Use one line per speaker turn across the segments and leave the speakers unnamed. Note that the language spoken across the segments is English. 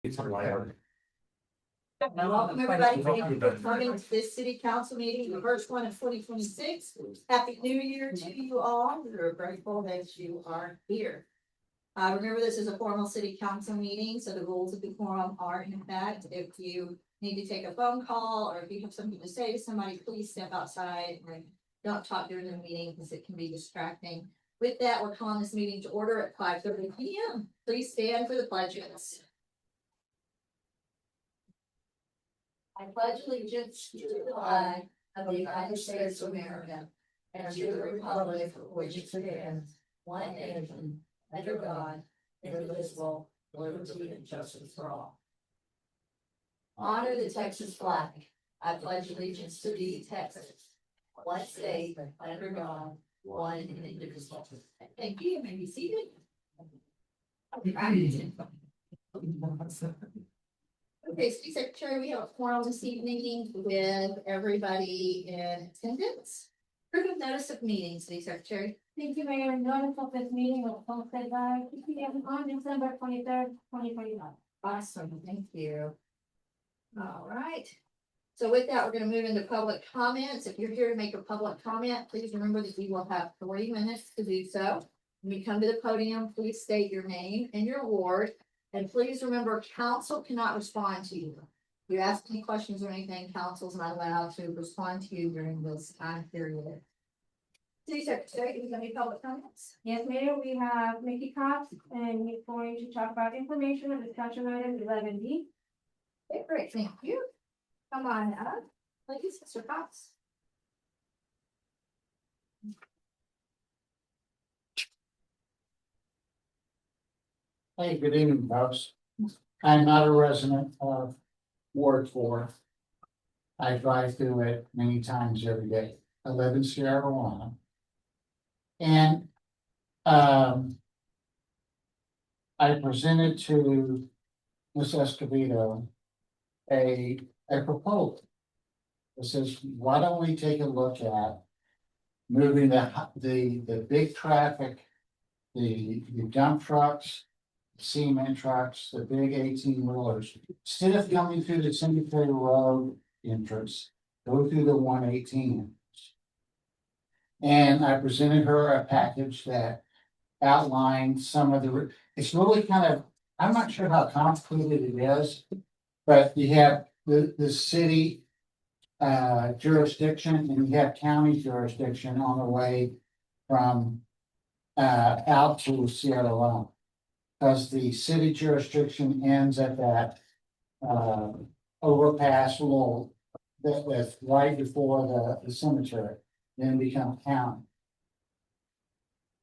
Welcome everybody, thank you for coming to this city council meeting, the first one in 2026. Happy New Year to you all, we're grateful that you are here. Remember, this is a formal city council meeting, so the rules of the forum are in effect. If you need to take a phone call, or if you have something to say to somebody, please step outside and don't talk during the meeting, because it can be distracting. With that, we're calling this meeting to order at 5:30 p.m. Please stand for the pledges. I pledge allegiance to the flag of the United States of America and to the republic for which it stands, one nation, under God, indivisible, liberty and justice for all. Honor the Texas flag. I pledge allegiance to the Texas, one state, under God, one and indivisible. Thank you. You may be seated. Okay, City Secretary, we have a forum this evening with everybody in attendance. Proof of notice of meeting, City Secretary.
Thank you, Mayor. Notice of this meeting was posted by 2 p.m. on December 23rd, 2025.
Awesome, thank you. All right. So with that, we're gonna move into public comments. If you're here to make a public comment, please remember that you will have 40 minutes to do so. When you come to the podium, please state your name and your ward. And please remember, council cannot respond to you. If you ask any questions or anything, council's not allowed to respond to you during this time period. City Secretary, do you have any public comments?
Yes, Mayor, we have Mickey Cox, and he's going to talk about information of discussion item 11D.
Okay, great, thank you. Come on up, please, Mr. Cox.
Hey, good evening, folks. I'm not a resident of Ward 4. I drive through it many times every day. I live in Sierra Leone. And I presented to Ms. Escobedo a proposal. It says, why don't we take a look at moving the big traffic, the dump trucks, cement trucks, the big 18-wheelers, instead of coming through the Cemetery Road entrance, go through the 118. And I presented her a package that outlined some of the, it's really kind of, I'm not sure how complicated it is, but you have the city jurisdiction and you have county jurisdiction on the way from out to Sierra Leone. Because the city jurisdiction ends at that overpass little that's right before the cemetery, then become county.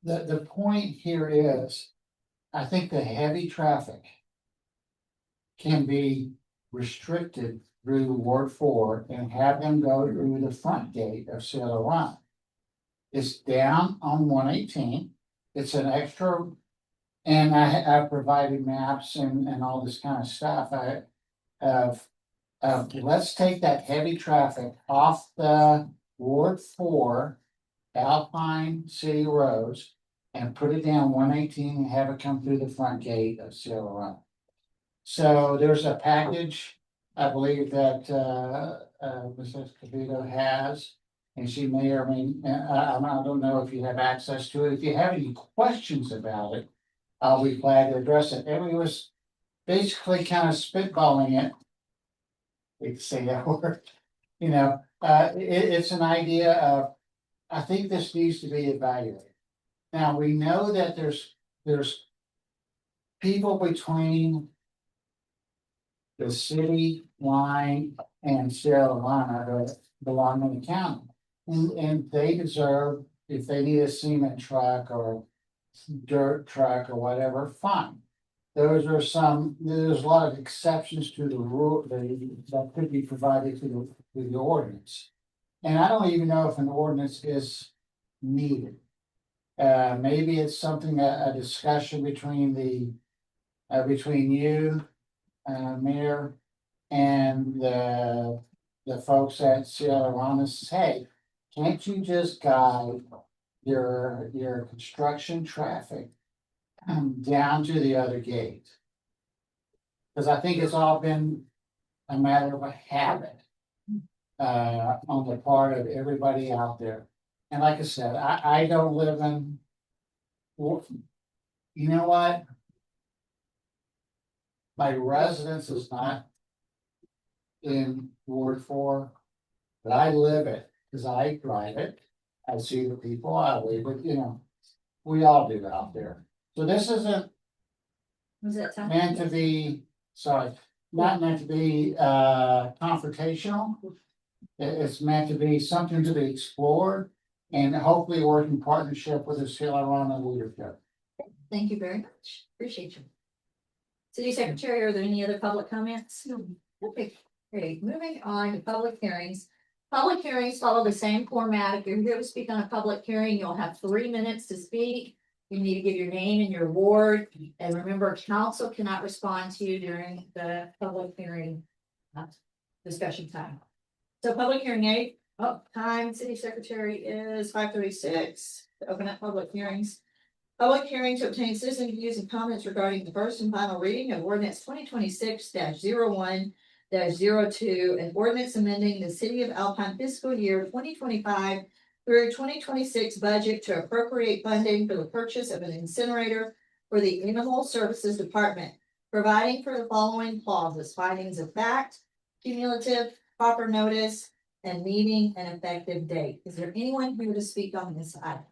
The point here is, I think the heavy traffic can be restricted through Ward 4 and have them go through the front gate of Sierra Leone. It's down on 118. It's an extra. And I provided maps and all this kind of stuff. Let's take that heavy traffic off the Ward 4 Alpine City roads and put it down 118 and have it come through the front gate of Sierra Leone. So there's a package, I believe that Mrs. Escobedo has, and she may or may, I don't know if you have access to it. If you have any questions about it, I'll be glad to address it. And we was basically kind of spitballing it. We can say that word, you know, it's an idea of, I think this needs to be evaluated. Now, we know that there's people between the city line and Sierra Leone that belong in the county. And they deserve, if they need a cement truck or dirt truck or whatever, fine. There's a lot of exceptions to the rule that could be provided to the ordinance. And I don't even know if an ordinance is needed. Maybe it's something, a discussion between between you, Mayor, and the folks at Sierra Leone. Hey, can't you just guide your construction traffic down to the other gate? Cause I think it's all been a matter of a habit. On the part of everybody out there. And like I said, I don't live in. Well, you know what? My residence is not in Ward 4, but I live it, cause I drive it. I see the people, I live it, you know, we all do out there. So this isn't
Was that time?
meant to be, sorry, not meant to be, confrontational. It's meant to be something to be explored and hopefully work in partnership with the Hilarana leadership.
Thank you very much. Appreciate you. City Secretary, are there any other public comments? No. Okay, great. Moving on to public hearings. Public hearings follow the same format. If you're here to speak on a public hearing, you'll have 3 minutes to speak. You need to give your name and your ward, and remember, council cannot respond to you during the public hearing discussion time. So public hearing 8, time, City Secretary is 5:36. Open up public hearings. Public hearing to obtain citizen views and comments regarding the first and final reading of ordinance 2026-01-02, and ordinance amending the City of Alpine fiscal year 2025 through 2026 budget to appropriate funding for the purchase of an incinerator for the Animal Services Department, providing for the following clauses: findings of fact, cumulative, proper notice, and meeting an effective date. Is there anyone here to speak on this item?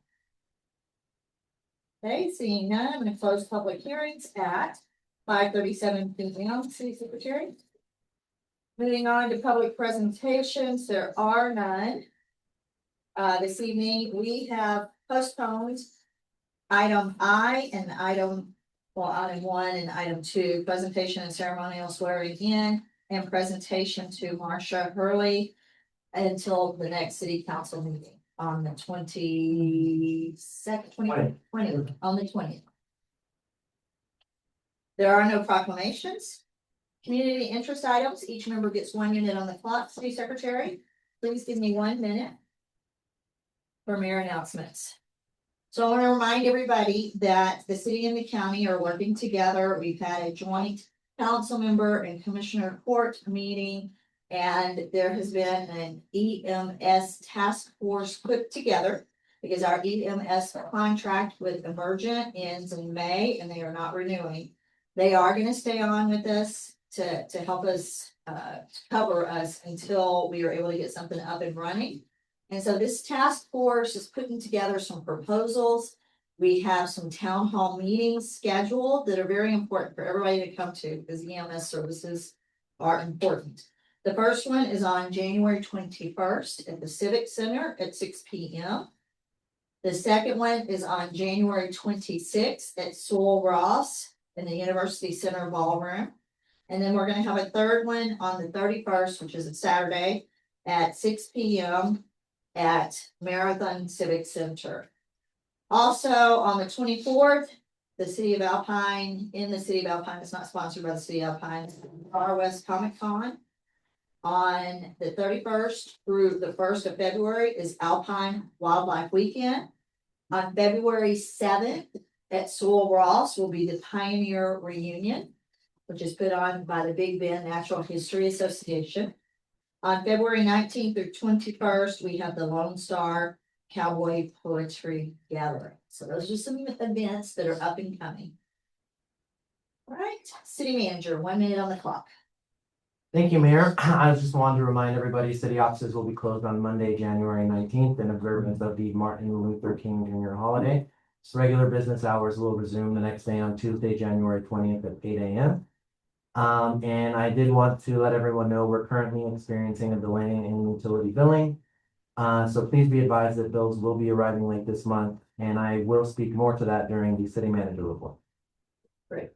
Okay, seeing none, I'm gonna close public hearings at 5:37 p.m. City Secretary. Moving on to public presentations, there are none. This evening, we have postponed item I and item 1 and item 2, presentation and ceremonial swearing in and presentation to Marcia Hurley until the next city council meeting on the 22nd, 20th, on the 20th. There are no proclamations. Community interest items, each member gets 1 minute on the clock. City Secretary, please give me 1 minute for mayor announcements. So I want to remind everybody that the city and the county are working together. We've had a joint council member and commissioner court meeting, and there has been an EMS task force put together because our EMS contract with Emergent ends in May and they are not renewing. They are going to stay on with us to help us cover us until we are able to get something up and running. And so this task force is putting together some proposals. We have some town hall meetings scheduled that are very important for everybody to come to because EMS services are important. The first one is on January 21st at the Civic Center at 6 p.m. The second one is on January 26th at Sewell Ross in the University Center Ballroom. And then we're going to have a third one on the 31st, which is a Saturday at 6 p.m. at Marathon Civic Center. Also on the 24th, the City of Alpine, in the City of Alpine, it's not sponsored by the City of Alpine, Far West Comic Con. On the 31st through the 1st of February is Alpine Wildlife Weekend. On February 7th at Sewell Ross will be the Pioneer Reunion, which is put on by the Big Bend Natural History Association. On February 19th through 21st, we have the Lone Star Cowboy Poetry Gathering. So those are some events that are up and coming. All right, City Manager, 1 minute on the clock.
Thank you, Mayor. I just wanted to remind everybody, city offices will be closed on Monday, January 19th in observance of the Martin Luther King Jr. holiday. So regular business hours will resume the next day on Tuesday, January 20th at 8 a.m. And I did want to let everyone know we're currently experiencing a delay in utility billing. So please be advised that bills will be arriving late this month, and I will speak more to that during the city manager report.
Great.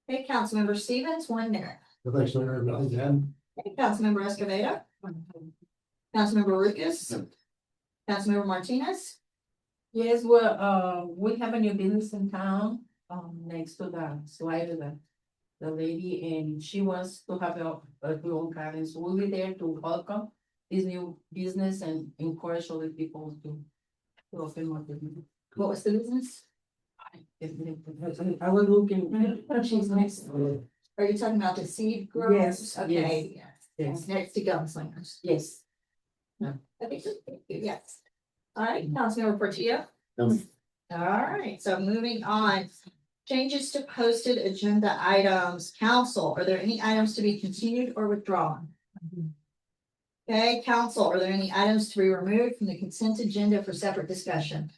Okay, Councilmember Stevens, 1 minute.
Thanks, Mayor. Again.
Okay, Councilmember Escobedo. Councilmember Lucas. Councilmember Martinez.
Yes, well, we have a new business in town, next to the slider, the lady, and she wants to have a own garden, so we'll be there to welcome this new business and encourage other people to open more business.
What was the business?
I was looking, she's next.
Are you talking about the seed growers?
Yes,
Okay,
Yes,
next to gunslingers.
yes.
Okay, yes. All right, Councilmember Portillo?
No.
All right, so moving on. Changes to posted agenda items. Council, are there any items to be continued or withdrawn? Okay, council, are there any items to be removed from the consent agenda for separate discussion?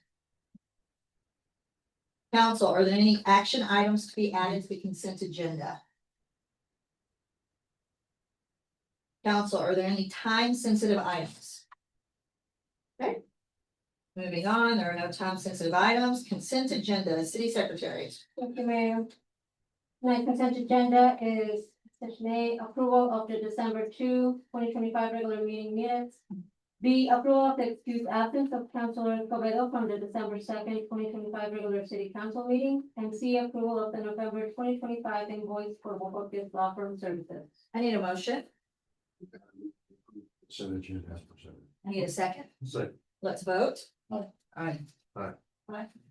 Council, are there any action items to be added to the consent agenda? Council, are there any time-sensitive items? Okay. Moving on, there are no time-sensitive items. Consent agenda, city secretary.
Thank you, Mayor. My consent agenda is section A, approval of the December 2025 regular meeting minutes. B, approval of the excused absence of Councilor Escobedo from the December 2025 regular city council meeting. And C, approval of the November 2025 invoice for Bohokus Law Firm Services.
I need a motion.
So that you have presented.
I need a second.
Second.
Let's vote.
Aye.
Aye.
Aye.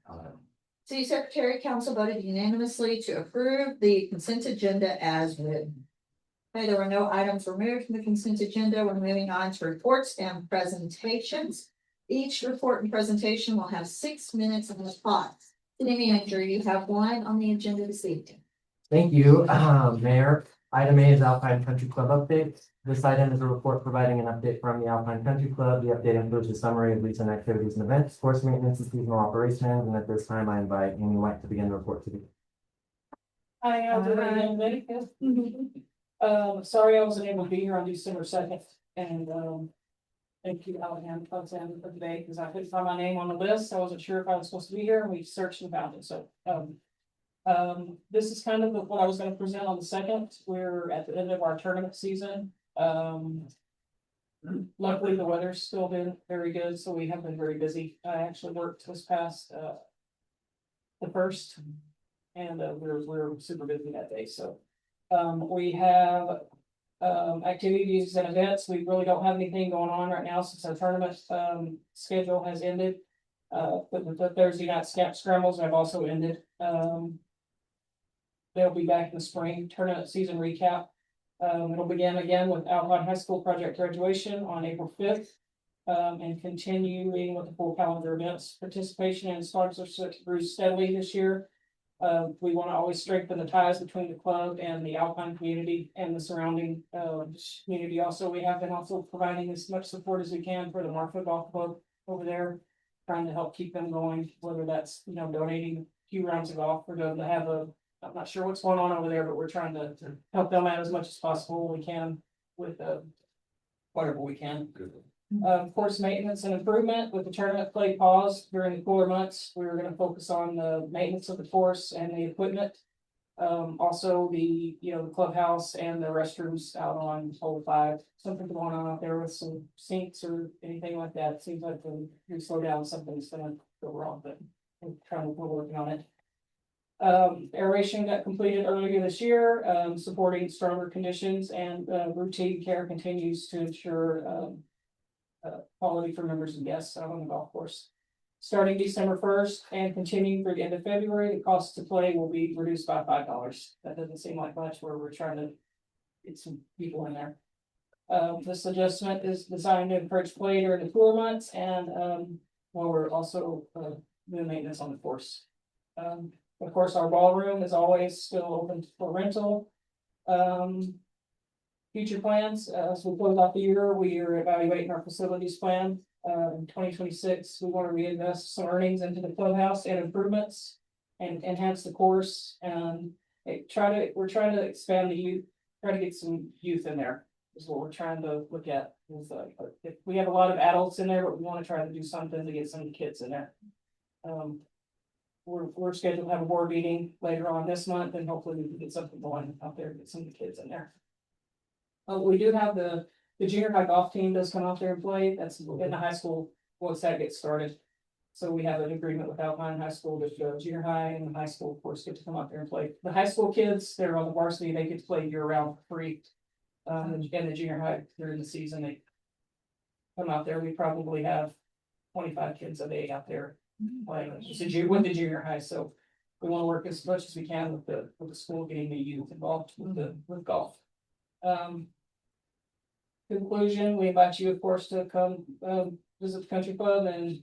Aye. City Secretary, Council voted unanimously to approve the consent agenda as written. Okay, there were no items removed from the consent agenda. We're moving on to reports and presentations. Each report and presentation will have 6 minutes on the clock. City Manager, you have one on the agenda this evening.
Thank you, Mayor. Item A is Alpine Country Club update. This item is a report providing an update from the Alpine Country Club. The update includes a summary of recent activities and events, course maintenance and seasonal operations. And at this time, I invite Amy White to begin the report today.
Hi, I'll do it again, ready? Sorry I wasn't able to be here on December 2nd, and, thank you, Alabama, for today, because I couldn't find my name on the list, I wasn't sure if I was supposed to be here, and we searched and found it, so, this is kind of what I was gonna present on the 2nd, we're at the end of our tournament season, luckily, the weather's still been very good, so we have been very busy, I actually worked this past, the first, and, we're super busy that day, so. We have activities and events. We really don't have anything going on right now since our tournament schedule has ended. But the Thursday night scrambles have also ended. They'll be back in the spring tournament season recap. It'll begin again with Alpine High School project graduation on April 5th. And continuing with the full calendar events. Participation and sponsorship grew steadily this year. We want to always strengthen the ties between the club and the Alpine community and the surrounding community. Also, we have been also providing as much support as we can for the Marfa Golf Club over there, trying to help keep them going, whether that's, donating a few rounds of golf or to have I'm not sure what's going on over there, but we're trying to help them out as much as possible we can with whatever we can. Course maintenance and improvement with the tournament play paused during the cooler months. We were gonna focus on the maintenance of the course and the equipment. Also the clubhouse and the restrooms out on hole 5. Something going on out there with some sinks or anything like that. It seems like we slow down, something's gonna go wrong, but we're working on it. Aeration got completed earlier this year, supporting stronger conditions and routine care continues to ensure quality for members and guests out on the golf course. Starting December 1st and continuing through the end of February, the cost to play will be reduced by $5. That doesn't seem like much where we're trying to get some people in there. This adjustment is designed to encourage play during the cooler months and while we're also doing maintenance on the course. Of course, our ballroom is always still open for rental. Future plans, as we close out the year, we are evaluating our facilities plan. In 2026, we want to reinvest some earnings into the clubhouse and improvements and enhance the course and we're trying to expand the youth, try to get some youth in there is what we're trying to look at. We have a lot of adults in there, but we want to try to do something to get some kids in there. We're scheduled to have a board meeting later on this month and hopefully we can get something going out there, get some of the kids in there. We do have the junior high golf team does come out there and play. That's in the high school once that gets started. So we have an agreement with Alpine High School that the junior high and the high school, of course, get to come out there and play. The high school kids, they're on the varsity, they get to play year round for free. And the junior high during the season, they come out there. We probably have 25 kids a day out there playing with the junior high. So we want to work as much as we can with the school, getting the youth involved with golf. Conclusion, we invite you, of course, to come, visit the country club, and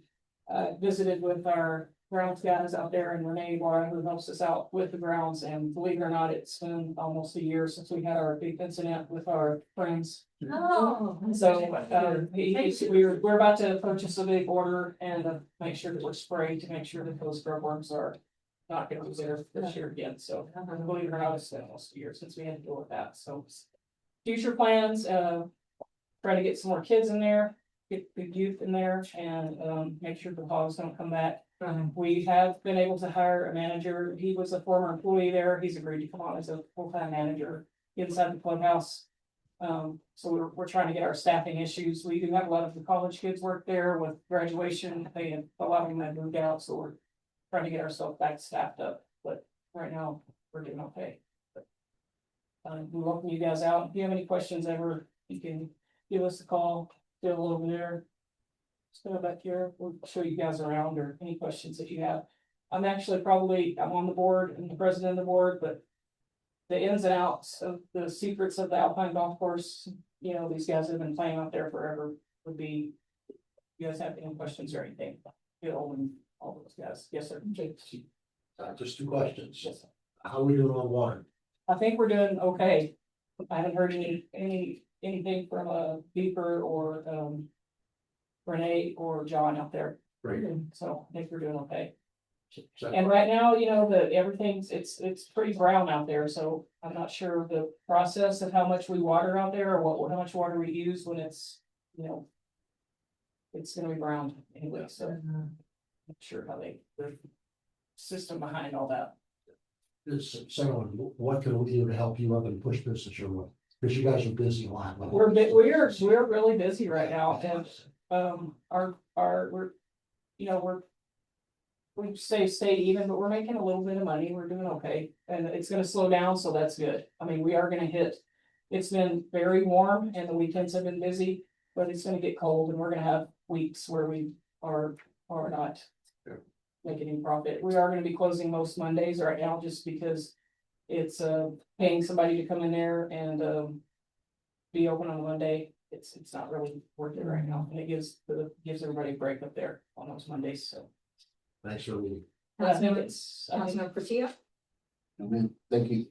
visited with our grounds guys out there, and Renee Barr, who helps us out with the grounds, and believe it or not, it's been almost a year since we had our big incident with our friends.
Oh.
So, we're about to purchase a big order and make sure that we're spraying to make sure that those grub worms are not gonna be there this year again, so believe it or not, it's been almost a year since we had to deal with that, so. Future plans, try to get some more kids in there, get the youth in there, and make sure the hogs don't come back. We have been able to hire a manager. He was a former employee there. He's agreed to come on as a full-time manager inside the clubhouse. So we're trying to get our staffing issues. We do have a lot of the college kids work there with graduation. A lot of them have moved out, so we're trying to get ourselves back staffed up. But right now, we're doing okay. We welcome you guys out. If you have any questions ever, you can give us a call, still over there. Still back here, we'll show you guys around, or any questions that you have. I'm on the board and the president of the board, but the ins and outs of the secrets of the Alpine Golf Course, you know, these guys have been playing out there forever, would be. You guys have any questions or anything? Bill and all those guys. Yes, sir.
Just two questions.
Yes, sir.
How are we doing on water?
I think we're doing okay. I haven't heard anything from a Beeper or Renee or John out there.
Great.
So I think we're doing okay.
Second-
And right now, you know, everything's, it's pretty brown out there, so I'm not sure the process of how much we water out there, or how much water we use when it's, you know. It's gonna be brown anyway, so I'm not sure how the system behind all that.
This second one, what can we do to help you up and push business your way? Because you guys are busy a lot.
We're really busy right now, and we stay even, but we're making a little bit of money. We're doing okay, and it's gonna slow down, so that's good. I mean, we are gonna hit. It's been very warm, and the weekends have been busy, but it's gonna get cold, and we're gonna have weeks where we are not making any profit. We are gonna be closing most Mondays right now, just because it's paying somebody to come in there and be open on Monday. It's not really worth it right now, and it gives everybody a break up there on those Mondays, so.
Thanks for reading.
But I think it's,
Councilmember Portillo,
Thank you.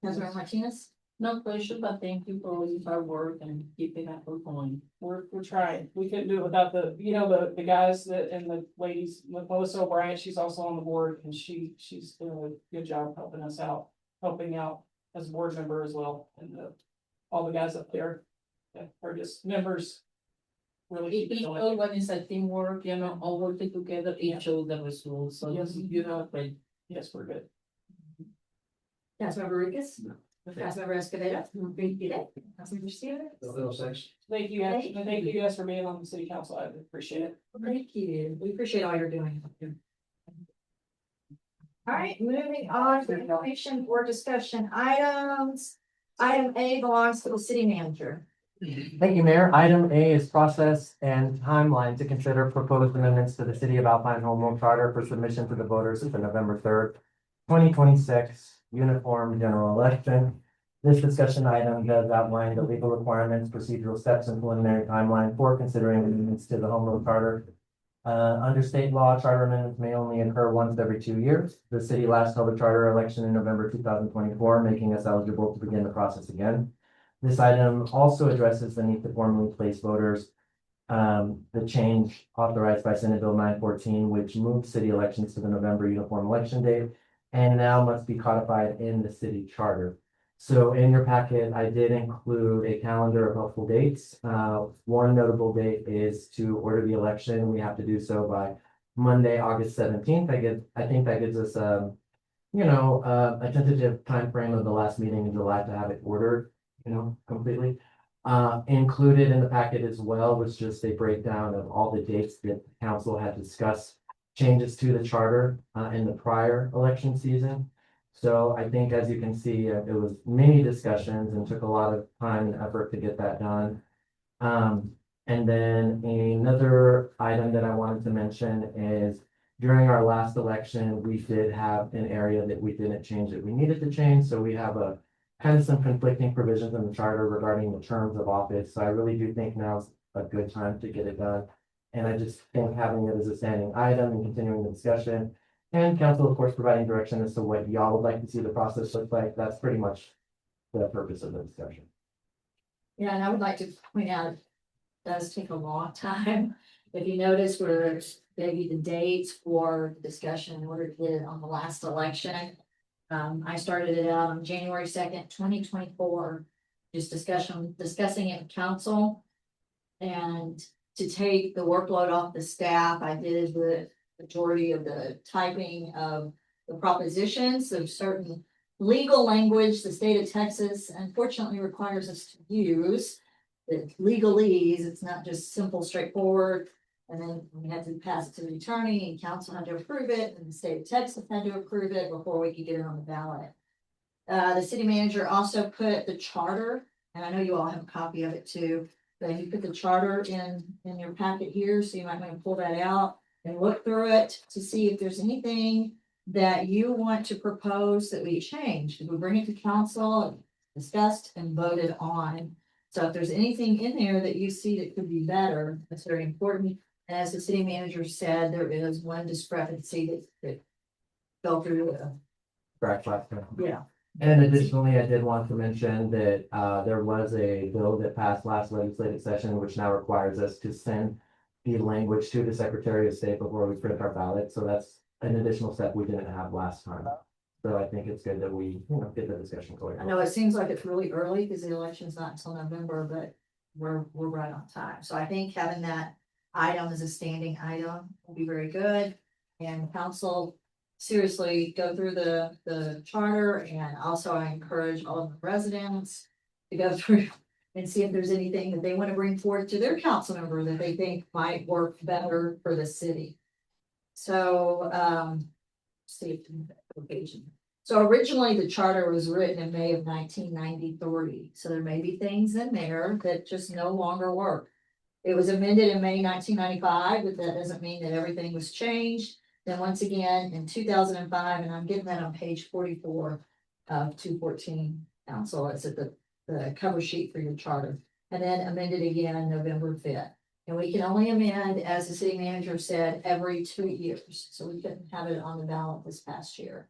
Councilmember Martinez.
No question, but thank you for all your hard work and keeping that going.
we're trying. We couldn't do it without the guys and the ladies, with Melissa O'Brien, she's also on the board, and she's doing a good job helping out as a board member as well, and all the guys up there that are just members. Really keep it
Each
going.
one is a teamwork, you know, all working together, each show the results, so
Yes.
you know, great.
Yes, we're good.
Councilmember Ricketts. Councilmember Escobedo. Councilmember Steele.
Thanks.
Thank you guys, and thank you guys for being on the city council. I appreciate it.
Thank you. We appreciate all you're doing. All right, moving on to information or discussion items. Item A belongs to the city manager.
Thank you, Mayor. Item A is process and timeline to consider proposed amendments to the City of Alpine Home Rule Charter for submission to the voters at the November 3rd, 2026 uniform general election. This discussion item does outline the legal requirements, procedural steps, and preliminary timeline for considering amendments to the Home Rule Charter. Under state law, charter amendments may only occur once every 2 years. The city last held a charter election in November 2024, making us eligible to begin the process again. This item also addresses the need to formally place voters. The change authorized by Senate Bill 914, which moved city elections to the November uniform election date, and now must be codified in the city charter. So in your packet, I did include a calendar of helpful dates. One notable date is to order the election. We have to do so by Monday, August 17th. I think that gives us a tentative timeframe of the last meeting in July to have it ordered, completely. Included in the packet as well was just a breakdown of all the dates that the council had discussed changes to the charter in the prior election season. So I think, as you can see, it was many discussions and took a lot of time and effort to get that done. And then another item that I wanted to mention is During our last election, we did have an area that we didn't change that we needed to change, so we have a kind of some conflicting provisions in the charter regarding the terms of office, so I really do think now's a good time to get it done. And I just think having it as a standing item and continuing the discussion, and council, of course, providing direction as to what y'all would like to see the process look like, that's pretty much the purpose of the discussion.
Yeah, and I would like to point out, it does take a long time. If you notice, where maybe the dates for discussion in order to get it on the last election. I started it out on January 2nd, 2024, just discussing it in council. And to take the workload off the staff, I did the majority of the typing of the propositions of certain legal language the state of Texas unfortunately requires us to use. The legalese, it's not just simple, straightforward. And then we had to pass it to the attorney and council had to approve it, and the state of Texas had to approve it before we could get it on the ballot. The city manager also put the charter, and I know you all have a copy of it too. But he put the charter in your packet here, so you might want to pull that out and look through it to see if there's anything that you want to propose that we change. We bring it to council, discussed and voted on. So if there's anything in there that you see that could be better, that's very important. And as the city manager said, there is one discrepancy that fell through.
Correct, last time.
Yeah.
And additionally, I did want to mention that there was a bill that passed last legislative session, which now requires us to send the language to the Secretary of State before we print our ballot. So that's an additional step we didn't have last time. So I think it's good that we, get the discussion going.
I know it seems like it's really early because the election's not until November, but we're right on time. So I think having that item as a standing item will be very good. And council, seriously, go through the charter, and also I encourage all of the residents to go through and see if there's anything that they want to bring forward to their council member that they think might work better for the city. So, see, occasion. So originally the charter was written in May of 1993. So there may be things in there that just no longer work. It was amended in May 1995, but that doesn't mean that everything was changed. Then once again, in 2005, and I'm getting that on page 44 of 214 council, it's at the cover sheet for your charter. And then amended again November 5th. And we can only amend, as the city manager said, every 2 years. So we couldn't have it on the ballot this past year.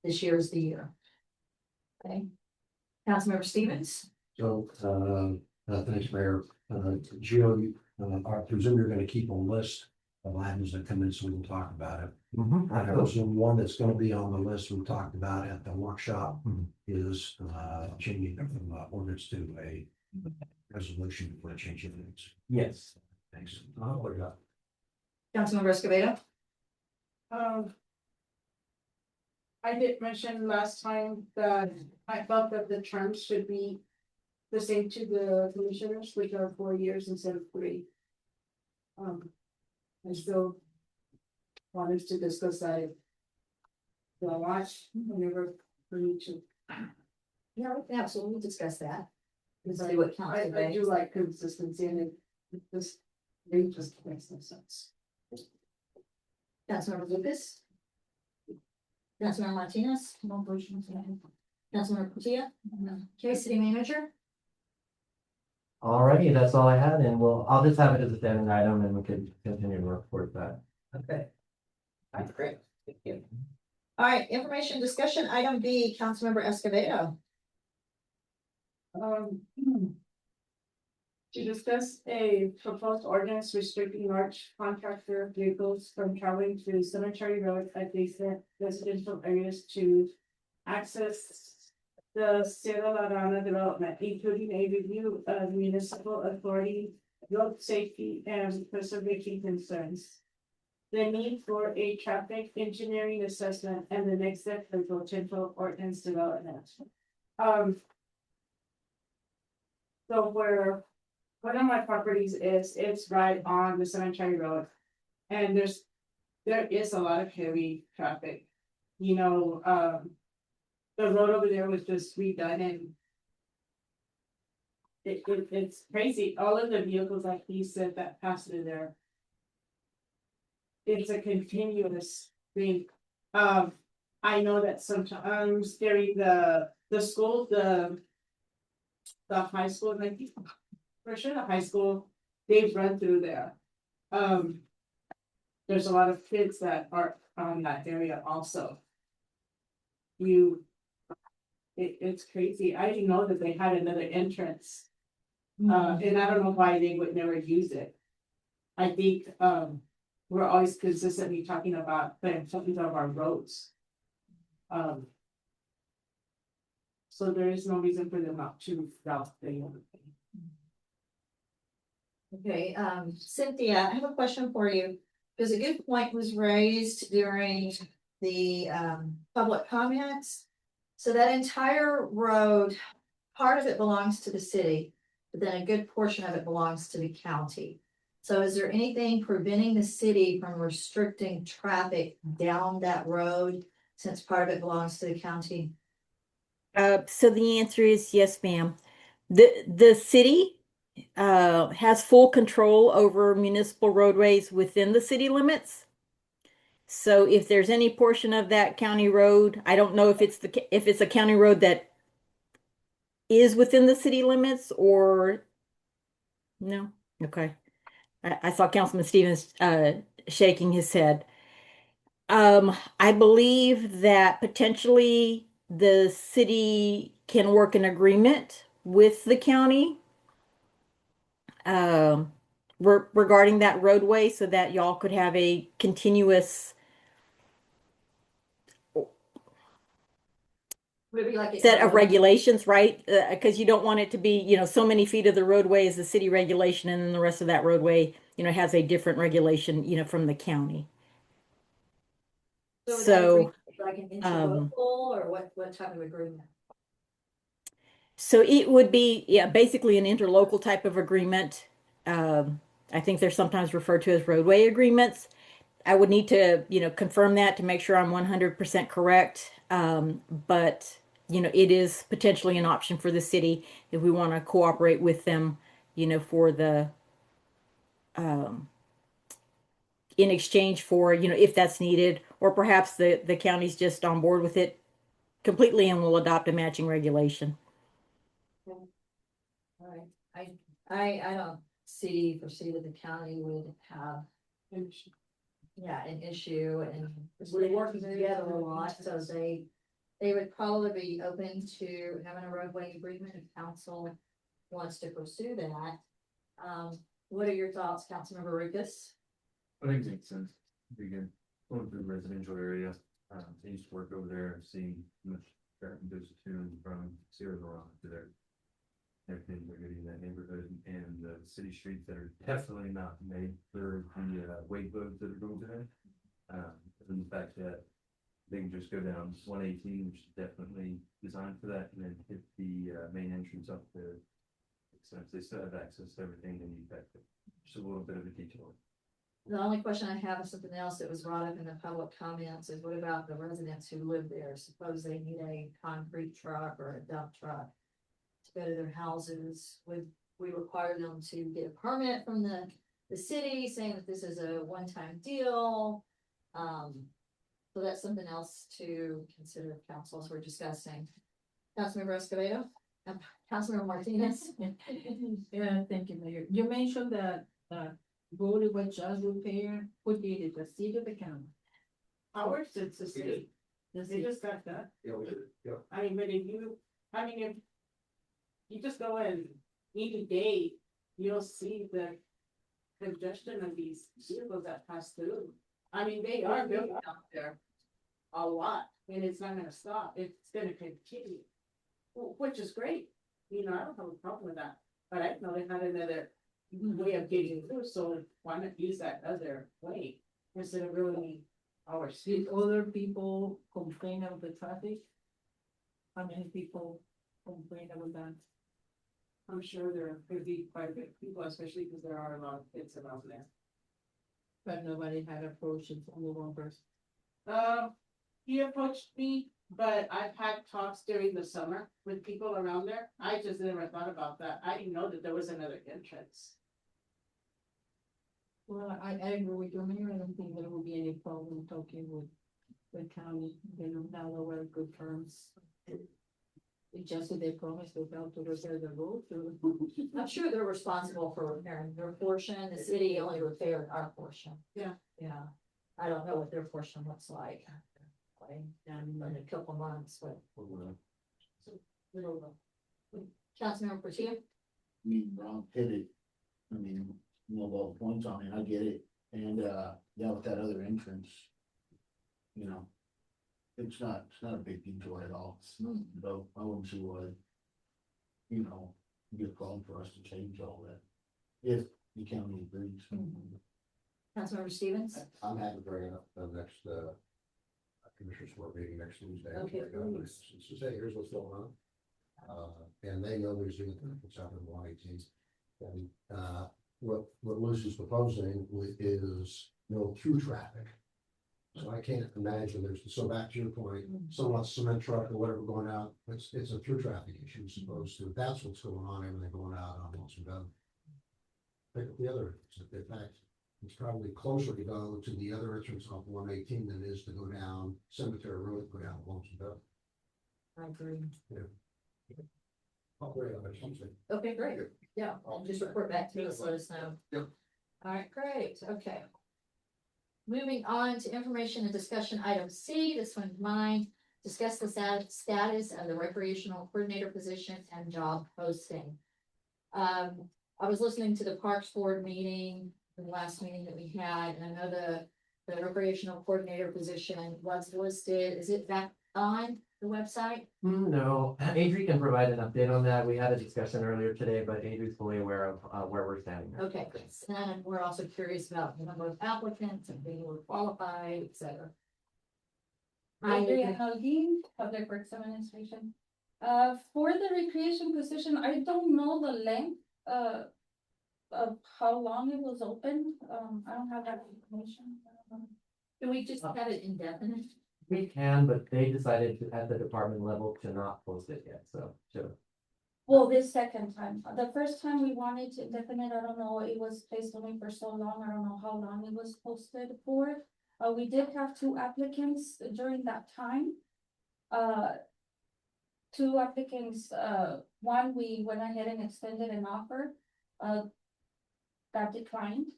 This year is the year. Okay. Councilmember Stevens.
So, thanks, Mayor. Gio, I presume you're gonna keep a list of items that come in, so we can talk about it. I presume one that's gonna be on the list we talked about at the workshop is, changing it from ordinance to a resolution for a change of names.
Yes.
Thanks.
Councilmember Escobedo.
I did mention last time that I felt that the terms should be the same to the commissioners, which are 4 years instead of 3. I still wanted to discuss that. Do I watch whenever we need to?
Yeah, we can absolutely discuss that. Let's see what council
I
thinks.
do like consistency, and it just makes no sense.
Councilmember Lucas. Councilmember Martinez. Councilmember Portillo. Okay, city manager.
Alrighty, that's all I had, and I'll just have it as a standing item and we could continue to work towards that.
Okay. All right, great. Thank you. All right, information discussion, item B, Councilmember Escobedo.
To discuss a proposed ordinance restricting large contractor vehicles from traveling to Cemetery Road adjacent residential areas to access the Sierra La Rana development, including a review of municipal authority, road safety and preservation concerns. The need for a traffic engineering assessment and the next step for potential ordinance development. So where one of my properties is, it's right on the Cemetery Road. And there is a lot of heavy traffic. The road over there was just redone and it's crazy. All of the vehicles, like he said, that pass through there it's a continuous thing. I know that sometimes during the school, the high school, I think, for sure, the high school, they've run through there. There's a lot of kids that are on that area also. It's crazy. I didn't know that they had another entrance. And I don't know why they would never use it. I think, we're always consistently talking about the importance of our roads. So there is no reason for them not to route the.
Okay, Cynthia, I have a question for you, because a good point was raised during the public comments. So that entire road, part of it belongs to the city, but then a good portion of it belongs to the county. So is there anything preventing the city from restricting traffic down that road, since part of it belongs to the county?
So the answer is yes, ma'am. The city has full control over municipal roadways within the city limits. So if there's any portion of that county road, I don't know if it's a county road that is within the city limits or no. Okay. I saw Councilman Stevens shaking his head. I believe that potentially the city can work an agreement with the county regarding that roadway so that y'all could have a continuous
Would it be like
set of regulations, right? Because you don't want it to be, so many feet of the roadway is the city regulation, and then the rest of that roadway, has a different regulation, from the county.
would that
So,
agree like an interlocal, or what type of agreement?
so it would be, yeah, basically an interlocal type of agreement. I think they're sometimes referred to as roadway agreements. I would need to, confirm that to make sure I'm 100% correct. But, it is potentially an option for the city if we want to cooperate with them, for the, in exchange for, if that's needed, or perhaps the county's just on board with it completely and will adopt a matching regulation.
All right, I don't foresee that the county would have, yeah, an issue, and we're working together a lot, so they would probably be open to having a roadway agreement if council wants to pursue that. What are your thoughts, Councilmember Rickus?
I think it makes sense. Be good. Going through the residential area. I used to work over there. I've seen much traffic goes to and from Sierra Leone to there. Everything's are good in that neighborhood, and the city streets that are definitely not made for the weight loads that are going there. And the fact that they can just go down 118, which is definitely designed for that, and then hit the main entrance up there. Since they still have access to everything they need back there. Just a little bit of a detour.
The only question I have is something else that was brought up in the public comments is what about the residents who live there? Suppose they need a concrete truck or a dump truck to go to their houses. Would we require them to get a permit from the city saying that this is a one-time deal? So that's something else to consider, council, as we're discussing. Councilmember Escobedo, Councilmember Martinez.
Yeah, thank you, Mayor. You mentioned that, road was just repaired, who did it, the city or the county?
Ours, it's the city.
The
They
city.
just got that.
Yeah, we did, yeah.
I mean, but if you just go in each day, you'll see the congestion of these vehicles that pass through. I mean, they are built out there a lot, and it's not gonna stop. It's gonna continue, which is great. I don't have a problem with that, but I know they had another way of getting through, so why not use that other way instead of ruining our
Did
street?
other people complain of the traffic? How many people complain about that?
I'm sure there could be quite a bit of people, especially because there are a lot of kids around there.
But nobody had approached it, only one person.
He approached me, but I've had talks during the summer with people around there. I just never thought about that. I didn't know that there was another entrance.
Well, I agree with you, Mayor. I don't think there will be any problem talking with county, you know, now that we're good terms. It's just that they promised to help to repair the road.
I'm sure they're responsible for repairing their portion, the city only repaired our portion.
Yeah.
Yeah, I don't know what their portion looks like. In a couple months, but. Councilmember Portillo?
I mean, Ron hit it. I mean, all the points on it, I get it, and, yeah, with that other entrance. You know. It's not a big detour at all, so I wouldn't see why. You know, be a problem for us to change all that, if the county agrees.
Councilmember Stevens?
I'm happy to bring it up the next, commissioners board meeting next Tuesday.
Okay, please.
So say, here's what's going on. And they know there's what's happening in 118. And, what Lucy's proposing is no through traffic. So I can't imagine so back to your point, someone's cement truck or whatever going out, it's a through traffic issue as opposed to, that's what's going on, everything going out on Wilson Road. Pick up the other, in fact, it's probably closer to go to the other entrance off 118 than it is to go down Cemetery Road, go down Wilson Road.
I agree.
Oh, great, I something.
Okay, great. Yeah, I'll just report back to us, let us know.
Yep.
All right, great, okay. Moving on to information and discussion item C, this one's mine. Discuss the status of the recreational coordinator position and job posting. I was listening to the Parks Board meeting, the last meeting that we had, and I know the recreational coordinator position was listed. Is it back on the website?
No, Adri can provide an update on that. We had a discussion earlier today, but Adri's fully aware of where we're standing.
Okay, great. And we're also curious about the number of applicants and being qualified, et cetera.
Adriana Holguin, Public Works Administration. For the recreation position, I don't know the length, of how long it was open. I don't have that information.
Can we just have it indefinite?
We can, but they decided at the department level to not post it yet, so.
Well, this second time, the first time we wanted to definite, I don't know, it was placed only for so long, I don't know how long it was posted for. We did have 2 applicants during that time. 2 applicants, one, we went ahead and extended an offer, that declined.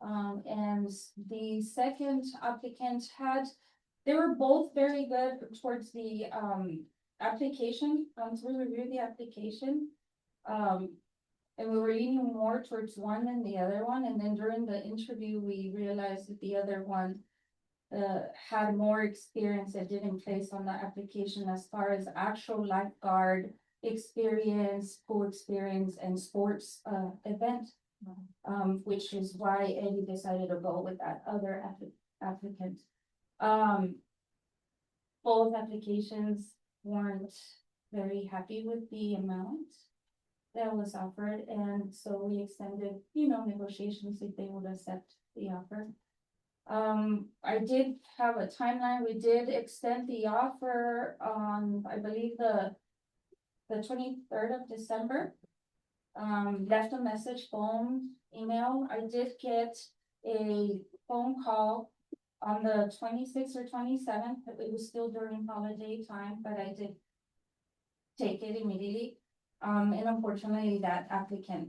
And the second applicant they were both very good towards the, application, so we reviewed the application. And we were leaning more towards one than the other one, and then during the interview, we realized that the other one had more experience that didn't place on the application as far as actual lifeguard experience, pool experience, and sports event. Which is why Eddie decided to go with that other applicant. Both applications weren't very happy with the amount that was offered, and so we extended, negotiations if they would accept the offer. I did have a timeline. We did extend the offer on, I believe, the 23rd of December. Left a message, phone, email. I did get a phone call on the 26th or 27th. It was still during holiday time, but I did take it immediately. And unfortunately, that applicant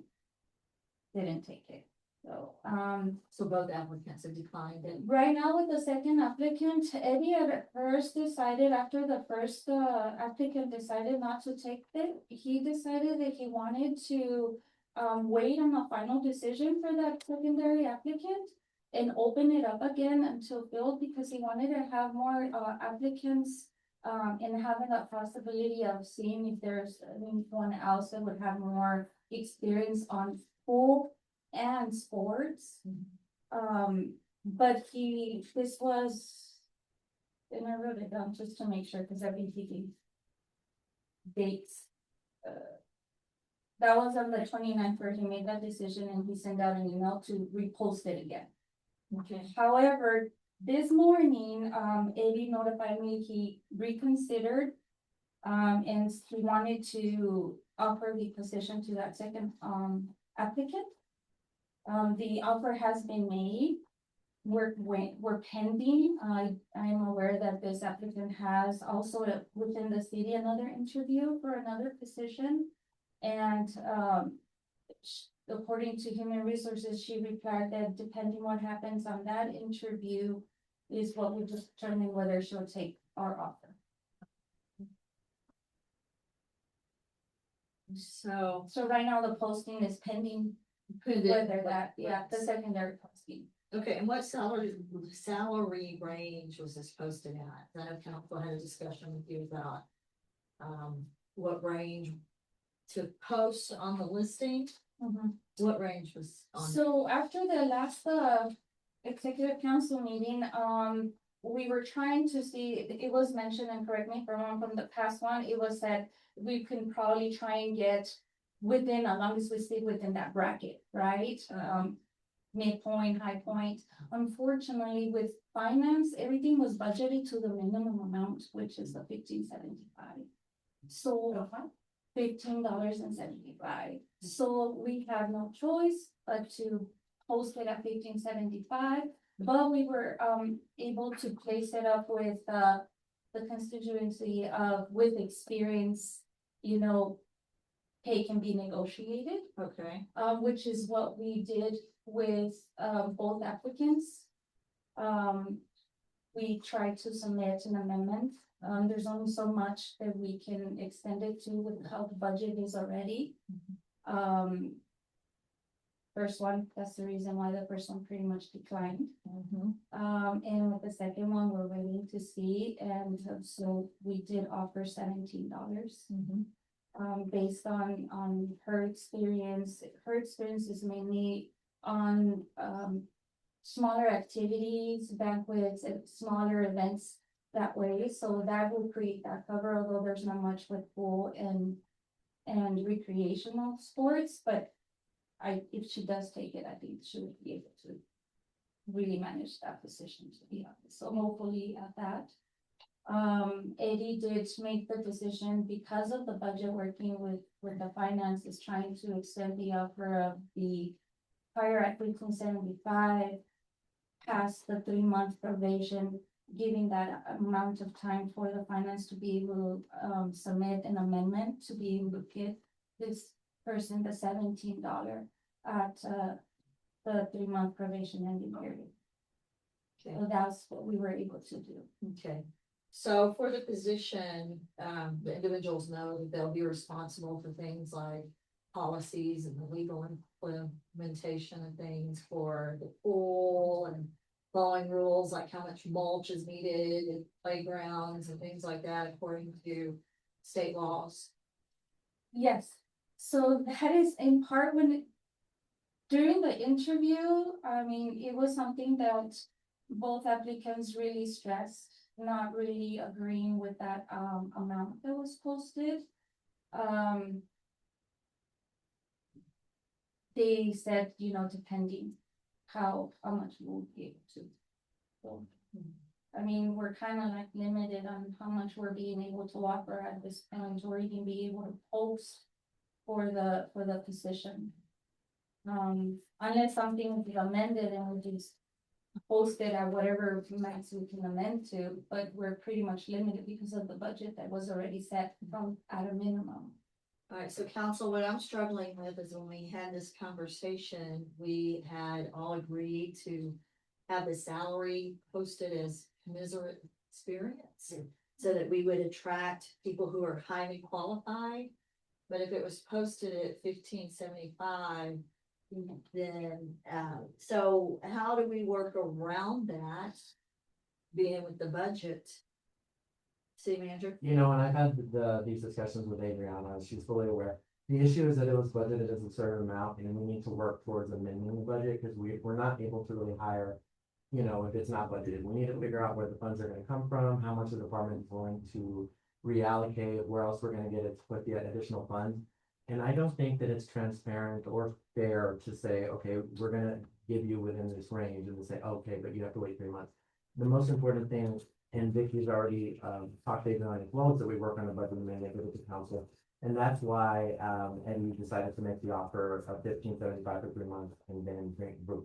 didn't take it.
So both applicants have declined and.
Right now with the second applicant, Eddie at first decided, after the first applicant decided not to take it, he decided that he wanted to wait on the final decision for that secondary applicant and open it up again until filled, because he wanted to have more applicants and having that possibility of seeing if there's anyone else that would have more experience on pool and sports. But this was, and I wrote it down just to make sure, because I've been keeping dates. That was on the 29th where he made that decision, and he sent out an email to repost it again.
Okay.
However, this morning, Eddie notified me he reconsidered. And he wanted to offer the position to that second applicant.
The offer has been made. We're pending. I'm aware that this applicant has also within the city another interview for another position. And, according to Human Resources, she replied that depending what happens on that interview is what will determine whether she'll take our offer.
So,
So right now the posting is pending, whether that, yeah, the secondary posting.
okay, and what salary range was this posted at? I know council had a discussion with you about what range to post on the listing? What range was on?
So after the last executive council meeting, we were trying to see, it was mentioned, and correct me if I'm wrong, from the past one, it was that we can probably try and get within, as long as we stay within that bracket, right? Midpoint, high point. Unfortunately, with finance, everything was budgeted to the minimum amount, which is the $15.75. So $15.75. So we have no choice but to post it at $15.75. But we were able to place it up with the constituency of with experience, you know, pay can be negotiated.
Okay,
Which is what we did with both applicants. We tried to submit an amendment. There's only so much that we can extend it to with how the budget is already. First one, that's the reason why the first one pretty much declined. And with the second one, we're waiting to see, and so we did offer $17. Based on her experience. Her experience is mainly on smaller activities, banquets, and smaller events that way. So that will create that cover, although there's not much with pool and recreational sports. But if she does take it, I think she would be able to really manage that position, to be honest. So hopefully at that. Eddie did make the decision because of the budget, working with the finances, trying to extend the offer of the fire at 1575 past the 3-month probation, giving that amount of time for the finance to be able to submit an amendment to be able to get this person the $17 at the 3-month probation ending period.
okay,
So that's what we were able to do.
okay. So for the position, the individuals know that they'll be responsible for things like policies and the legal implementation of things for the pool and following rules, like how much mulch is needed in playgrounds and things like that, according to state laws.
Yes, so that is in part during the interview, I mean, it was something that both applicants really stressed, not really agreeing with that amount that was posted. They said, you know, depending how much we'll be able to. So, I mean, we're kind of like limited on how much we're being able to offer at this point, or even be able to post for the position. Unless something will be amended and we just post it at whatever max we can amend to, but we're pretty much limited because of the budget that was already set from at a minimum.
All right, so council, what I'm struggling with is when we had this conversation, we had all agreed to have the salary posted as commensurate experience, so that we would attract people who are highly qualified. But if it was posted at $15.75, then, so how do we work around that? Being with the budget? City manager?
You know, and I've had these discussions with Adriana, she's fully aware. The issue is that it was budgeted as a certain amount, and we need to work towards amending the budget, because we're not able to really hire, you know, if it's not budgeted. We need to figure out where the funds are gonna come from, how much the department is going to reallocate, where else we're gonna get it to put the additional funds. And I don't think that it's transparent or fair to say, okay, we're gonna give you within this range, and to say, okay, but you have to wait 3 months. The most important thing, and Vicky's already talked to Adriana as well, is that we work on the budget amendment with the council. And that's why, Eddie decided to make the offer of 1575 for 3 months and then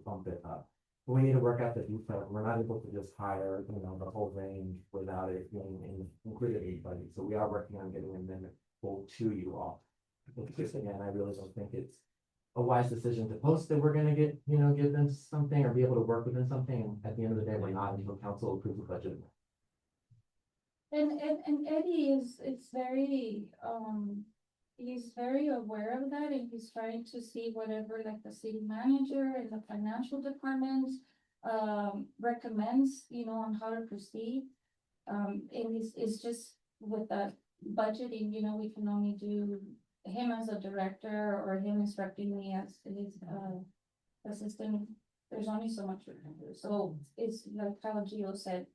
bump it up. We need to work out the details. We're not able to just hire, the whole range without it being included in the budget. So we are working on getting an amendment full to you all. But just again, I really don't think it's a wise decision to post that we're gonna get, give them something or be able to work within something. And at the end of the day, we're not until council approves the budget.
And Eddie is very, he's very aware of that and he's trying to see whatever like the city manager and the financial department recommends, on how to proceed. And it's just with the budgeting, we can only do him as a director or him instructing me as his assistant. There's only so much we can do. So it's like how Gio said,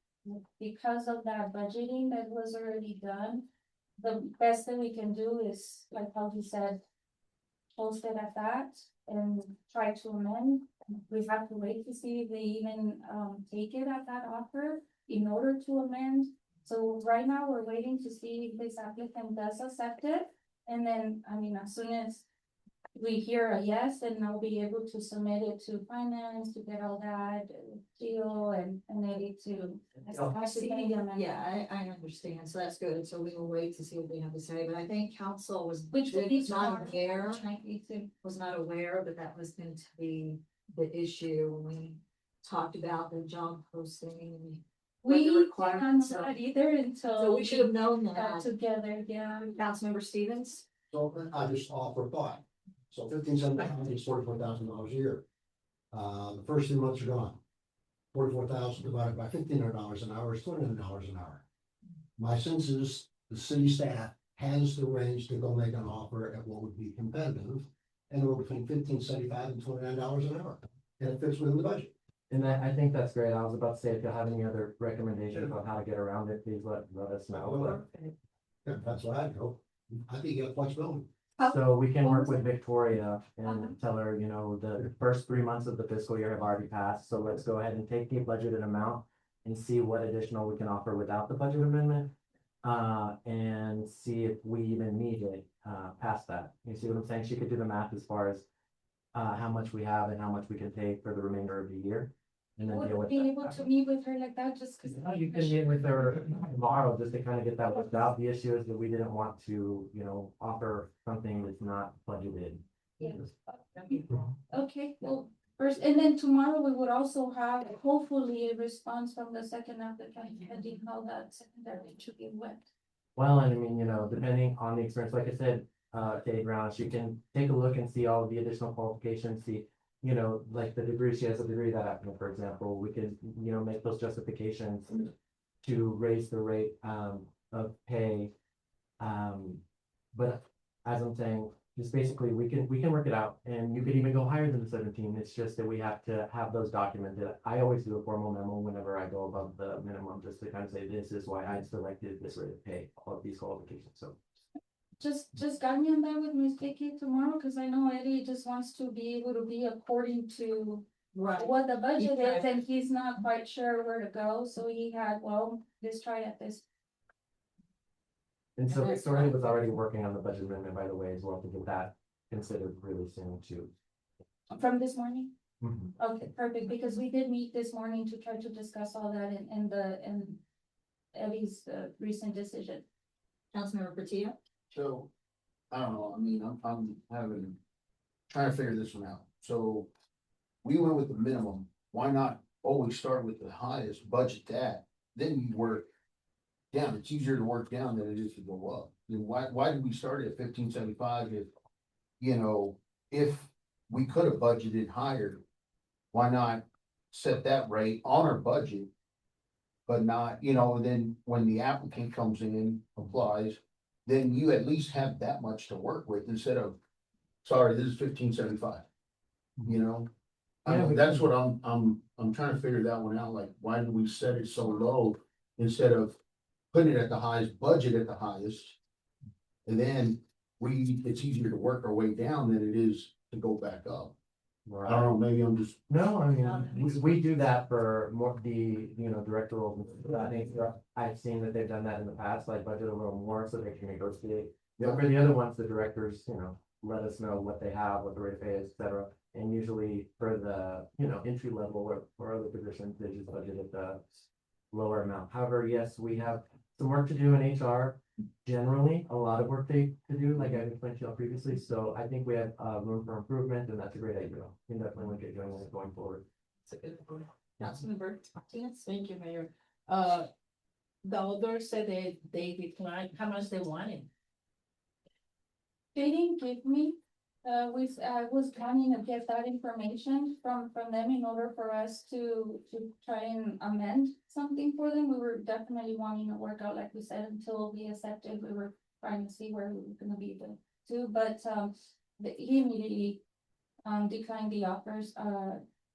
because of that budgeting that was already done, the best that we can do is, like how he said, post it at that and try to amend. We have to wait to see if they even take it at that offer in order to amend. So right now, we're waiting to see if this applicant does accept it. And then, as soon as we hear a yes, then I'll be able to submit it to finance to get all that deal and maybe to.
I see, yeah, I understand, so that's good, so we will wait to see what they have to say, but I think council was.
Which would be
was not aware,
to.
was not aware that that was going to be the issue when we talked about the job posting.
We
the
didn't
requirements,
know that either until.
So we should have known
got
that.
together, yeah.
Councilmember Stevens?
So I just offer thought. So 1575 is $44,000 a year. The first 3 months are gone. 44,000 divided by $1,500 an hour is $200 an hour. My sense is the city staff has the range to go make an offer at what would be competitive, and we're between $15.75 and $29 an hour, and it fits within the budget.
And I think that's great. I was about to say, if you have any other recommendations on how to get around it, please let us know.
Yeah, that's what I know. I think you have flexibility.
So we can work with Victoria and tell her, the first 3 months of the fiscal year have already passed. So let's go ahead and take the budgeted amount and see what additional we can offer without the budget amendment. And see if we even need it past that. You see what I'm saying? She could do the math as far as how much we have and how much we can take for the remainder of the year. And then deal
Would
with
be
that.
able to meet with her like that just because.
You can meet with her tomorrow just to kind of get that worked out. The issue is that we didn't want to, offer something that's not budgeted.
Yeah. Okay, well, first, and then tomorrow we would also have hopefully a response from the second applicant, depending how that secondary interview went.
Well, and I mean, depending on the experience, like I said, to Adriana, she can take a look and see all of the additional qualifications, see, like the degree, she has a degree that applicant, for example, we could, make those justifications to raise the rate of pay. But as I'm saying, just basically, we can work it out, and you could even go higher than the 17. It's just that we have to have those documented. I always do a formal memo whenever I go above the minimum, just to kind of say, this is why I selected this rate of pay, all of these qualifications, so.
Just guide me on that with Miss Vicky tomorrow, because I know Eddie just wants to be able to be according to
Right.
what the budget is, and he's not quite sure where to go, so he had, well, let's try at this.
And so
That's
Victoria
fine.
was already working on the budget amendment, by the way, as well, to get that considered really soon too.
From this morning?
Mhm.
Okay, perfect, because we did meet this morning to try to discuss all that in Eddie's recent decision.
Councilmember Patia?
So, I don't know, I'm trying to figure this one out. So we went with the minimum. Why not always start with the highest, budget that, then you work down? It's easier to work down than it is to go up. Then why did we start at 1575 if, if we could have budgeted higher, why not set that rate on our budget? But not, then when the applicant comes in, applies, then you at least have that much to work with instead of, sorry, this is 1575.
Yeah, we
That's what I'm trying to figure that one out, like, why did we set it so low instead of putting it at the highest, budget at the highest? And then it's easier to work our way down than it is to go back up. I don't know, maybe I'm just.
No, I mean, we do that for more the, director roles. I think I've seen that they've done that in the past, like budget a little more so they can negotiate, Yeah, for the other ones, the directors, let us know what they have, what the rate of pay is, et cetera. And usually for the, entry level or other positions, they just budget at the lower amount. However, yes, we have some work to do in HR. Generally, a lot of work to do, like I explained to you all previously. So I think we have room for improvement, and that's a great idea. We definitely want to get going forward.
It's a good point. Councilmember Martinez, thank you, Mayor. The others said they declined, how much they wanted.
They didn't give me, I was planning to get that information from them in order for us to try and amend something for them. We were definitely wanting to work out, like we said, until we accepted, we were trying to see where we were gonna be able to, but, he immediately, declined the offers,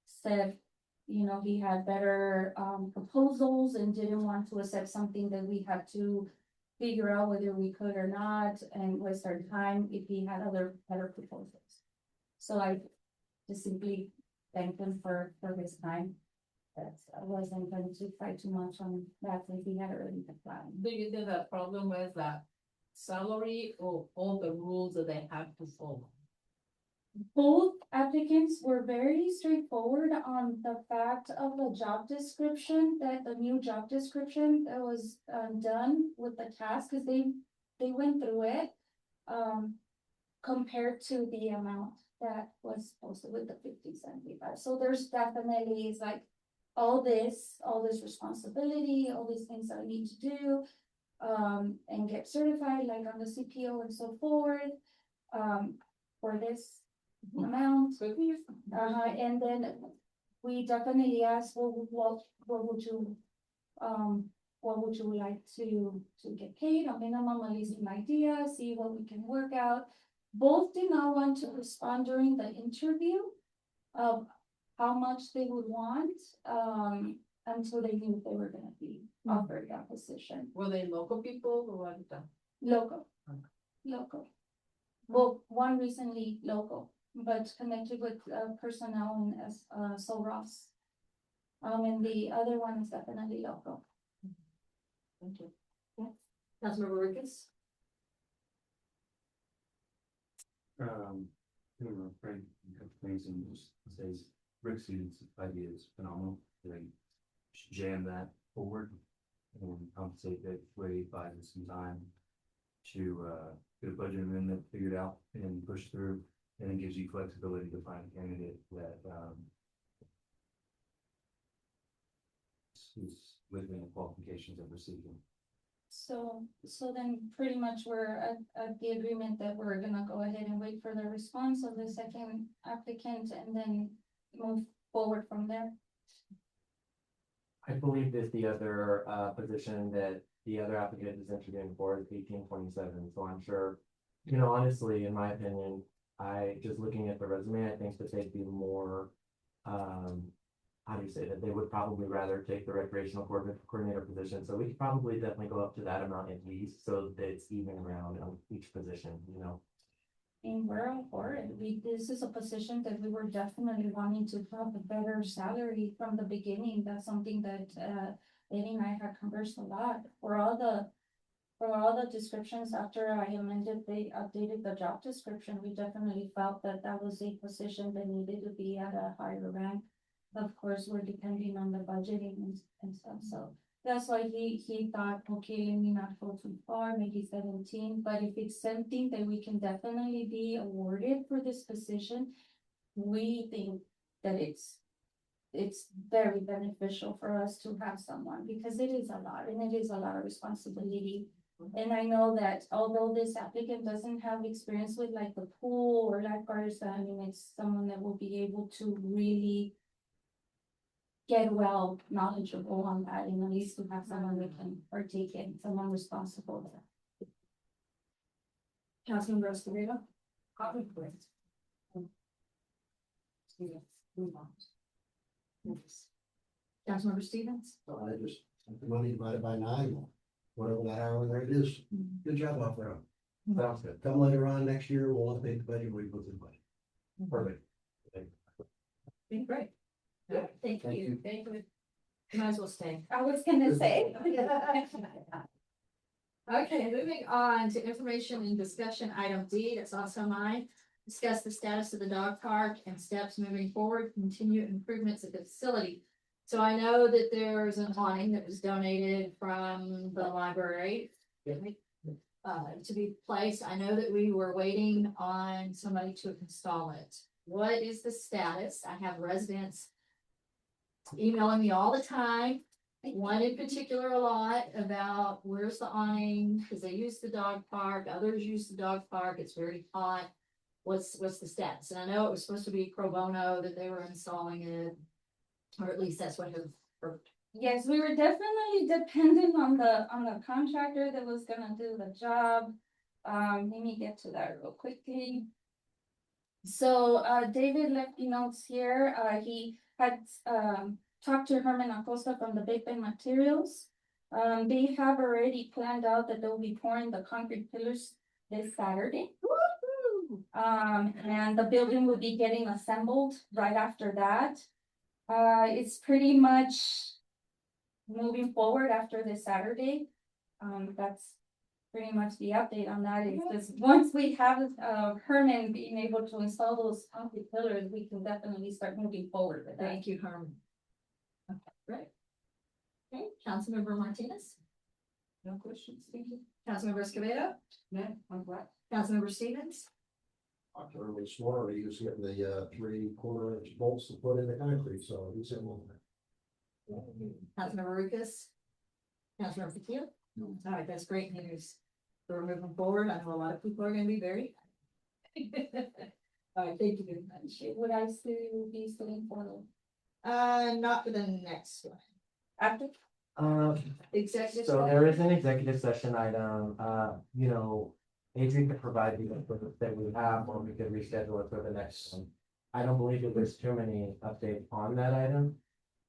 said, he had better, proposals and didn't want to accept something that we had to figure out whether we could or not and waste our time if he had other better proposals. So I just simply thanked him for his time. That I wasn't going to fight too much on that since he had already declined.
Do you think the problem was that salary or all the rules that they have to follow?
Both applicants were very straightforward on the fact of the job description, that the new job description that was done with the task, because they went through it compared to the amount that was posted with the 5075. So there's definitely is like all this responsibility, all these things that I need to do and get certified like on the CPO and so forth for this amount. And then we definitely asked, well, what would you like to get paid, a minimum, at least an idea, see what we can work out. Both did not want to respond during the interview of how much they would want until they knew they were gonna be offered that position.
Were they local people or what?
Local. Well, one recently local, but connected with personnel in Sol Ross. And the other one is definitely local.
Thank you.
Councilmember Ricketts?
Frank, things and just says Rick Stevens' idea is phenomenal. They should jam that forward and compensate that way, buy them some time to get a budget amendment figured out and push through, and it gives you flexibility to find a candidate that is within the qualifications that we're seeking.
So then pretty much we're at the agreement that we're gonna go ahead and wait for the response of the second applicant and then move forward from there.
I believe that the other position that the other applicant is interviewing for is 1827, so I'm sure, honestly, in my opinion, just looking at the resume, I think that they'd be more, how do you say that, they would probably rather take the recreational coordinator position, so we could probably definitely go up to that amount at least, so that it's even around on each position,
And we're all for it. This is a position that we were definitely wanting to have a better salary from the beginning. That's something that Eddie and I had conversed a lot. For all the descriptions after I amended, they updated the job description. We definitely felt that that was a position that needed to be at a higher rank. Of course, we're depending on the budgeting and stuff, so. That's why he thought, okay, let me not go too far, maybe 17, but if it's something that we can definitely be awarded for this position, we think that it's very beneficial for us to have someone, because it is a lot, and it is a lot of responsibility. And I know that although this applicant doesn't have experience with like the pool or lifeguards, I mean, it's someone that will be able to really get well knowledgeable on that, and at least to have someone that can partake in, someone responsible.
Councilmember Escobedo? Councilmember Stevens?
So I just, the money divided by 9, whatever that hourly rate is. Good job off there.
Sounds good.
Come later on next year, we'll update the budget, we go through the budget.
Perfect.
Great. Thank you.
Thank you.
Might as well stay.
I was gonna say.
Okay, moving on to information and discussion item D, that's also mine. Discuss the status of the dog park and steps moving forward, continue improvements at the facility. So I know that there's an awning that was donated from the library. To be placed. I know that we were waiting on somebody to install it. What is the status? I have residents emailing me all the time. One in particular a lot about where's the awning, because they use the dog park, others use the dog park, it's very hot. What's the status? And I know it was supposed to be pro bono that they were installing it, or at least that's what I've heard.
Yes, we were definitely dependent on the contractor that was gonna do the job. Let me get to that real quickly. So, David left the notes here. He had, talked to Herman Acosta from the Big Bend Materials. They have already planned out that they'll be pouring the concrete pillars this Saturday. And the building will be getting assembled right after that. It's pretty much moving forward after this Saturday. That's pretty much the update on that. It's just, once we have, Herman being able to install those concrete pillars, we can definitely start moving forward with that.
Thank you, Herman. Okay, great. Okay, Councilmember Martinez? No questions, thank you. Councilmember Escobedo? No, I'm glad. Councilmember Stevens?
October this morning, he was getting the 3/4 inch bolts to put in the concrete, so he's in on that.
Councilmember Lucas? Councilmember Fekir? All right, that's great news. So we're moving forward. I know a lot of people are gonna be very. All right, thank you very much.
Would I still be sitting for
Not for the next one.
after?
Executive.
So there is an executive session item, you know, Adrian could provide the input that we have, or we could reschedule it for the next one. I don't believe that there's too many updates on that item.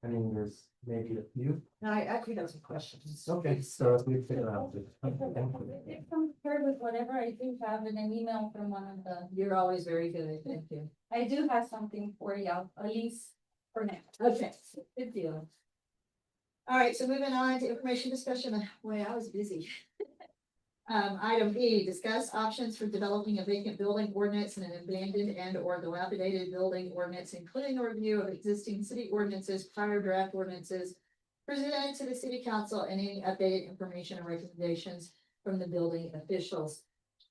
I mean, there's maybe a few.
No, I actually have some questions.
Okay, so if we figure out.
It comes through with whatever I do have in an email from one of the,
You're always very good. Thank you.
I do have something for you, at least for now.
Okay, good deal. All right, so moving on to information discussion. Boy, I was busy. Item E, discuss options for developing a vacant building ordinance and an abandoned and or dilapidated building ordinance, including a review of existing city ordinances, prior draft ordinances presented to the city council and any updated information and recommendations from the building officials.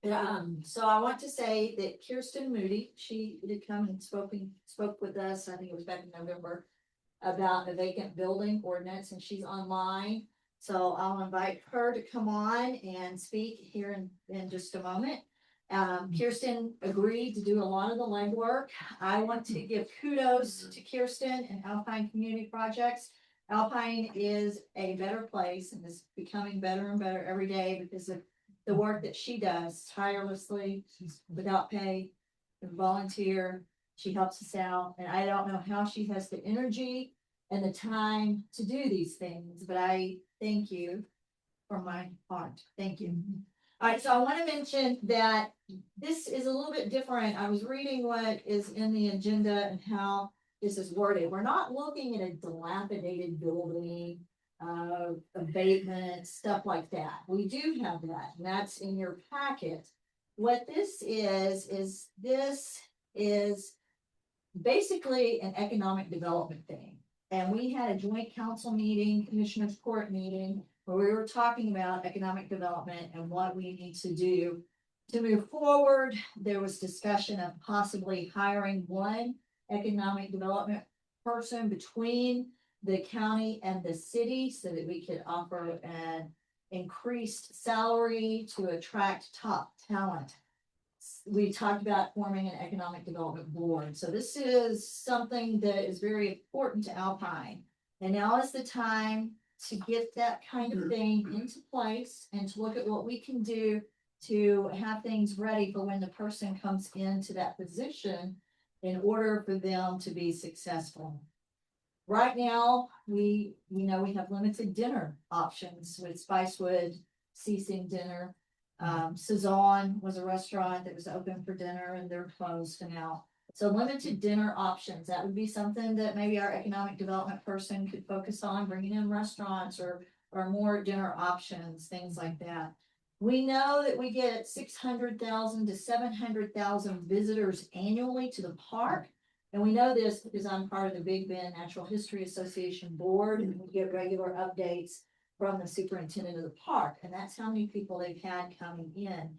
So I want to say that Kirsten Moody, she did come and spoke with us, I think it was back in November, about a vacant building ordinance, and she's online. So I'll invite her to come on and speak here in just a moment. Kirsten agreed to do a lot of the legwork. I want to give kudos to Kirsten and Alpine Community Projects. Alpine is a better place and is becoming better and better every day because of the work that she does tirelessly, without pay, and volunteer. She helps us out, and I don't know how she has the energy and the time to do these things, but I thank you from my heart. Thank you. All right, so I want to mention that this is a little bit different. I was reading what is in the agenda and how this is worded. We're not looking at a dilapidated building, abatement, stuff like that. We do have that, and that's in your packet. What this is this is basically an economic development thing. And we had a joint council meeting, commissioners court meeting, where we were talking about economic development and what we need to do to move forward. There was discussion of possibly hiring one economic development person between the county and the city so that we could offer an increased salary to attract top talent. We talked about forming an economic development board. So this is something that is very important to Alpine. And now is the time to get that kind of thing into place and to look at what we can do to have things ready for when the person comes into that position in order for them to be successful. Right now, we know we have limited dinner options with Spicewood ceasing dinner. Sazon was a restaurant that was open for dinner and they're closed now. So limited dinner options, that would be something that maybe our economic development person could focus on, bringing in restaurants or more dinner options, things like that. We know that we get 600,000 to 700,000 visitors annually to the park. And we know this because I'm part of the Big Bend Natural History Association board, and we get regular updates from the superintendent of the park, and that's how many people they've had coming in.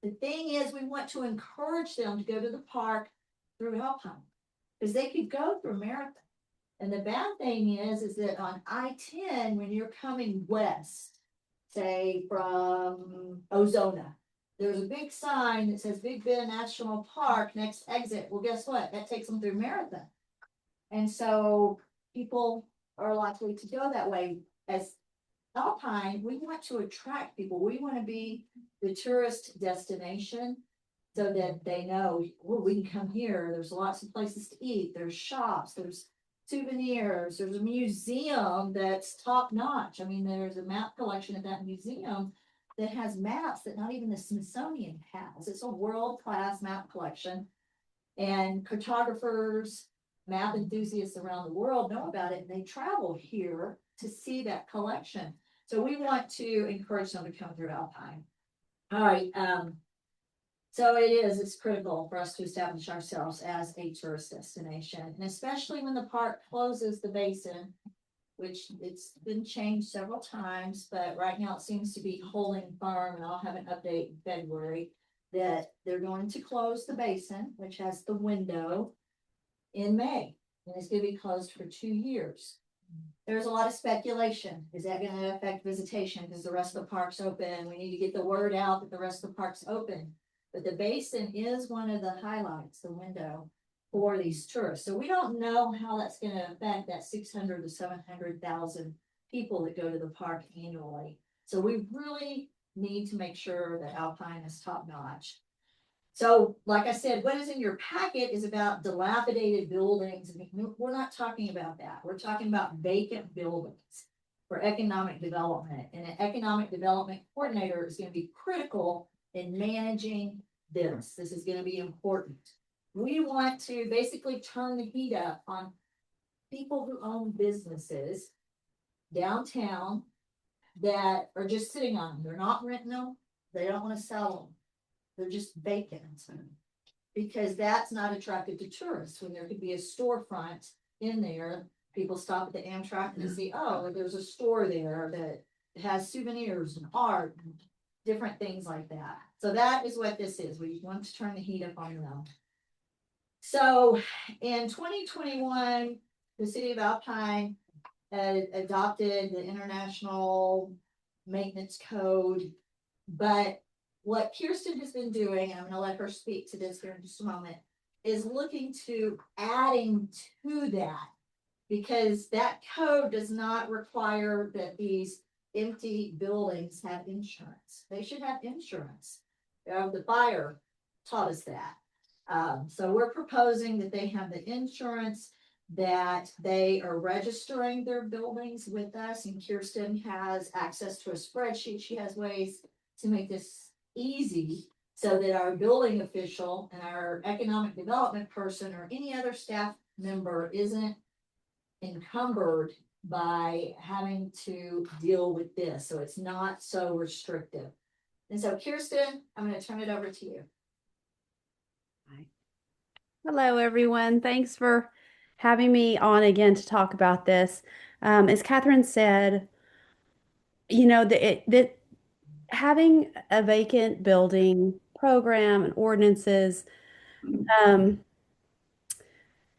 The thing is, we want to encourage them to go to the park through Alpine, because they could go through Marathon. And the bad thing is that on I-10, when you're coming west, say from Ozona, there's a big sign that says Big Bend National Park, next exit. Well, guess what? That takes them through Marathon. And so people are likely to go that way. As Alpine, we want to attract people. We want to be the tourist destination so that they know, well, we can come here. There's lots of places to eat. There's shops, there's souvenirs, there's a museum that's top notch. I mean, there's a map collection at that museum that has maps that not even the Smithsonian has. It's a world-class map collection. And cartographers, map enthusiasts around the world know about it, and they travel here to see that collection. So we want to encourage them to come through Alpine. All right, so it's critical for us to establish ourselves as a tourist destination, and especially when the park closes the basin, which it's been changed several times, but right now it seems to be holding firm, and I'll have an update in February that they're going to close the basin, which has the window, in May, and it's gonna be closed for 2 years. There's a lot of speculation. Is that gonna affect visitation because the rest of the park's open? We need to get the word out that the rest of the park's open. But the basin is one of the highlights, the window for these tourists. So we don't know how that's gonna affect that 600 to 700,000 people that go to the park annually. So we really need to make sure that Alpine is top notch. So, like I said, what is in your packet is about dilapidated buildings. We're not talking about that. We're talking about vacant buildings for economic development. And an economic development coordinator is going to be critical in managing this. This is going to be important. We want to basically turn the heat up on people who own businesses downtown that are just sitting on them. They're not renting them. They don't want to sell them. They're just vacant. Because that's not attractive to tourists. When there could be a storefront in there, people stop at the Amtrak and see, oh, there's a store there that has souvenirs and art and different things like that. So that is what this is. We want to turn the heat up on them. So in 2021, the city of Alpine had adopted the International Maintenance Code, but what Kirsten has been doing, I'm gonna let her speak to this here in just a moment, is looking to adding to that. Because that code does not require that these empty buildings have insurance. They should have insurance. The fire taught us that. So we're proposing that they have the insurance, that they are registering their buildings with us, and Kirsten has access to a spreadsheet. She has ways to make this easy so that our building official and our economic development person or any other staff member isn't encumbered by having to deal with this. So it's not so restrictive. And so Kirsten, I'm going to turn it over to you.
Hello, everyone. Thanks for having me on again to talk about this. As Catherine said, that having a vacant building program and ordinances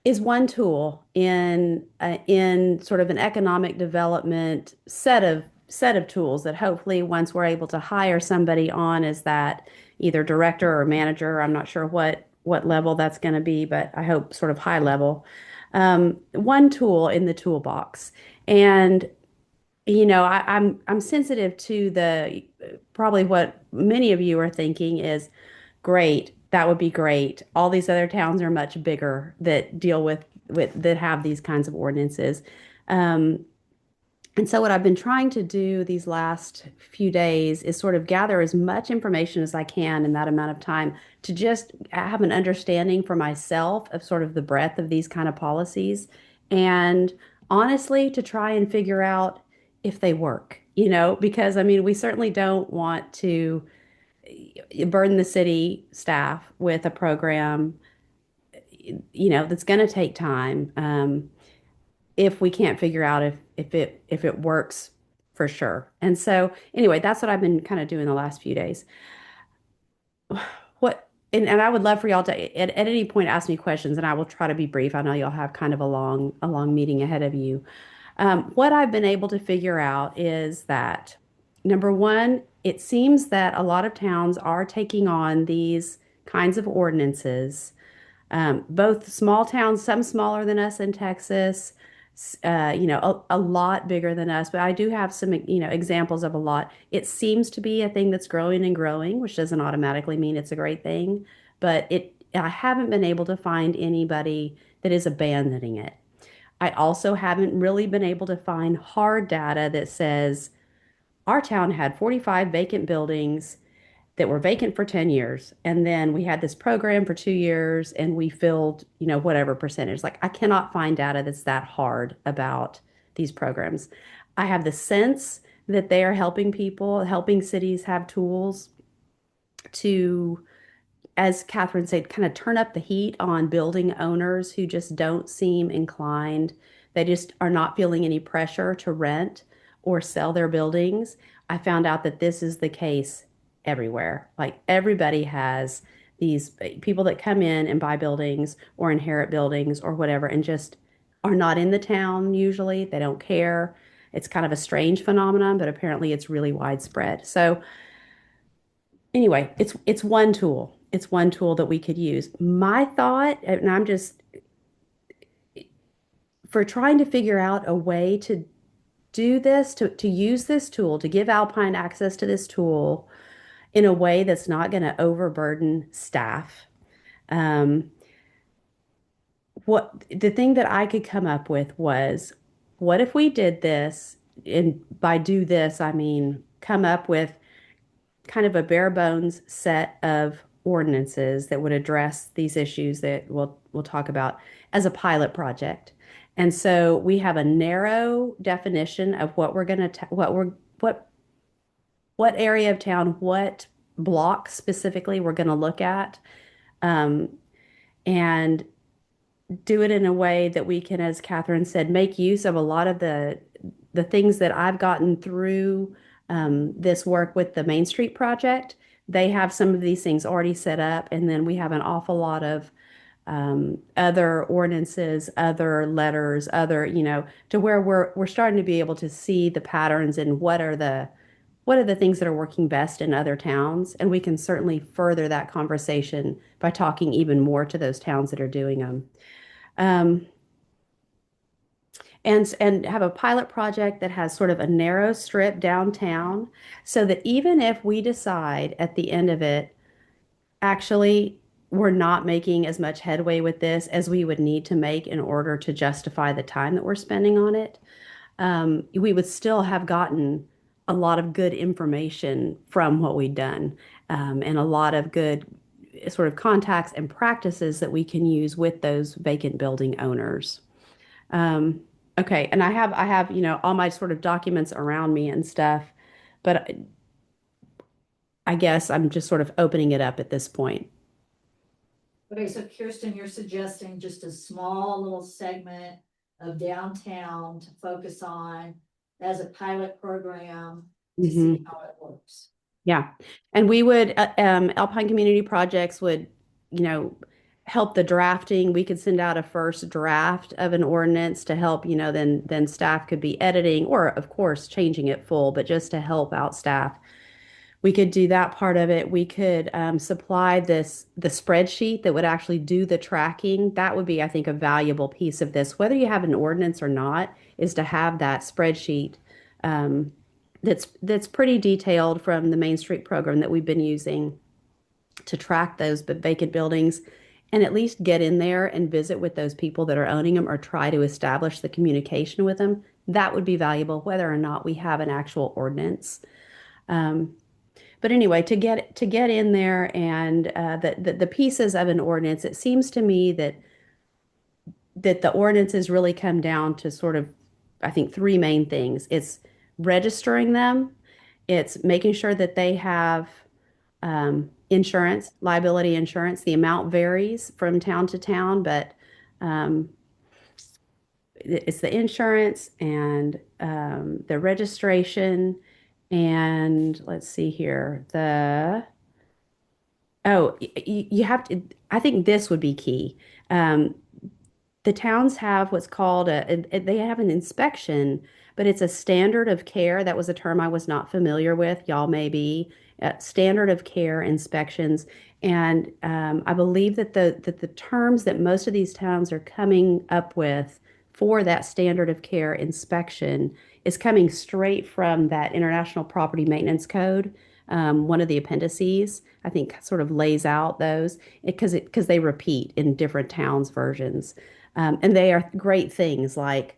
is one tool in sort of an economic development set of tools that hopefully once we're able to hire somebody on as that either director or manager, I'm not sure what level that's going to be, but I hope sort of high level, one tool in the toolbox. And I'm sensitive to the probably what many of you are thinking is great. That would be great. All these other towns are much bigger that deal with that have these kinds of ordinances. And so what I've been trying to do these last few days is sort of gather as much information as I can in that amount of time to just have an understanding for myself of sort of the breadth of these kind of policies, and honestly to try and figure out if they work. you know, because I mean, we certainly don't want to burden the city staff with a program, you know, that's going to take time. If we can't figure out if it works for sure. And so anyway, that's what I've been kind of doing the last few days. What and I would love for y'all to at any point ask me questions and I will try to be brief. I know y'all have kind of a long meeting ahead of you. What I've been able to figure out is that number one, it seems that a lot of towns are taking on these kinds of ordinances, both small towns, some smaller than us in Texas, you know, a lot bigger than us. But I do have some, you know, examples of a lot. It seems to be a thing that's growing and growing, which doesn't automatically mean it's a great thing. But I haven't been able to find anybody that is abandoning it. I also haven't really been able to find hard data that says our town had 45 vacant buildings that were vacant for 10 years. And then we had this program for 2 years and we filled, you know, whatever percentage. Like I cannot find data that's that hard about these programs. I have the sense that they are helping people, helping cities have tools to, as Catherine said, kind of turn up the heat on building owners who just don't seem inclined. They just are not feeling any pressure to rent or sell their buildings. I found out that this is the case everywhere. Like everybody has these people that come in and buy buildings or inherit buildings or whatever and just are not in the town usually. They don't care. It's kind of a strange phenomenon, but apparently it's really widespread. So anyway, it's one tool. It's one tool that we could use. My thought, and I'm just for trying to figure out a way to do this, to use this tool, to give Alpine access to this tool in a way that's not going to overburden staff. What the thing that I could come up with was, what if we did this? And by do this, I mean come up with kind of a bare bones set of ordinances that would address these issues that we'll talk about as a pilot project. And so we have a narrow definition of what we're going to what area of town, what block specifically we're going to look at, and do it in a way that we can, as Catherine said, make use of a lot of the things that I've gotten through this work with the Main Street project. They have some of these things already set up, and then we have an awful lot of other ordinances, other letters, other, you know, to where we're starting to be able to see the patterns and what are the things that are working best in other towns, and we can certainly further that conversation by talking even more to those towns that are doing them. And have a pilot project that has sort of a narrow strip downtown so that even if we decide at the end of it, actually, we're not making as much headway with this as we would need to make in order to justify the time that we're spending on it, we would still have gotten a lot of good information from what we've done, and a lot of good sort of contacts and practices that we can use with those vacant building owners. Okay, and I have, you know, all my sort of documents around me and stuff, but I guess I'm just sort of opening it up at this point.
Okay, so Kirsten, you're suggesting just a small little segment of downtown to focus on as a pilot program to see how it works.
Yeah, and we would, Alpine Community Projects would, you know, help the drafting. We could send out a first draft of an ordinance to help, you know, then staff could be editing or of course changing it full, but just to help out staff. We could do that part of it. We could supply the spreadsheet that would actually do the tracking. That would be, I think, a valuable piece of this, whether you have an ordinance or not, is to have that spreadsheet that's pretty detailed from the Main Street program that we've been using to track those vacant buildings and at least get in there and visit with those people that are owning them or try to establish the communication with them. That would be valuable, whether or not we have an actual ordinance. But anyway, to get in there and the pieces of an ordinance, it seems to me that the ordinances really come down to sort of, I think, three main things. It's registering them. It's making sure that they have insurance, liability insurance. The amount varies from town to town, but um, it's the insurance and the registration. And let's see here, you have to, I think this would be key. Um, the towns have what's called they have an inspection, but it's a standard of care. That was a term I was not familiar with. Y'all may be standard of care inspections. And I believe that the terms that most of these towns are coming up with for that standard of care inspection is coming straight from that International Property Maintenance Code. One of the appendices, I think, sort of lays out those because they repeat in different towns' versions. And they are great things like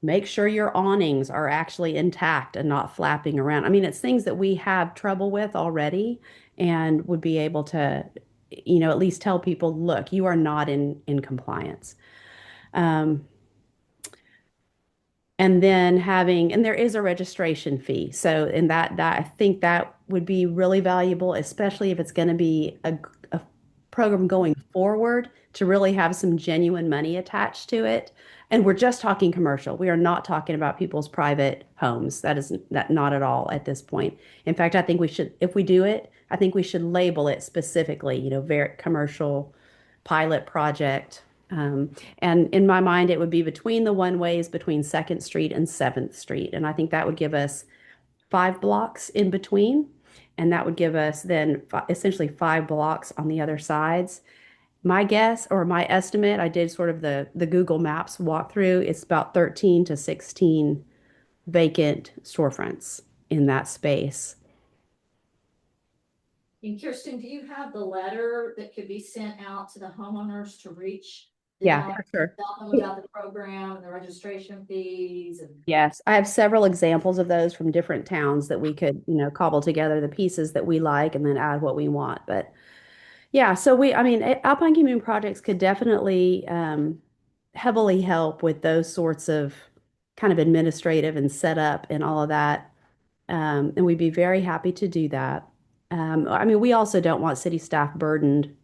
make sure your awnings are actually intact and not flapping around. I mean, it's things that we have trouble with already and would be able to, at least tell people, look, you are not in compliance. Um, and then and there is a registration fee. So, and that I think that would be really valuable, especially if it's going to be a program going forward to really have some genuine money attached to it. And we're just talking commercial. We are not talking about people's private homes. That not at all at this point. In fact, I think we should, if we do it, I think we should label it specifically, very commercial pilot project. And in my mind, it would be between the one ways between 2nd Street and 7th Street. And I think that would give us 5 blocks in between. And that would give us then essentially 5 blocks on the other sides. My guess or my estimate, I did sort of the Google Maps walkthrough. It's about 13 to 16 vacant storefronts in that space.
And Kirsten, do you have the letter that could be sent out to the homeowners to reach?
Yeah,
them,
for sure.
Tell them about the program and the registration fees and.
Yes, I have several examples of those from different towns that we could, cobble together the pieces that we like and then add what we want. But yeah, so I mean, Alpine Community Projects could definitely heavily help with those sorts of kind of administrative and setup and all of that. And we'd be very happy to do that. I mean, we also don't want city staff burdened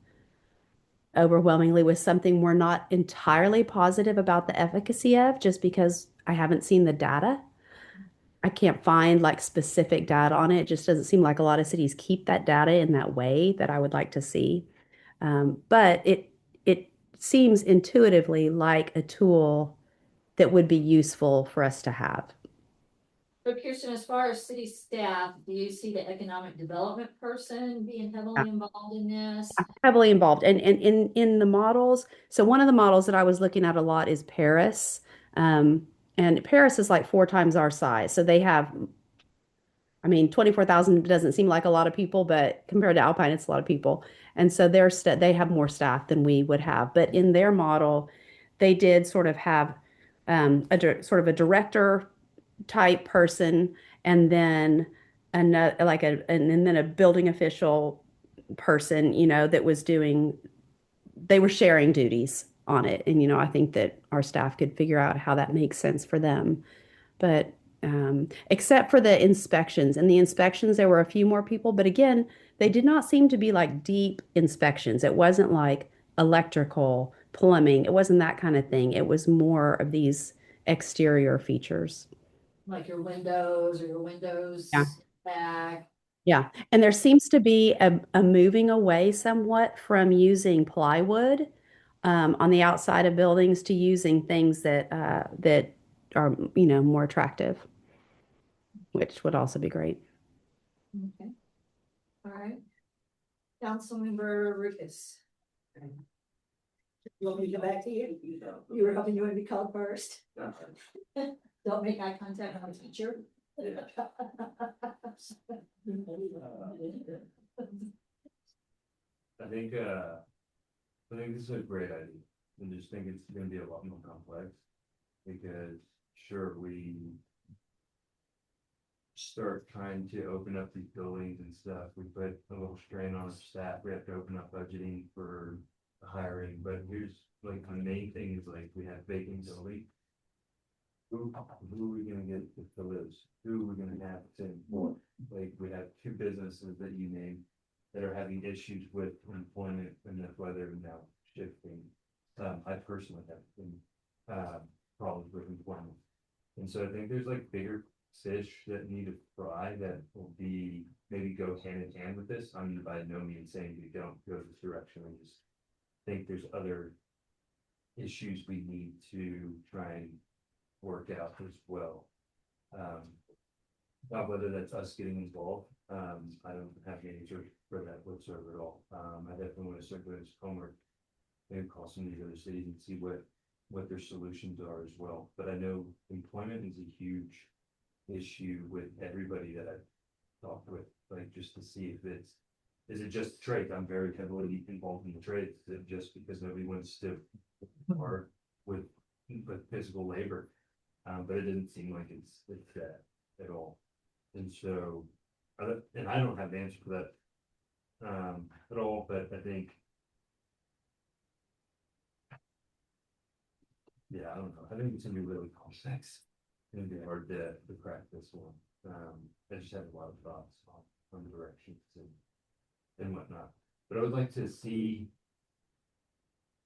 overwhelmingly with something we're not entirely positive about the efficacy of, just because I haven't seen the data. I can't find like specific data on it. It just doesn't seem like a lot of cities keep that data in that way that I would like to see. But it seems intuitively like a tool that would be useful for us to have.
So Kirsten, as far as city staff, do you see the economic development person being
Yeah.
heavily involved in this?
Heavily involved. And in the models, so one of the models that I was looking at a lot is Paris. And Paris is like 4 times our size. So they have, I mean, 24,000 doesn't seem like a lot of people, but compared to Alpine, it's a lot of people. And so they have more staff than we would have. But in their model, they did sort of have sort of a director type person, and then and then a building official person, that was they were sharing duties on it. And, I think that our staff could figure out how that makes sense for them. But except for the inspections, and the inspections, there were a few more people, but again, they did not seem to be like deep inspections. It wasn't like electrical, plumbing. It wasn't that kind of thing. It was more of these exterior features.
Like your windows or your windows
Yeah.
back?
Yeah. And there seems to be a moving away somewhat from using plywood on the outside of buildings to using things that are, more attractive, which would also be great.
Okay. All right. Councilmember Rufus. You want me to go back to you? You were hoping you would be called first. Don't make eye contact with the teacher.
I think this is a great idea. I just think it's gonna be a lot more complex. Because sure, we start trying to open up these buildings and stuff, we put a little strain on our staff. We have to open up budgeting for hiring, but here's like the main thing is like we have vacant building. who are we gonna get to fill this? Who are we gonna have to employ? Like, we have two businesses that you named that are having issues with employment, and that's why they're now shifting. I personally have been, problems with employment. And so I think there's like bigger fish that need to fry that will be, maybe go hand in hand with this. I'm by no means saying we don't go this direction. I just think there's other issues we need to try and work out as well. Not whether that's us getting involved, I don't have the answer for that whatsoever at all. I definitely want to start doing this homework. Maybe call some of these other cities and see what their solutions are as well. But I know employment is a huge issue with everybody that I've talked with, like, just to see if is it just trade? I'm very heavily involved in the trades, is it just because nobody wants to work with physical labor? But it didn't seem like it's that at all. And so, and I don't have the answer for that at all, but I think, yeah, I don't know. I think it's gonna be really complex. It's gonna be hard to crack this one. I just have a lot of thoughts on the directions and whatnot. But I would like to see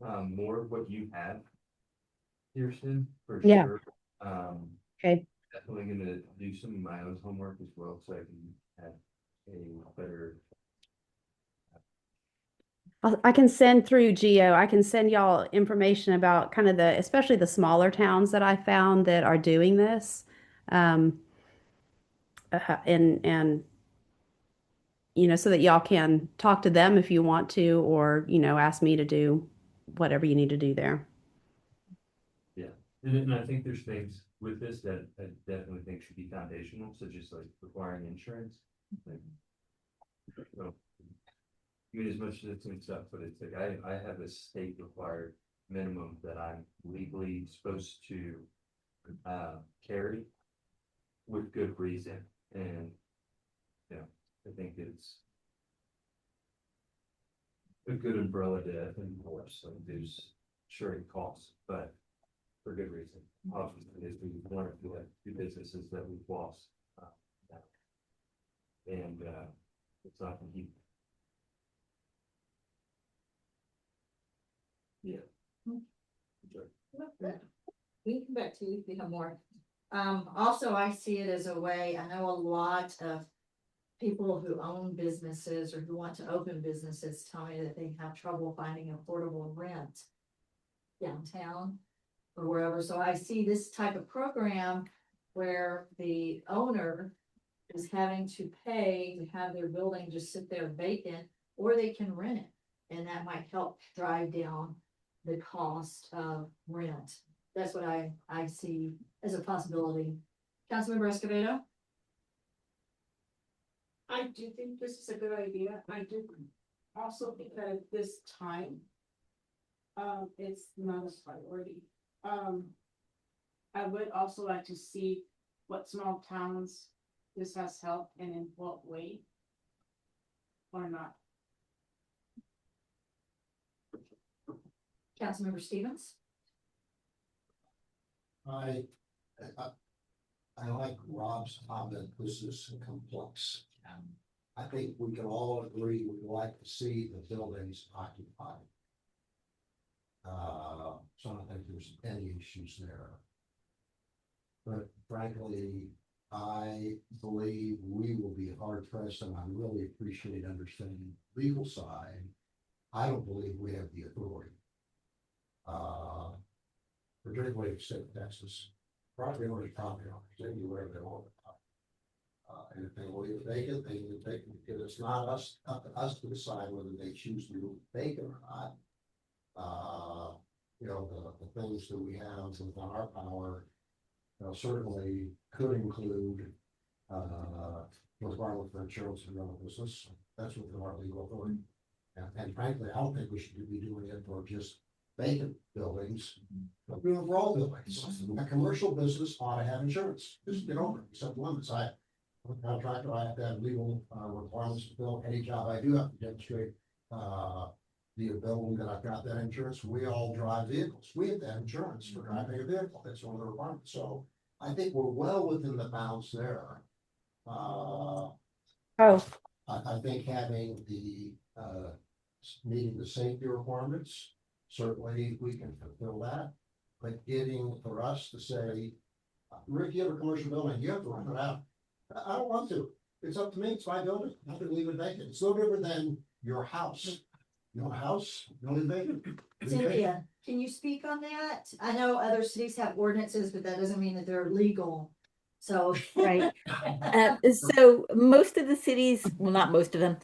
more of what you have, Kirsten, for
Yeah.
sure.
Okay.
Definitely gonna do some of my own homework as well, so I can have a better.
I can send through Geo. I can send y'all information about kind of especially the smaller towns that I found that are doing this. And so that y'all can talk to them if you want to, or, ask me to do whatever you need to do there.
Yeah, and I think there's things with this that I definitely think should be foundational, such as like requiring insurance. Like, so, I mean, as much as it's and stuff, but it's like, I have a state required minimum that I'm legally supposed to carry with good reason, and I think it's a good umbrella to enforce. Like, there's sure it costs, but for good reason. Obviously, is we want to have two businesses that we've lost, and it's not gonna keep. Yeah.
We can come back to you if we have more. Also, I see it as a way, I know a lot of people who own businesses or who want to open businesses tell me that they have trouble finding affordable rent downtown or wherever. So I see this type of program where the owner is having to pay to have their building just sit there vacant, or they can rent it. And that might help drive down the cost of rent. That's what I see as a possibility. Councilmember Escobedo?
I do think this is a good idea. I do also think that at this time, it's not a priority. I would also like to see what small towns this has helped and in what way or not.
Councilmember Stevens?
I like Rob's comment, this is complex. I think we can all agree we'd like to see the buildings occupied. So I don't think there's any issues there. But frankly, I believe we will be hard pressed, and I really appreciate understanding the legal side. I don't believe we have the authority. Particularly in state of Texas, property owners, they do whatever they want. And if they leave it vacant, they can take it, because it's not up to us to decide whether they choose to leave it vacant or not. The things that we have within our power, certainly could include requirement for insurance and rental business. That's within our legal authority. And frankly, I don't think we should be doing it for just vacant buildings, but we for all buildings. A commercial business ought to have insurance, just get over it, except limits. I'm a contractor, I have to have legal requirements to fill any job I do have to demonstrate the the ability that I've got that insurance. We all drive vehicles. We have that insurance for driving a vehicle. That's one of the requirements. So I think we're well within the bounds there.
Oh,
I think having meeting the safety requirements, certainly we can fulfill that. But getting for us to say, Rick, you have a commercial building, you have to rent it out. I don't want to. It's up to me. It's my building. I can leave it vacant. It's no different than your house. You own a house, you don't leave it vacant.
Cynthia, can you speak on that? I know other cities have ordinances, but that doesn't mean that they're legal. So.
Right. So most of the cities, well, not most of them,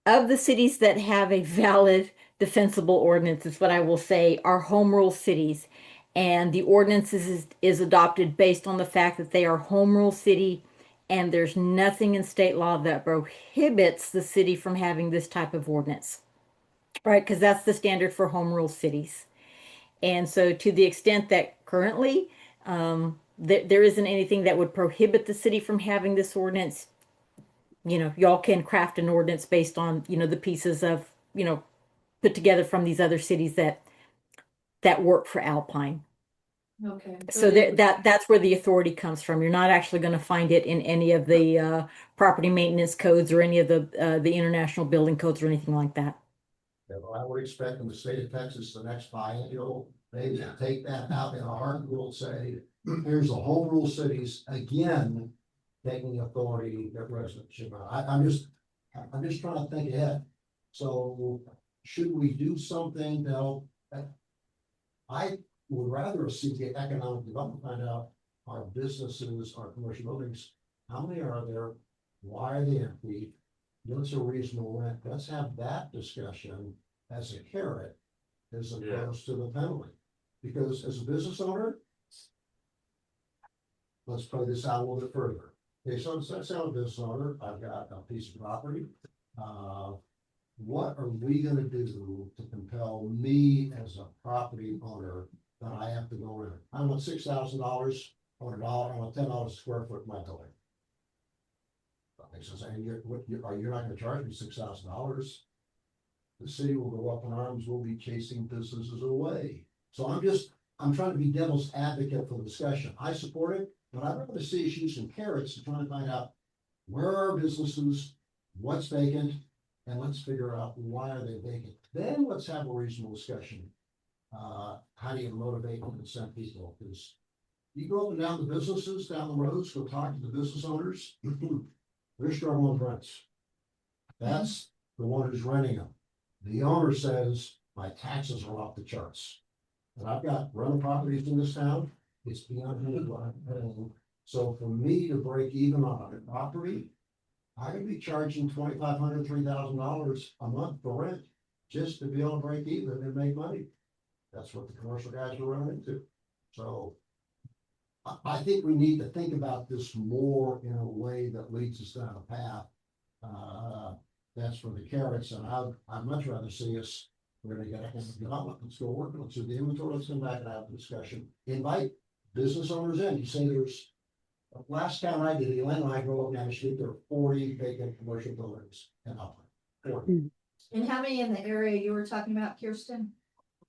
of the cities that have a valid defensible ordinance, is what I will say, are home rule cities. And the ordinance is adopted based on the fact that they are home rule city, and there's nothing in state law that prohibits the city from having this type of ordinance. Right? Because that's the standard for home rule cities. And so to the extent that currently there isn't anything that would prohibit the city from having this ordinance, y'all can craft an ordinance based on, the pieces of, put together from these other cities that work for Alpine.
Okay.
So that's where the authority comes from. You're not actually going to find it in any of the property maintenance codes or any of the international building codes or anything like that.
Yeah, well, I would expect in the state of Texas, the next biennial, maybe take that out in a hard rule, say, here's the home rule cities, again, taking authority that residents should not. I'm just trying to think ahead. So should we do something to help? I would rather see the economic development, find out our businesses, our commercial buildings, how many are there? Why are they empty? What's a reasonable rent? Let's have that discussion as a carrot as opposed to the penalty. Because as a business owner, let's play this out a little bit further. Okay, so let's I'm a business owner. I've got a piece of property. What are we gonna do to compel me as a property owner that I have to go in? I want $6,000 on a dollar, I want $10 a square foot in my building. That makes sense. And you're not gonna charge me $6,000. The city will go up in arms, we'll be chasing businesses away. So I'm trying to be devil's advocate for the discussion. I support it, but I'd rather see us use some carrots to try to find out where are businesses, what's vacant, and let's figure out why are they vacant. Then let's have a reasonable discussion. How do you motivate and incent people? Because you go up and down the businesses, down the roads, go talk to the business owners, they're struggling with rents. That's the one who's renting them. The owner says, my taxes are off the charts. And I've got rental properties in this town, it's beyond me what I'm paying. So for me to break even on a property, I could be charging $2,500, $3,000 a month for rent just to be able to break even and make money. That's what the commercial guys are running into. So I think we need to think about this more in a way that leads us down a path. That's for the carrots, and I'd much rather see us. We're gonna get economic development. Let's go work. Let's do the inventory. Let's come back and have a discussion. Invite business owners in. You say there's. Last count I did, Elaine and I drove up down the street, there are 40 vacant commercial buildings in Upland. 40.
And how many in the area you were talking about, Kirsten?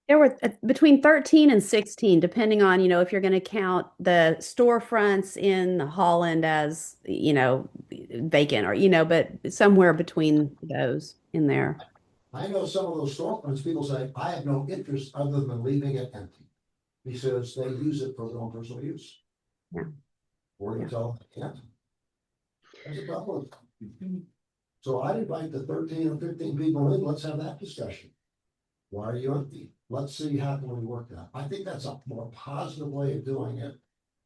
there were between 13 and 16, depending on, if you're going to count the storefronts in Holland as, vacant or, but somewhere between those in there.
I know some of those storefronts, people say, I have no interest other than leaving it empty. Because they use it for their own personal use.
Yeah.
Or you tell them they can't. That's a problem. So I'd invite the 13 or 15 people in, let's have that discussion. Why are you empty? Let's see how can we work that. I think that's a more positive way of doing it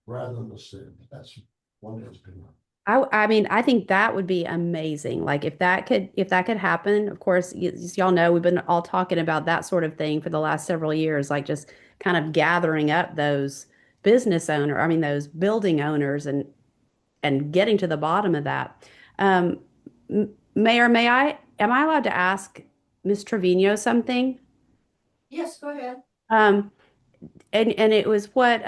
rather than the same. That's one man's opinion.
I mean, I think that would be amazing. Like if that could happen, of course, y'all know we've been all talking about that sort of thing for the last several years, like just kind of gathering up those those building owners and getting to the bottom of that. Mayor, am I allowed to ask Ms. Trevino something?
Yes, go ahead.
And it was what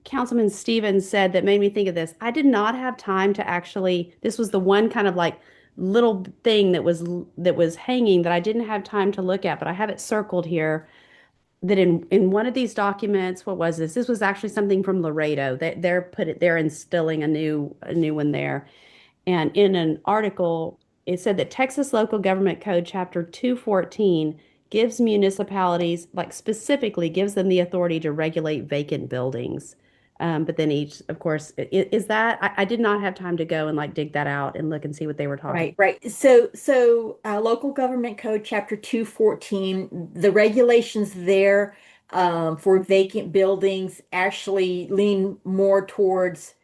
Councilman Stevens said that made me think of this. I did not have time to this was the one kind of like little thing that was hanging that I didn't have time to look at, but I have it circled here. That in one of these documents, what was this? This was actually something from Laredo. They're instilling a new one there. And in an article, it said that Texas Local Government Code Chapter 214 gives municipalities, like specifically gives them the authority to regulate vacant buildings. But then each, of course, is that, I did not have time to go and like dig that out and look and see what they were talking.
Right. So local government code chapter 214, the regulations there for vacant buildings actually lean more towards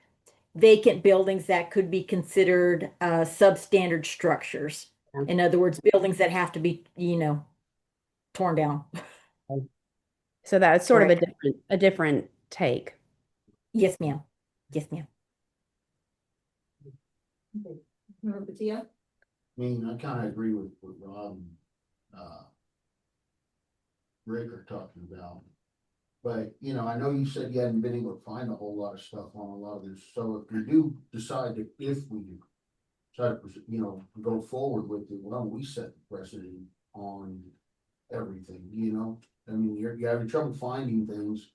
vacant buildings that could be considered substandard structures. In other words, buildings that have to be, torn down.
So that's sort of
Right.
a different take.
Yes, ma'am. Yes, ma'am.
Member Patia?
I mean, I kind of agree with what Rob and, Rick are talking about. But, I know you said you hadn't been able to find a whole lot of stuff on a lot of this, so if we do decide to, if we do try to, go forward with it, well, we set the precedent on everything, I mean, you're having trouble finding things,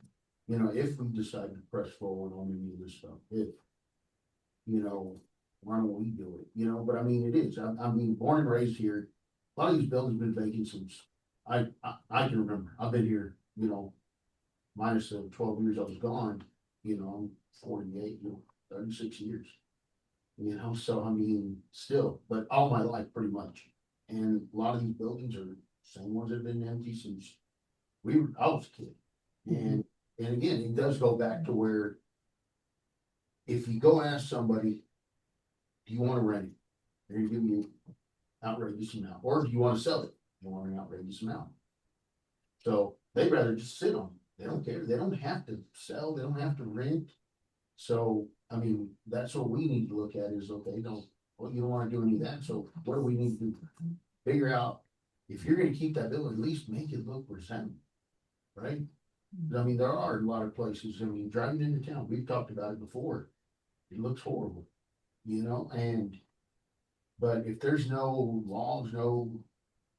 if we decide to press forward on any of this stuff, why don't we do it, but I mean, it is, I mean, born and raised here, a lot of these buildings have been vacant since I can remember, I've been here, minus the 12 years I was gone, I'm 48, 36 years. So I mean, still, but all my life pretty much. And a lot of these buildings are same ones that have been empty since I was a kid. And again, it does go back to where if you go ask somebody, do you want to rent it? They're gonna give you outrageous amount, or do you want to sell it? You want an outrageous amount. So they'd rather just sit on it. They don't care. They don't have to sell. They don't have to rent. So, I mean, that's what we need to look at is, okay, you don't want to do any of that. So what do we need to do? Figure out if you're going to keep that building, at least make it look presentable, right? I mean, there are a lot of places, I mean, driving into town, we've talked about it before. It looks horrible, but if there's no laws,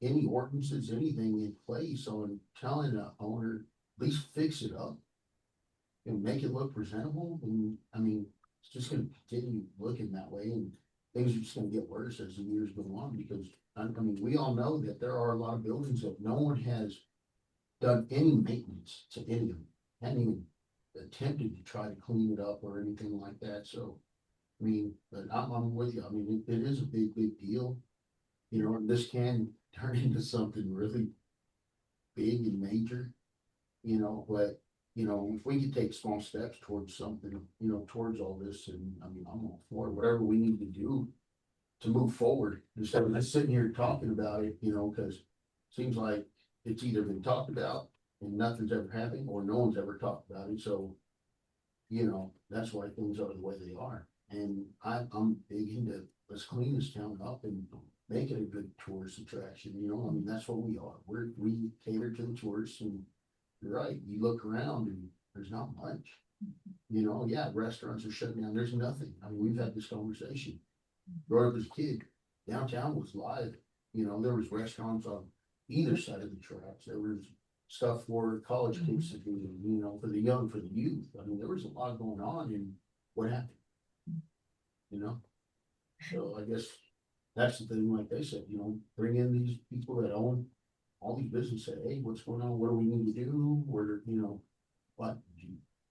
any ordinances, anything in place on telling the owner, at least fix it up and make it look presentable, and I mean, it's just gonna continue looking that way, and things are just gonna get worse as the years go on, because I mean, we all know that there are a lot of buildings that no one has done any maintenance to any of them, hadn't even attempted to try to clean it up or anything like that, so I mean, but I'm with you, I mean, it is a big deal, and this can turn into something really big and major, but, if we could take small steps towards something, towards all this, and I mean, I'm all for it, whatever we need to do to move forward, instead of just sitting here talking about it, because it seems like it's either been talked about and nothing's ever happened, or no one's ever talked about it, so, that's why things are the way they are, and I'm big into, let's clean this town up and make it a good tourist attraction, I mean, that's what we are, we cater to the tourists, and you're right, you look around and there's not much. Yeah, restaurants are shutting down, there's nothing, I mean, we've had this conversation. Growing up as a kid, downtown was live, there was restaurants on either side of the tracks, there was stuff for college kids to do, for the young, for the youth, I mean, there was a lot going on, and what happened? So I guess that's the thing, like they said, bring in these people that own all these businesses, say, hey, what's going on? What do we need to do? Where, what?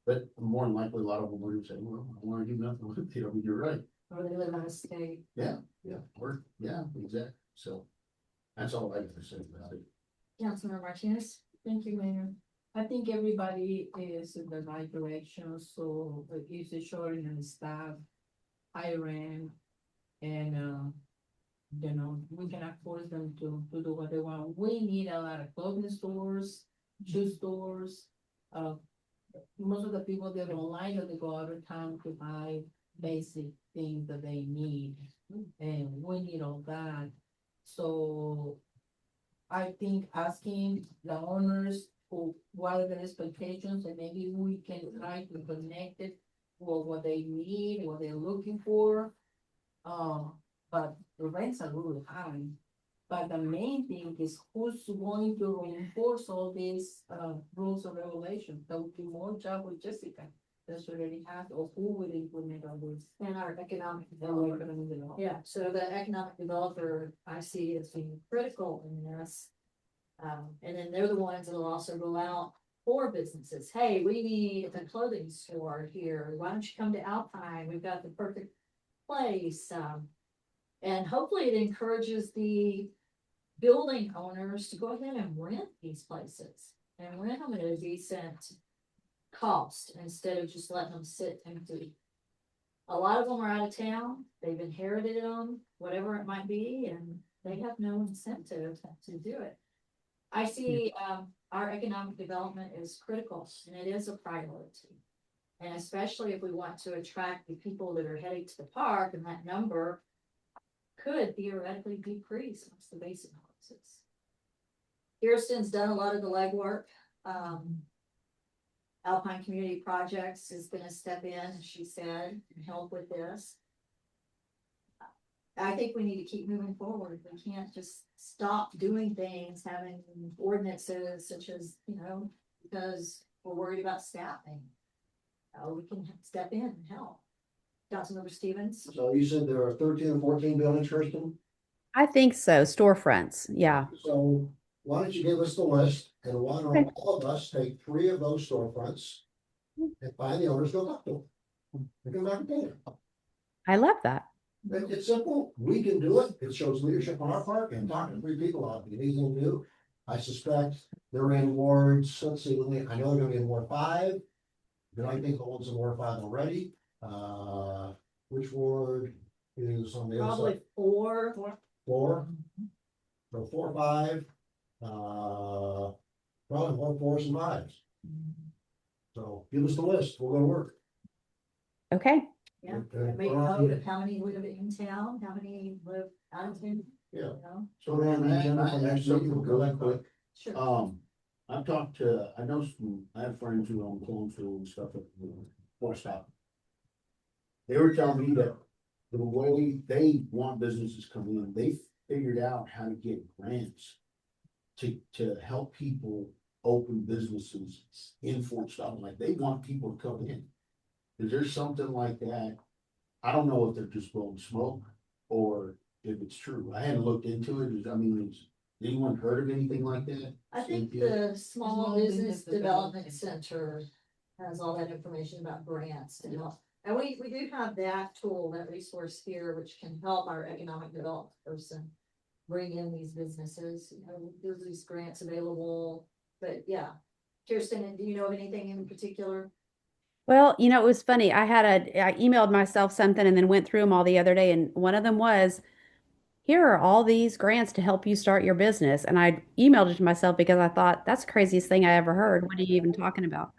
But more than likely, a lot of them would say, well, I want to do nothing with it. You're right.
Or they live on a state.
Yeah, exactly. So that's all I have to say about it.
Councilmember Martinez?
Thank you, Mayor. I think everybody is in the right direction, so it's a shorting in the staff, hiring, and we cannot force them to do what they want. We need a lot of clothing stores, shoe stores. Most of the people that online or they go out of town to buy basic things that they need, and we need all that. So I think asking the owners for what are their expectations, and maybe we can try to connect it with what they need, what they're looking for. But the rents are really high. But the main thing is who's going to enforce all these rules and regulations. There will be more job with Jessica. That's already have, or who will implement all this.
And our economic
And we're
developer.
gonna develop.
Yeah, so the economic developer I see as being critical in this. And then they're the ones that'll also go out for businesses. Hey, we need a clothing store here. Why don't you come to Alpine? We've got the perfect place. And hopefully it encourages the building owners to go ahead and rent these places and rent them at a decent cost instead of just letting them sit empty. A lot of them are out of town, they've inherited them, whatever it might be, and they have no incentive to do it. I see, our economic development is critical and it is a priority. And especially if we want to attract the people that are heading to the park, and that number could theoretically decrease once the basic closes. Kirsten's done a lot of the legwork. Alpine Community Projects is gonna step in, she said, and help with this. I think we need to keep moving forward. We can't just stop doing things, having ordinances such as, because we're worried about staffing. We can step in and help. Councilmember Stevens?
So you said there are 13 or 14 buildings, Kirsten?
I think so, storefronts, yeah.
So why don't you give us the list, and why don't all of us take 3 of those storefronts and find the owners, go talk to them. And come back and pay them.
I love that.
It's simple, we can do it, it shows leadership on our part, and talking to 3 people ought to be easy to do. I suspect they're in wards, let's see, I know they're gonna be in Ward 5. Then I think holds in Ward 5 already. Which ward is on the other
Probably
side?
4.
4. So 4, 5. Probably more 4s and 5s. So give us the list, we'll go to work.
Okay,
Yeah,
Okay.
make note of how many live in town, how many live out of town,
Yeah.
So then the agenda for next week will go that quick.
Sure.
I've talked to, I have friends who own Clonesville and stuff at the Forest Stop. They were telling me that the way they want businesses come in, they figured out how to get grants to help people open businesses in Fort Stop. Like, they want people to come in. Is there something like that? I don't know if they're just blowing smoke or if it's true. I hadn't looked into it. Has anyone heard of anything like that?
I think
Cynthia?
the Small Business Development Center has all that information about grants to help. And we do have that tool, that resource here, which can help our economic development person bring in these businesses, there's these grants available, but yeah. Kirsten, do you know of anything in particular?
well, it was funny. I emailed myself something and then went through them all the other day, and one of them was, here are all these grants to help you start your business. And I emailed it to myself because I thought, that's the craziest thing I ever heard. What are you even talking about?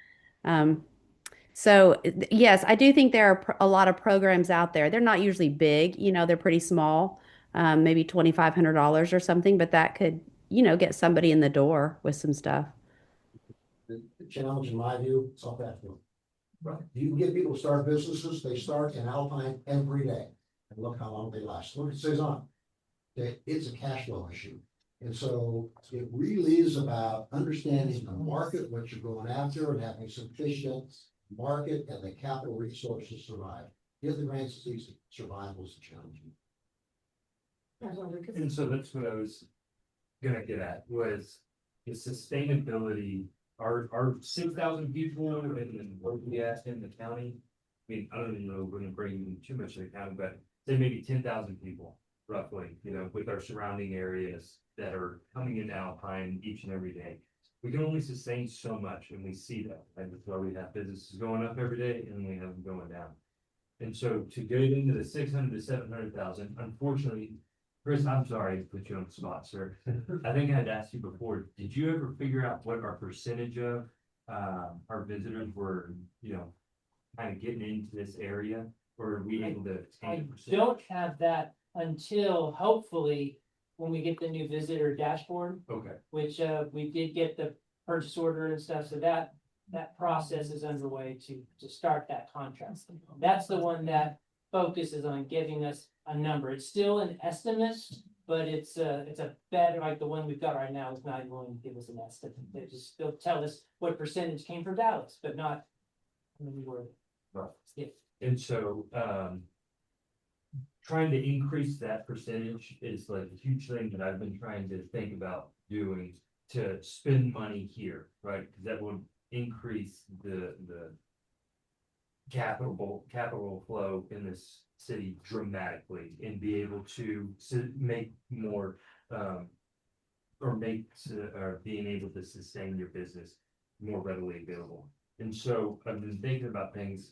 So yes, I do think there are a lot of programs out there. They're not usually big, they're pretty small, maybe $2,500 or something, but that could, get somebody in the door with some stuff.
The challenge in my view, it's all that. Right. You can get people to start businesses, they start in Alpine every day, and look how long they last. Look at Cezanne. It's a cash flow issue. And so it really is about understanding the market, what you're going after, and having sufficient market and the capital resources to survive. Get the grants is easy, survival is the challenge.
And so that's what I was gonna get at, was the sustainability, our 6,000 people in what we asked in the county. I mean, I don't even know if we're gonna bring too much to the county, but say maybe 10,000 people roughly, with our surrounding areas that are coming into Alpine each and every day. We can only sustain so much, and we see that, and that's why we have businesses going up every day and we have them going down. And so to get into the 600 to 700,000, unfortunately, Chris, I'm sorry to put you on the spot, sir. I think I had asked you before, did you ever figure out what our percentage of our visitors were, kind of getting into this area? Or are we able to?
I don't have that until hopefully when we get the new visitor dashboard,
Okay,
which we did get the purchase order and stuff, so that process is underway to start that contract. That's the one that
focus is on giving us a number. It's still an estimate, but it's a better, like the one we've got right now is not even going to give us an estimate. They'll tell us what percentage came from Dallas, but not how many were.
Right.
Yeah.
And so, trying to increase that percentage is like a huge thing that I've been trying to think about doing to spend money here, right? Because that would increase the capital flow in this city dramatically and be able to make more, or being able to sustain your business more readily available. And so I've been thinking about things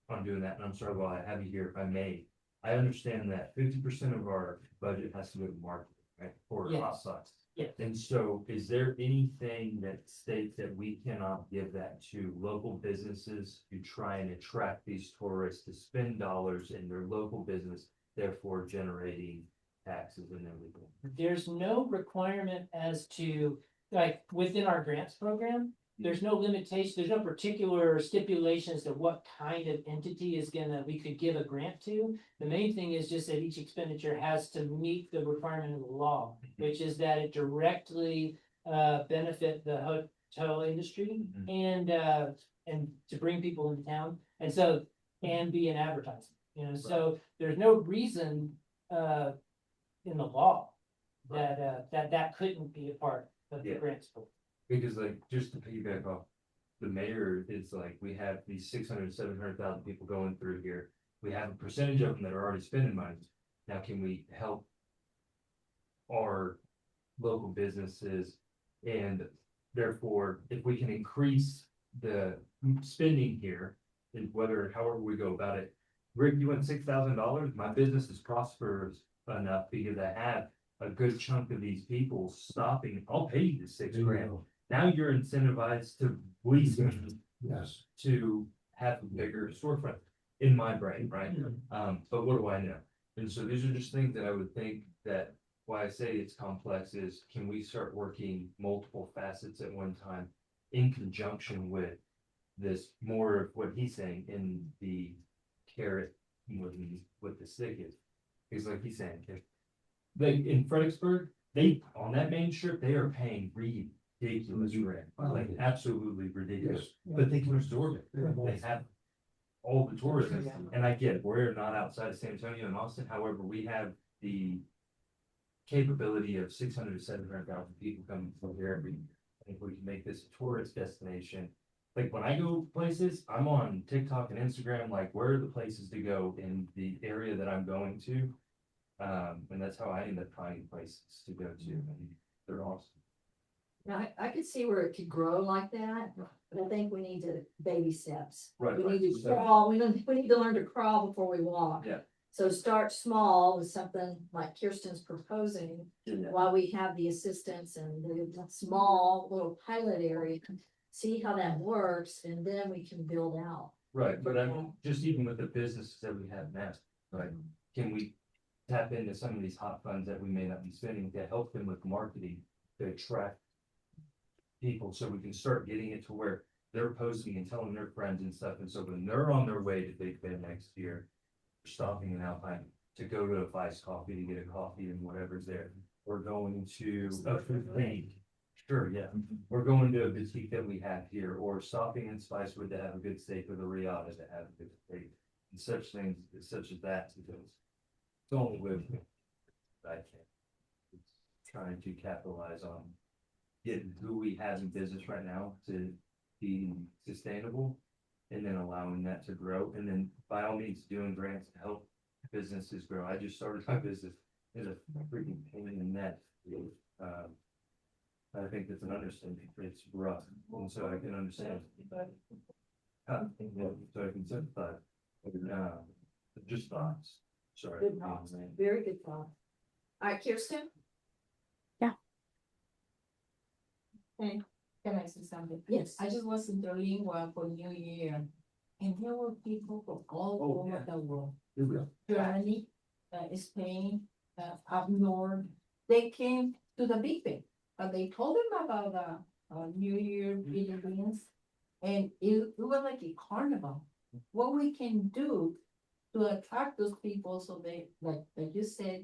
on doing that, and I'm sorry, while I have you here, if I may, I understand that 50% of our budget has to go to marketing, right, for
Yes.
hot sauce.
Yes.
And so is there anything that states that we cannot give that to local businesses to try and attract these tourists to spend dollars in their local business, therefore generating taxes and everything?
There's no requirement as to, like, within our grants program, there's no limitation, there's no particular stipulations to what kind of entity we could give a grant to. The main thing is just that each expenditure has to meet the requirement of the law, which is that it directly benefit the hotel industry and to bring people into town. And so, and be an advertisement, so there's no reason in the law that couldn't be a part of the grants program.
Because like, just to piggyback off, the mayor is like, we have these 600, 700,000 people going through here. We have a percentage of them that are already spending money. Now, can we help our local businesses? And therefore, if we can increase the spending here, and however we go about it. Rick, you went $6,000, my business is prosperous enough because I have a good chunk of these people stopping. I'll pay you the $6,000. Now you're incentivized to lease
Yes.
to have a bigger storefront in my brain, right? But what do I know? And so these are just things that I would think that why I say it's complex is, can we start working multiple facets at one time in conjunction with this, more of what he's saying in the carrot more than what the stick is? Because like he's saying, like in Fredericksburg, on that main strip, they are paying ridiculous rent, like absolutely ridiculous, but they can absorb it. They have all the tourism, and I get it, we're not outside of San Antonio and Austin, however, we have the capability of 600 to 700,000 people coming from here every year. I think we can make this a tourist destination. Like when I go places, I'm on TikTok and Instagram, like where are the places to go in the area that I'm going to? And that's how I end up finding places to go to, and they're awesome.
Now, I could see where it could grow like that, but I think we need to baby steps.
Right,
We
right.
need to crawl, we need to learn to crawl before we walk.
Yeah.
So start small with something like Kirsten's proposing, while we have the assistance and the small little pilot area. See how that works, and then we can build out.
Right, but I mean, just even with the businesses that we have now, right, can we tap into some of these hot funds that we may not be spending to help them with marketing, to attract people, so we can start getting it to where they're posting and telling their friends and stuff, and so when they're on their way to Big Bend next year, stopping in Alpine to go to a Vice Coffee to get a coffee and whatever's there, we're going to a food bank. Sure, yeah, we're going to a boutique that we have here, or stopping in Spicewood to have a good steak, or the Riata to have a good steak, and such things, such as that, because it's only with I can. It's trying to capitalize on getting who we have in business right now to be sustainable, and then allowing that to grow, and then by all means doing grants to help businesses grow. I just started my business, it's a freaking pain in the neck. I think that's an understanding, it's rough, and so I can understand. So I can sympathize, just thoughts, sorry.
Good thoughts, very good thought. All right, Kirsten?
Hey, can I say something?
Yes.
I just was in Terlingua for New Year, and there were people from all over the world. Germany, Spain, up north. They came to the Big Bend, but they told them about the New Year beans, and it was like a carnival. What we can do to attract those people, so they, like you said,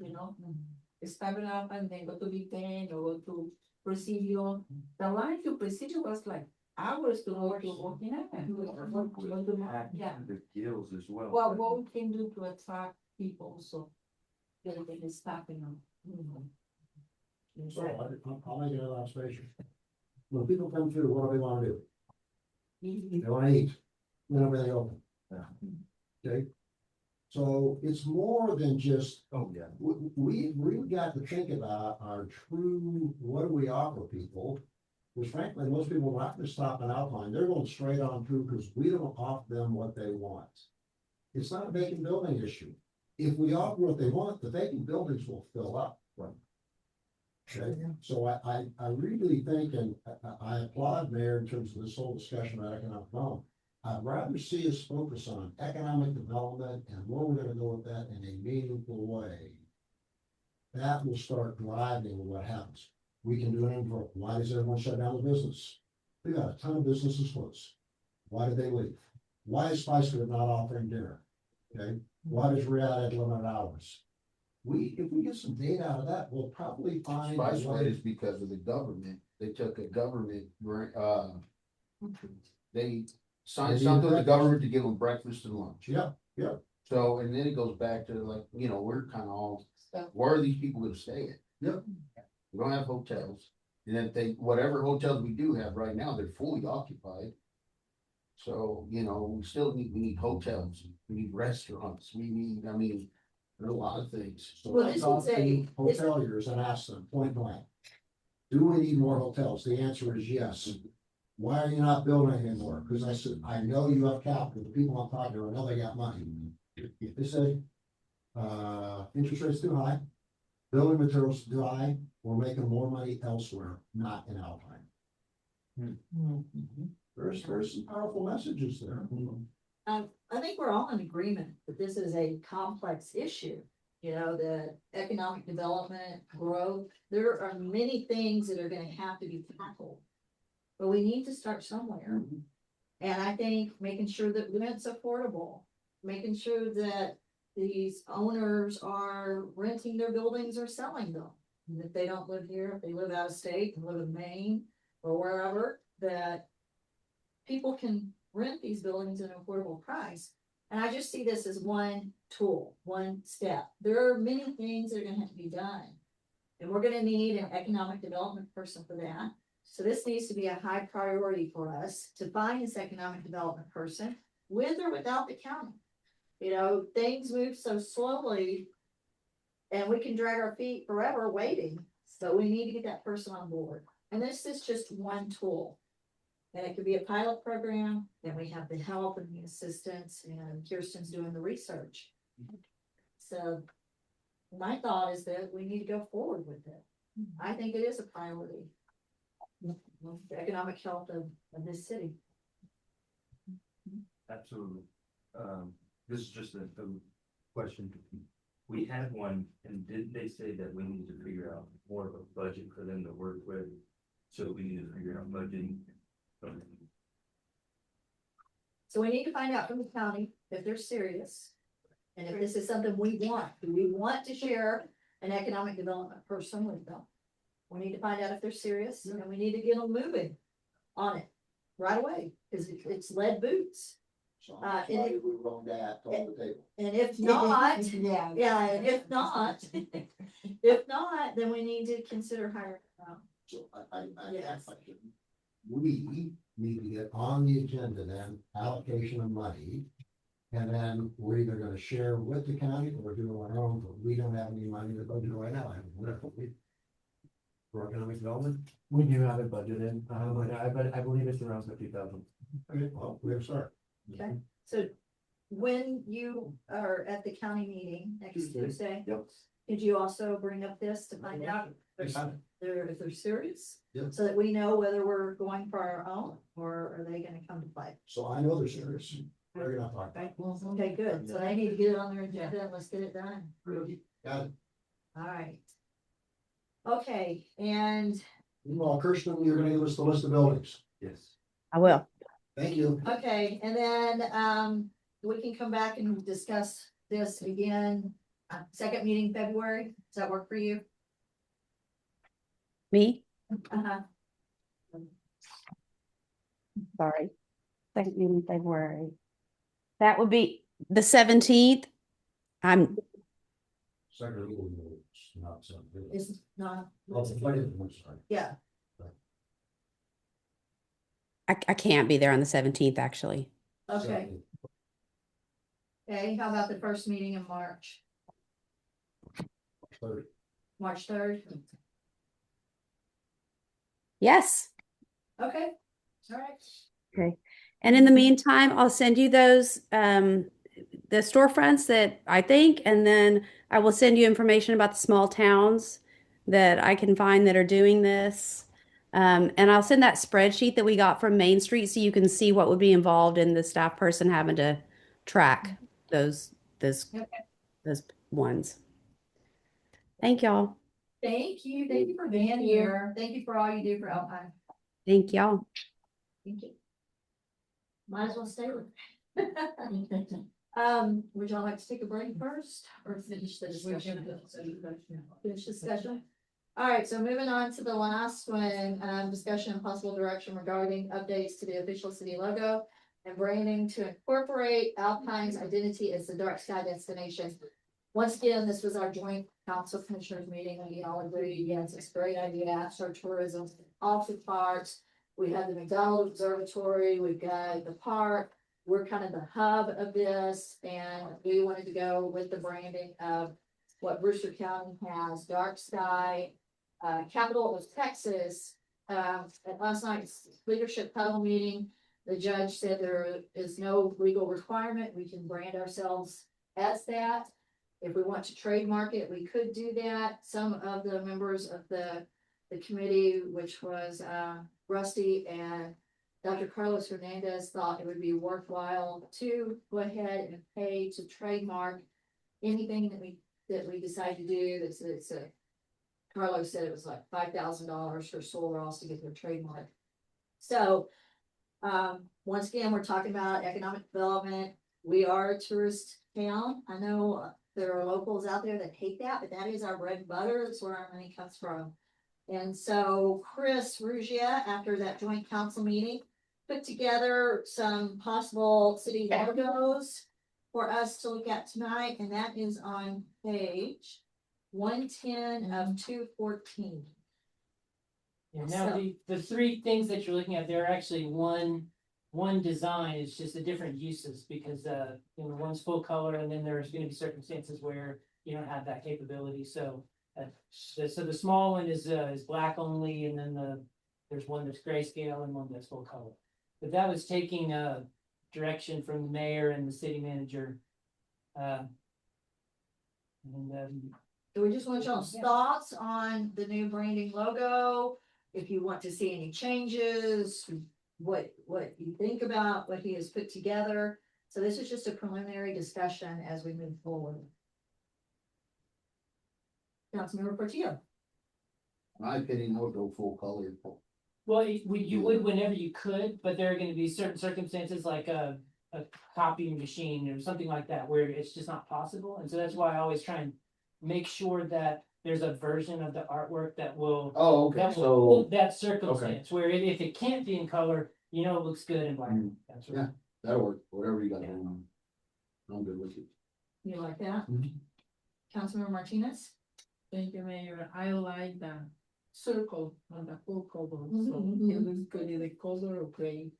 start it up and then go to Big Ten or go to Presidio. The line to Presidio was like hours to go to Okinawa. Yeah,
The gills as well.
well, what we can do to attract people, so they can stop,
So I'll make another observation. When people come through, what do they wanna do? They wanna eat, when everything open. Okay? So it's more than just,
Oh, yeah.
we got to think about our true, what do we offer people? Because frankly, most people are not gonna stop in Alpine, they're going straight on through because we don't offer them what they want. It's not a vacant building issue. If we offer what they want, the vacant buildings will fill up.
Right.
Okay, so I really think, and I applaud Mayor in terms of this whole discussion about economic development. I'd rather see us focus on economic development and where we're gonna go with that in a meaningful way. That will start driving what happens. We can do an input. Why does everyone shut down the business? We got a ton of businesses closed. Why did they leave? Why is Spice Group not offering dinner? Okay, why does Riad have limited hours? If we get some data out of that, we'll probably find.
Spice Way is because of the government. They took a government, they signed something with the government to give them breakfast and lunch.
Yeah, yeah.
So, and then it goes back to like, we're kind of all, where are these people gonna stay at?
Yep.
We don't have hotels. And if whatever hotels we do have right now, they're fully occupied. So, we still need hotels, we need restaurants, there's a lot of things.
So
Well,
I
this
talked
is a-
to hoteliers and asked them point blank. Do we need more hotels? The answer is yes. Why are you not building anymore? Because I said, I know you have capital. The people I'm talking to, I know they got money. They say, interest rates too high, building materials too high, we're making more money elsewhere, not in Alpine. There's some powerful messages there.
I think we're all in agreement that this is a complex issue. The economic development, growth, there are many things that are gonna have to be tackled. But we need to start somewhere. And I think making sure that rent's affordable, making sure that these owners are renting their buildings or selling them. And if they don't live here, if they live out of state and live in Maine or wherever, that people can rent these buildings at an affordable price. And I just see this as one tool, one step. There are many things that are gonna have to be done. And we're gonna need an economic development person for that. So this needs to be a high priority for us to find this economic development person with or without the county. Things move so slowly and we can drag our feet forever waiting. So we need to get that person on board. And this is just one tool. And it could be a pilot program, then we have the help and the assistance, and Kirsten's doing the research. So my thought is that we need to go forward with it. I think it is a priority. The economic health of this city.
Absolutely. This is just a question. We had one, and didn't they say that we need to figure out more of a budget for them to work with? So we need to figure out budgeting.
So we need to find out from the county if they're serious. And if this is something we want, do we want to share an economic development person with them? We need to find out if they're serious and we need to get them moving on it right away, because it's lead boots.
So I'm sorry we wrong that on the table.
And if not, yeah, and if not, then we need to consider hiring.
So I
Yes.
we need to get on the agenda then, allocation of money. And then we're either gonna share with the county or do our own, but we don't have any money in the budget right now. For economic development,
We do have it budgeted, I believe it's around 50,000.
okay, well, we have to start.
Okay, so when you are at the county meeting next Tuesday,
Yep.
did you also bring up this to find out if they're serious?
Yep.
So that we know whether we're going for our own, or are they gonna come to play?
So I know they're serious. They're not talking.
Okay, good, so they need to get it on their agenda, and let's get it done.
Got it.
All right. Okay, and,
Meanwhile, Kirsten, you're gonna give us the list of buildings.
Yes.
I will.
Thank you.
okay, and then, we can come back and discuss this again, second meeting February. Does that work for you?
Me?
Uh-huh.
Sorry. Second meeting February. That would be the 17th. I'm,
Second, it's not something.
It's not,
Well, it's a funny one, sorry.
yeah,
I can't be there on the 17th, actually.
okay. Okay, how about the first meeting in March?
Third.
March 3rd?
Yes.
Okay, all right.
Okay. And in the meantime, I'll send you those, the storefronts that I think, and then I will send you information about the small towns that I can find that are doing this. And I'll send that spreadsheet that we got from Main Street so you can see what would be involved in the staff person having to track those ones. Thank y'all.
Thank you for being here. Thank you for all you do for Alpine.
Thank y'all.
Thank you. Might as well stay with me. Would y'all like to take a break first or finish the discussion? Finish discussion? All right, so moving on to the last one, discussion and possible direction regarding updates to the official city logo and branding to incorporate Alpine's identity as the dark sky destination. Once again, this was our joint council commissioners meeting. We all agreed, yes, it's a great idea. Our tourism off the parks. We have the McDonald Observatory, we've got the park. We're kind of the hub of this, and we wanted to go with the branding of what Brewster County has, dark sky, capital of Texas. At last night's leadership huddle meeting, the judge said there is no legal requirement. We can brand ourselves as that. If we want to trademark it, we could do that. Some of the members of the committee, which was Rusty and Dr. Carlos Hernandez, thought it would be worthwhile to go ahead and pay to trademark anything that we decide to do. It's a Carlos said it was like $5,000 for Soul Ross to get their trademark. So once again, we're talking about economic development. We are a tourist town. I know there are locals out there that hate that, but that is our bread and butter. That's where our money comes from. And so Chris Ruggia, after that joint council meeting, put together some possible city logos for us to look at tonight, and that is on page 110 of 214.
Yeah, now the three things that you're looking at, they're actually one design. It's just the different uses because one's full color, and then there's going to be circumstances where you don't have that capability. So the small one is black only, and then there's one that's grayscale and one that's full color. But that was taking direction from the mayor and the city manager.
So we just want y'all's thoughts on the new branding logo. If you want to see any changes, what you think about what he has put together. So this is just a preliminary discussion as we move forward. Councilmember Portillo.
In my opinion, I would go full color.
Well, you would whenever you could, but there are going to be certain circumstances like a copying machine or something like that where it's just not possible. And so that's why I always try and make sure that there's a version of the artwork that will that circumstance where if it can't be in color, it looks good in black. That's right.
Yeah, that'll work. Whatever you got going on. I'm good with it.
You like that? Councilmember Martinez?
Thank you, Mayor. I like the circle on the full cover, so it looks good in the color of gray.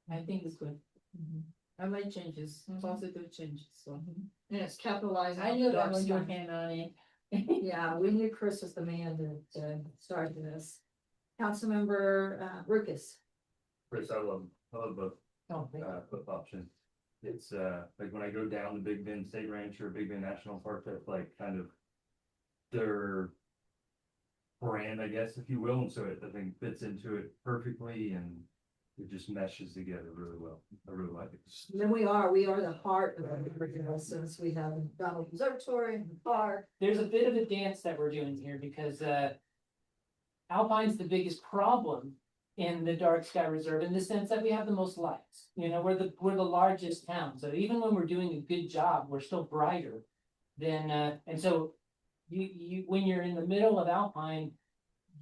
I think it's good. I like changes, positive changes, so.
And it's capitalized.
I knew that was your hand on it.
Yeah, we knew Chris was the man to start this. Councilmember Ruckus.
Chris, I love both both options. It's like when I go down to Big Bend State Ranch or Big Bend National Park, that's like kind of their brand, I guess, if you will, and so it I think fits into it perfectly and it just meshes together really well. I really like it.
Then we are the heart of everything else, since we have Donald Observatory and the park.
There's a bit of a dance that we're doing here because Alpine's the biggest problem in the Dark Sky Reserve in the sense that we have the most lights. You know, we're the largest town, so even when we're doing a good job, we're still brighter than, and so when you're in the middle of Alpine,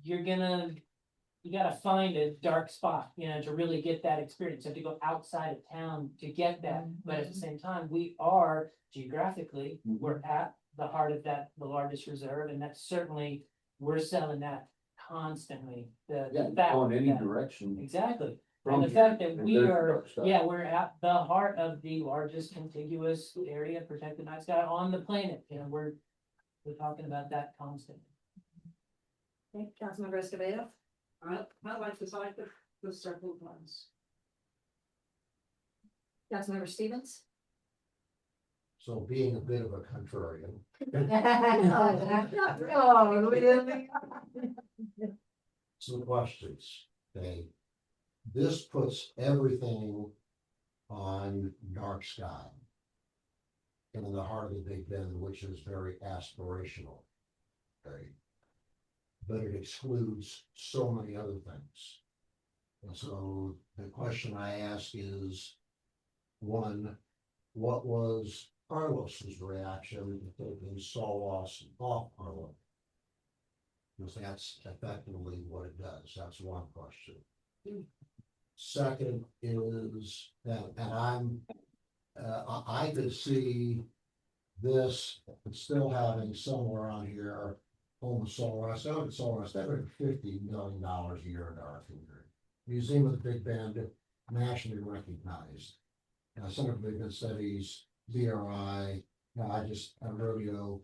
you gotta find a dark spot, you know, to really get that experience. You have to go outside of town to get that. But at the same time, we are geographically, we're at the heart of that, the largest reserve, and that's certainly, we're selling that constantly. The fact
Going any
that-
direction.
Exactly.
from
And the fact that
here,
we
there's
are,
dark sky.
yeah, we're at the heart of the largest contiguous area, protected night sky on the planet. You know, we're talking about that constantly.
Okay, Councilmember Escobedo?
I like this, I like the circle ones.
Councilmember Stevens?
So being a bit of a contrarian,
Oh, really?
some questions, okay? This puts everything on dark sky. In the heart of the Big Bend, which is very aspirational. Okay. But it excludes so many other things. And so the question I ask is, one, what was Carlos's reaction to taking Saul Ross off Carlos? Because that's effectively what it does. That's one question. Second is that, and I could see this still having somewhere on here, home of Saul Ross, that would $50 million a year in our finger. Museum of the Big Bend, nationally recognized. Center for Big Bend Studies, BRI, rodeo.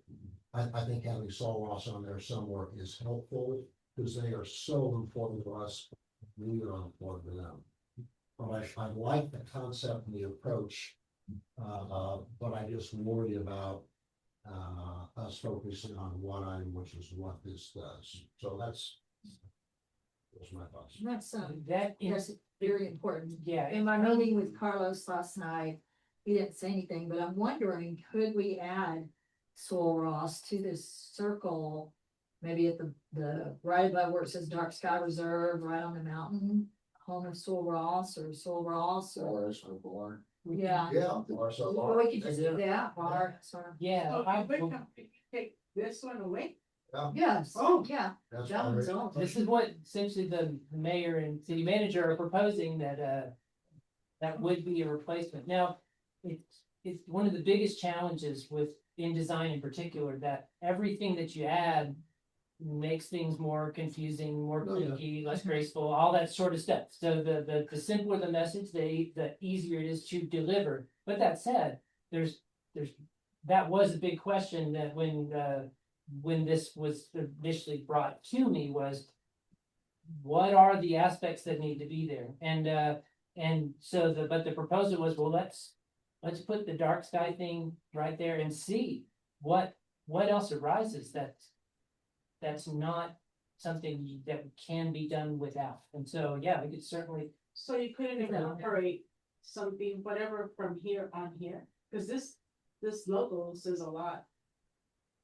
I think having Saul Ross on there somewhere is helpful because they are so important to us. We are important to them. But I like the concept and the approach, but I just worry about us focusing on one item, which is what this does. So that's my thoughts.
That's,
That
that's
is,
very important.
yeah.
In my meeting with Carlos last night, he didn't say anything, but I'm wondering, could we add Saul Ross to this circle? Maybe at the right above where it says Dark Sky Reserve, right on the mountain, home of Saul Ross or Saul Ross or, yeah.
Yeah. Or so.
Or we could just do that, or, sorry.
Yeah,
Take this one away.
Yes,
Oh.
yeah.
That's
That one's
already-
all.
this is what essentially the mayor and city manager are proposing, that that would be a replacement. Now, it's one of the biggest challenges with InDesign in particular, that everything that you add makes things more confusing, more clicky, less graceful, all that sort of stuff. So the simpler the message, the easier it is to deliver. But that said, that was a big question that when this was initially brought to me was, what are the aspects that need to be there? And so but the proposal was, well, let's put the dark sky thing right there and see what else arises that's not something that can be done without. And so, yeah, we could certainly,
So you couldn't incorporate something, whatever from here on here, because this logo says a lot.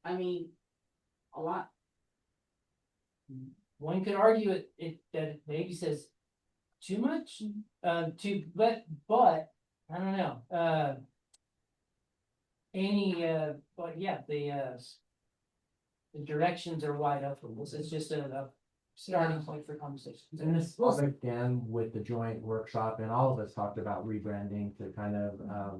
I mean, a lot.
one could argue that it maybe says too much, but I don't know, but yeah, the directions are wide open. This is just a starting point for conversations.
And this all began with the joint workshop, and all of us talked about rebranding to kind of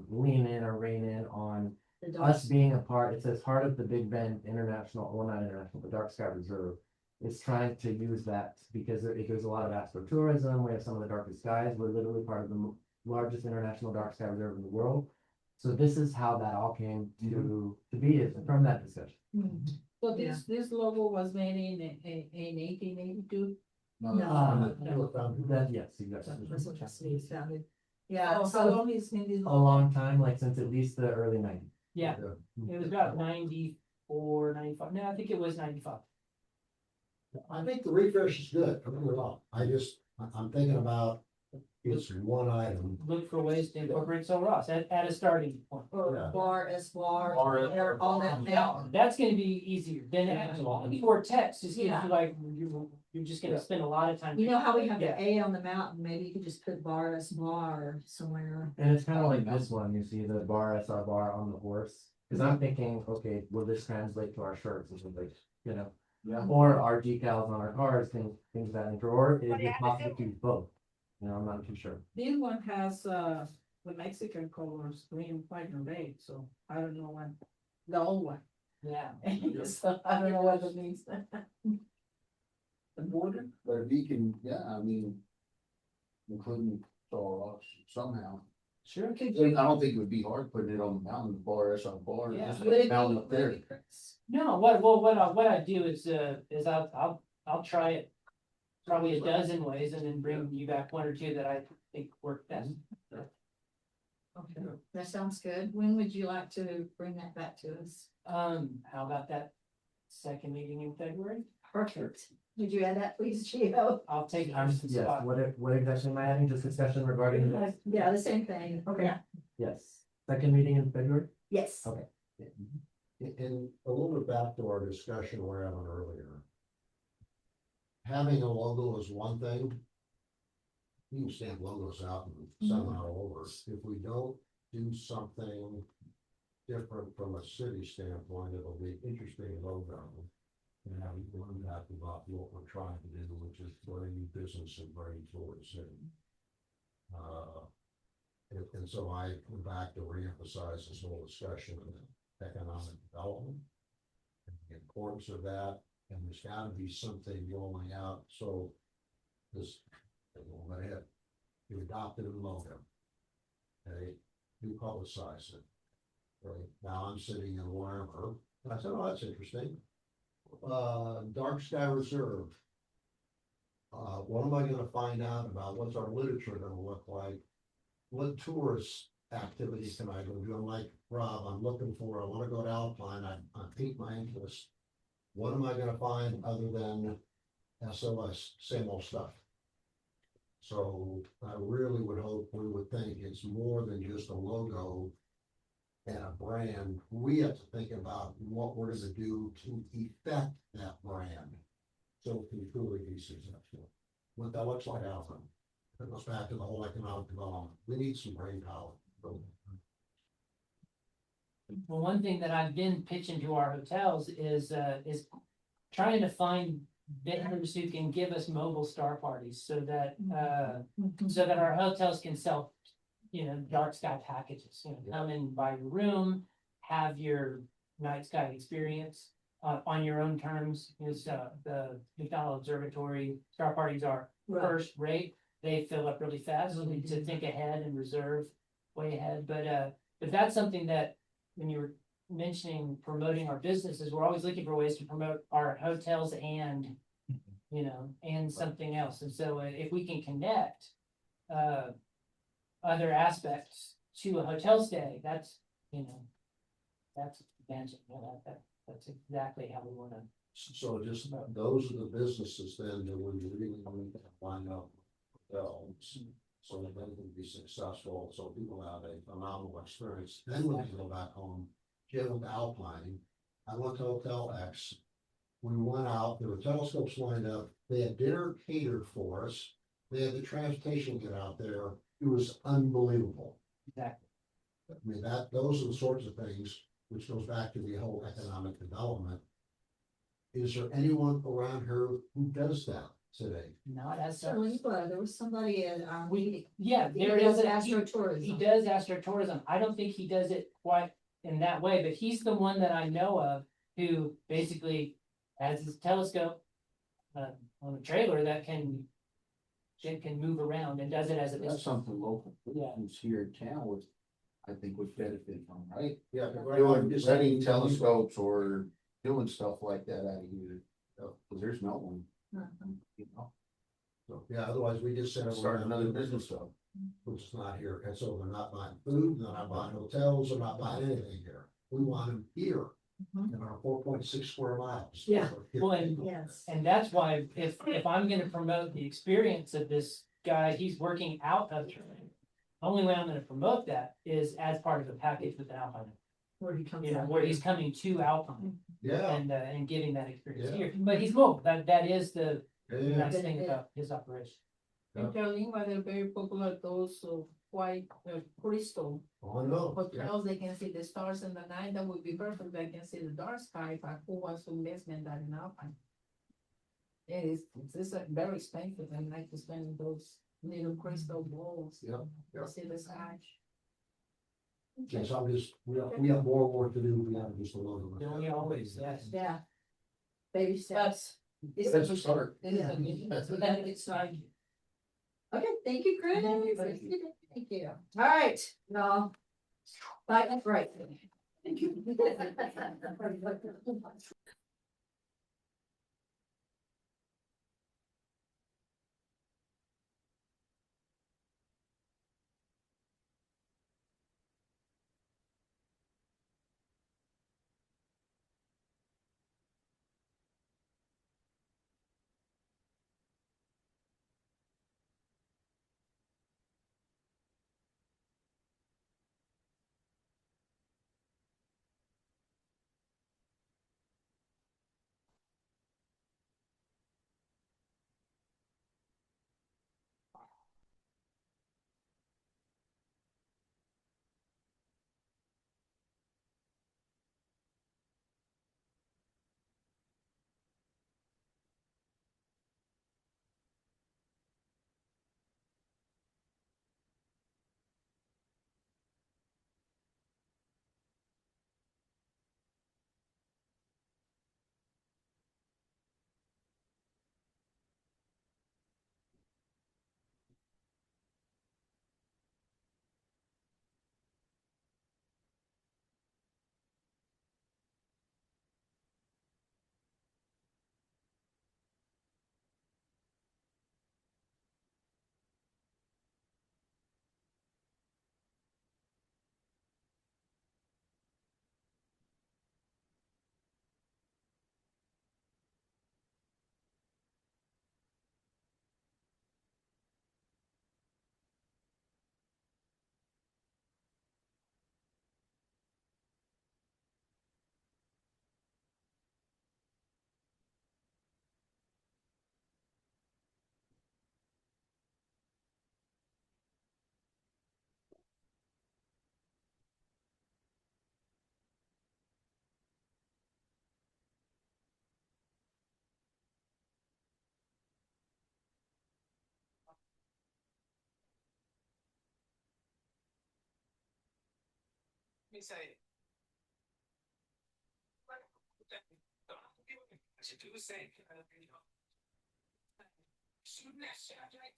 lean in or rein in on
The dark-
us being a part. It says heart of the Big Bend International, well, not international, but Dark Sky Reserve. Is trying to use that because there's a lot of astrotourism. We have some of the darkest skies. We're literally part of the largest international dark sky reserve in the world. So this is how that all came to be, is from that discussion.
So this logo was made in 1882.
No.
Yes, exactly.
That's what the city founded. Yeah,
How
so,
long is in this?
A long time, like since at least the early 90s.
Yeah, it was about 94, 95. No, I think it was 95.
I think the refresh is good, don't get me wrong. I'm thinking about it's one item.
Look for ways to incorporate Soul Ross at a starting point.
or bar, S-bar,
Bar,
all that now.
That's gonna be easier than adding more text, just gives
Yeah.
you like, you're just gonna spend a lot of time.
You know how we have
Yeah.
the A on the mountain, maybe you could just put bar S bar somewhere.
And it's kind of like this one, you see the bar SR bar on the horse, because I'm thinking, okay, will this translate to our shirts or something, you know?
Yeah.
Or our decals on our cars, things of that nature, or is it possible to use both? You know, I'm not too sure.
This one has, the Mexican colors, green, white and red, so I don't know what, the old one.
Yeah.
So I don't know what it means. The border?
But if you can, yeah, I mean, including Star somehow.
Sure.
Could
I
you,
don't think it would be hard putting it on the mountain, bar S on bar.
Yeah.
just
would it
mountain
be,
up there.
would it be, Chris?
No, what I do is I'll try it probably a dozen ways and then bring you back one or two that I think work best.
Okay, that sounds good. When would you like to bring that back to us?
How about that second meeting in February?
Perfect. Would you add that, please, Gio?
I'll take
Yes,
Anderson's spot.
what exactly am I adding, just discussion regarding this?
Yeah, the same thing.
Okay.
Yeah.
Yes, second meeting in February?
Yes.
Okay.
And a little bit back to our discussion we're having earlier. Having a logo is one thing. You can stamp logos out and send them out all over. If we don't do something different from a city standpoint, it'll be interesting logo. And have one back about what we're trying to do, which is bring business and bring towards city. And so I come back to reemphasize this whole discussion of economic development. And the importance of that, and there's gotta be something rolling out, so this, go ahead, you adopted a logo. Okay, you publicize it. Right, now I'm sitting in Larimer, and I said, oh, that's interesting. Dark Sky Reserve. What am I gonna find out about, what's our literature gonna look like? What tourist activities can I go do? I'm like, Rob, I'm looking for, I wanna go to Alpine, I piqued my interest. What am I gonna find other than SOS, same old stuff? So I really would hope, we would think it's more than just a logo and a brand. We have to think about what we're gonna do to effect that brand. So it can truly be successful. What that looks like, Alpine. It goes back to the whole economic development. We need some brain power.
Well, one thing that I've been pitching to our hotels is trying to find vendors who can give us mobile star parties so that our hotels can sell, you know, dark sky packages, you know, come and buy your room, have your night sky experience on your own terms. Is the McDonald Observatory star parties are first rate. They fill up really fast, so we need to think ahead and reserve way ahead. But that's something that when you were mentioning promoting our businesses, we're always looking for ways to promote our hotels and, you know, and something else. And so if we can connect other aspects to a hotel stay, that's, you know, that's advancing. That's exactly how we wanna.
So just those are the businesses then that we really need to line up themselves. So that they can be successful, so people have a phenomenal experience. Then when we go back home, Jim with Alpine, I went to Hotel X. We went out, there were telescopes lined up, they had dinner catered for us, they had the transportation get out there, it was unbelievable.
Exactly.
I mean, those are the sorts of things, which goes back to the whole economic development. Is there anyone around here who does that today?
Not as such.
There was somebody at our meeting.
Yeah,
He
there
does
is.
astrotourism.
He does astrotourism. I don't think he does it quite in that way, but he's the one that I know of who basically has his telescope on a trailer that can move around and does it as a
That's
business.
something local, who's here in town would, I think would benefit from, right?
Yeah.
Doing setting telescopes or doing stuff like that out of here, cause there's no one, you know,
So, yeah, otherwise we just send
start
everyone
another business up.
which is not here, and so they're not buying food, they're not buying hotels, they're not buying anything here. We want them here in our 4.6 square miles.
Yeah.
Well, and
Yes.
And that's why if I'm gonna promote the experience of this guy, he's working out of Germany. Only way I'm gonna promote that is as part of a package with Alpine,
Where he comes
you know,
out.
where he's coming to Alpine
Yeah,
and giving that experience
Yeah.
here. But he's mobile, that is the Nice thing about his operation.
In Lima, they're very popular, those white crystal
Oh, no.
hotels, they can see the stars in the night, that would be perfect, they can see the dark sky, but who wants to investment that in Alpine? It's very expensive, and like to spend those little crystal balls.
Yeah, yeah.
To see the sky.
Yes, I'm just, we have more work to do, we have just a little.
We always, yes.
Yeah. Baby steps.
That's a start.
It's like. Okay, thank you, Chris. Thank you. All right, no. Bye, that's right. Thank you.
Me say. To do the same. Shooting that shot, right?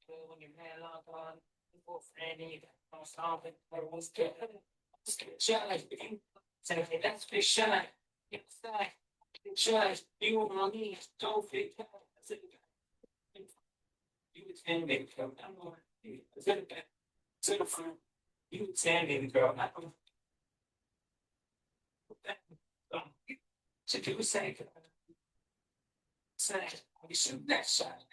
When you're man locked on, before Franny, I'm stomping, everyone's good. Shy, say that's big shy. It's that big shy. You on me, don't fit. You attend me, girl. I'm going to the front. You attend me, girl. I'm going to do say, we shoot that shot.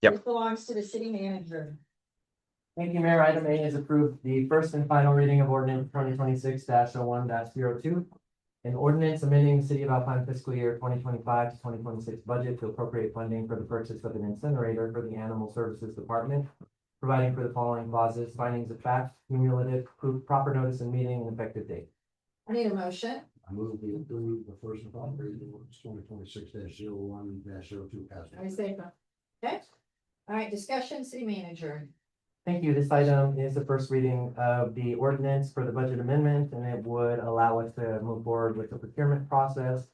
Yep.
This belongs to the city manager.
Thank you, Mayor. Item A is approved the first and final reading of ordinance 2026-01-02. An ordinance amending the city of Alpine fiscal year 2025 to 2026 budget to appropriate funding for the purchase of an incinerator for the Animal Services Department, providing for the following clauses: findings of fact, cumulative, proper notice and meeting, and effective date.
I need a motion.
I move we approve the first and final reading of ordinance 2026-01-02 as.
I say, okay. All right, discussion, city manager.
Thank you. This item is the first reading of the ordinance for the budget amendment, and it would allow us to move forward with the procurement process.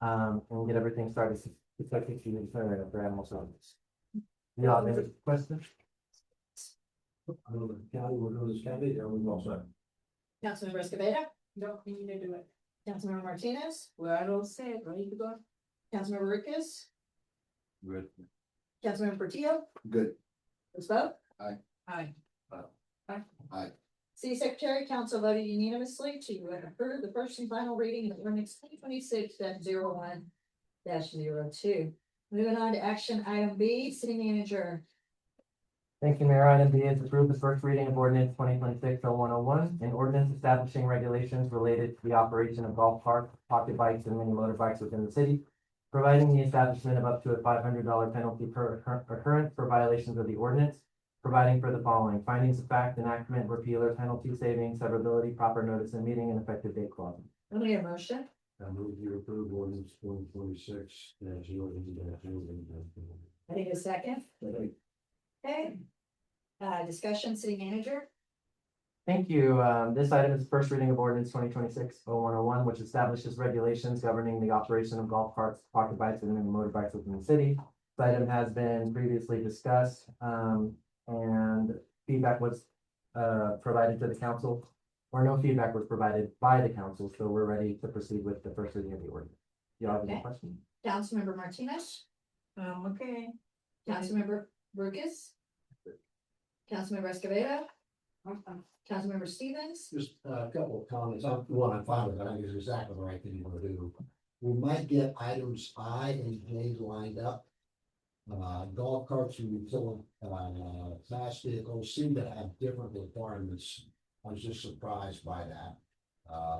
And get everything started. It's like the incinerator for animal service. You all have any questions?
I know the county, we're doing this county, everyone's all set.
Councilmember Escobedo,
Don't need to do it.
Councilmember Martinez,
Well, I don't say, ready to go?
Councilmember Ricketts,
Good.
Councilmember Portillo,
Good.
let's vote.
Aye.
Aye.
City Secretary, council voted unanimously to approve the first and final reading of ordinance 2026-01-02. Moving on to action item B, city manager.
Thank you, Mayor. Item B is approve the first reading of ordinance 2026-0101, an ordinance establishing regulations related to the operation of golf carts, pocket bikes, and mini motorbikes within the city, providing the establishment of up to a $500 penalty per occurrence for violations of the ordinance, providing for the following: findings of fact, enactment, repealer, penalty, savings, severability, proper notice and meeting, and effective date clause.
I need a motion.
I move we approve ordinance 2026-01-02.
I need a second. Okay. Discussion, city manager.
Thank you. This item is the first reading of ordinance 2026-0101, which establishes regulations governing the operation of golf carts, pocket bikes, and mini motorbikes within the city. This item has been previously discussed, and feedback was provided to the council, or no feedback was provided by the council, so we're ready to proceed with the first reading of the ordinance. Do you have any
Okay.
questions?
Councilmember Martinez,
Okay.
Councilmember Burgess, Councilmember Escobedo, Councilmember Stevens.
Just a couple of comments. I'm fine with it. I think it's exactly the right thing you want to do. We might get items I and J lined up. Golf carts and utility, fast vehicles seem to have different requirements. I was just surprised by that.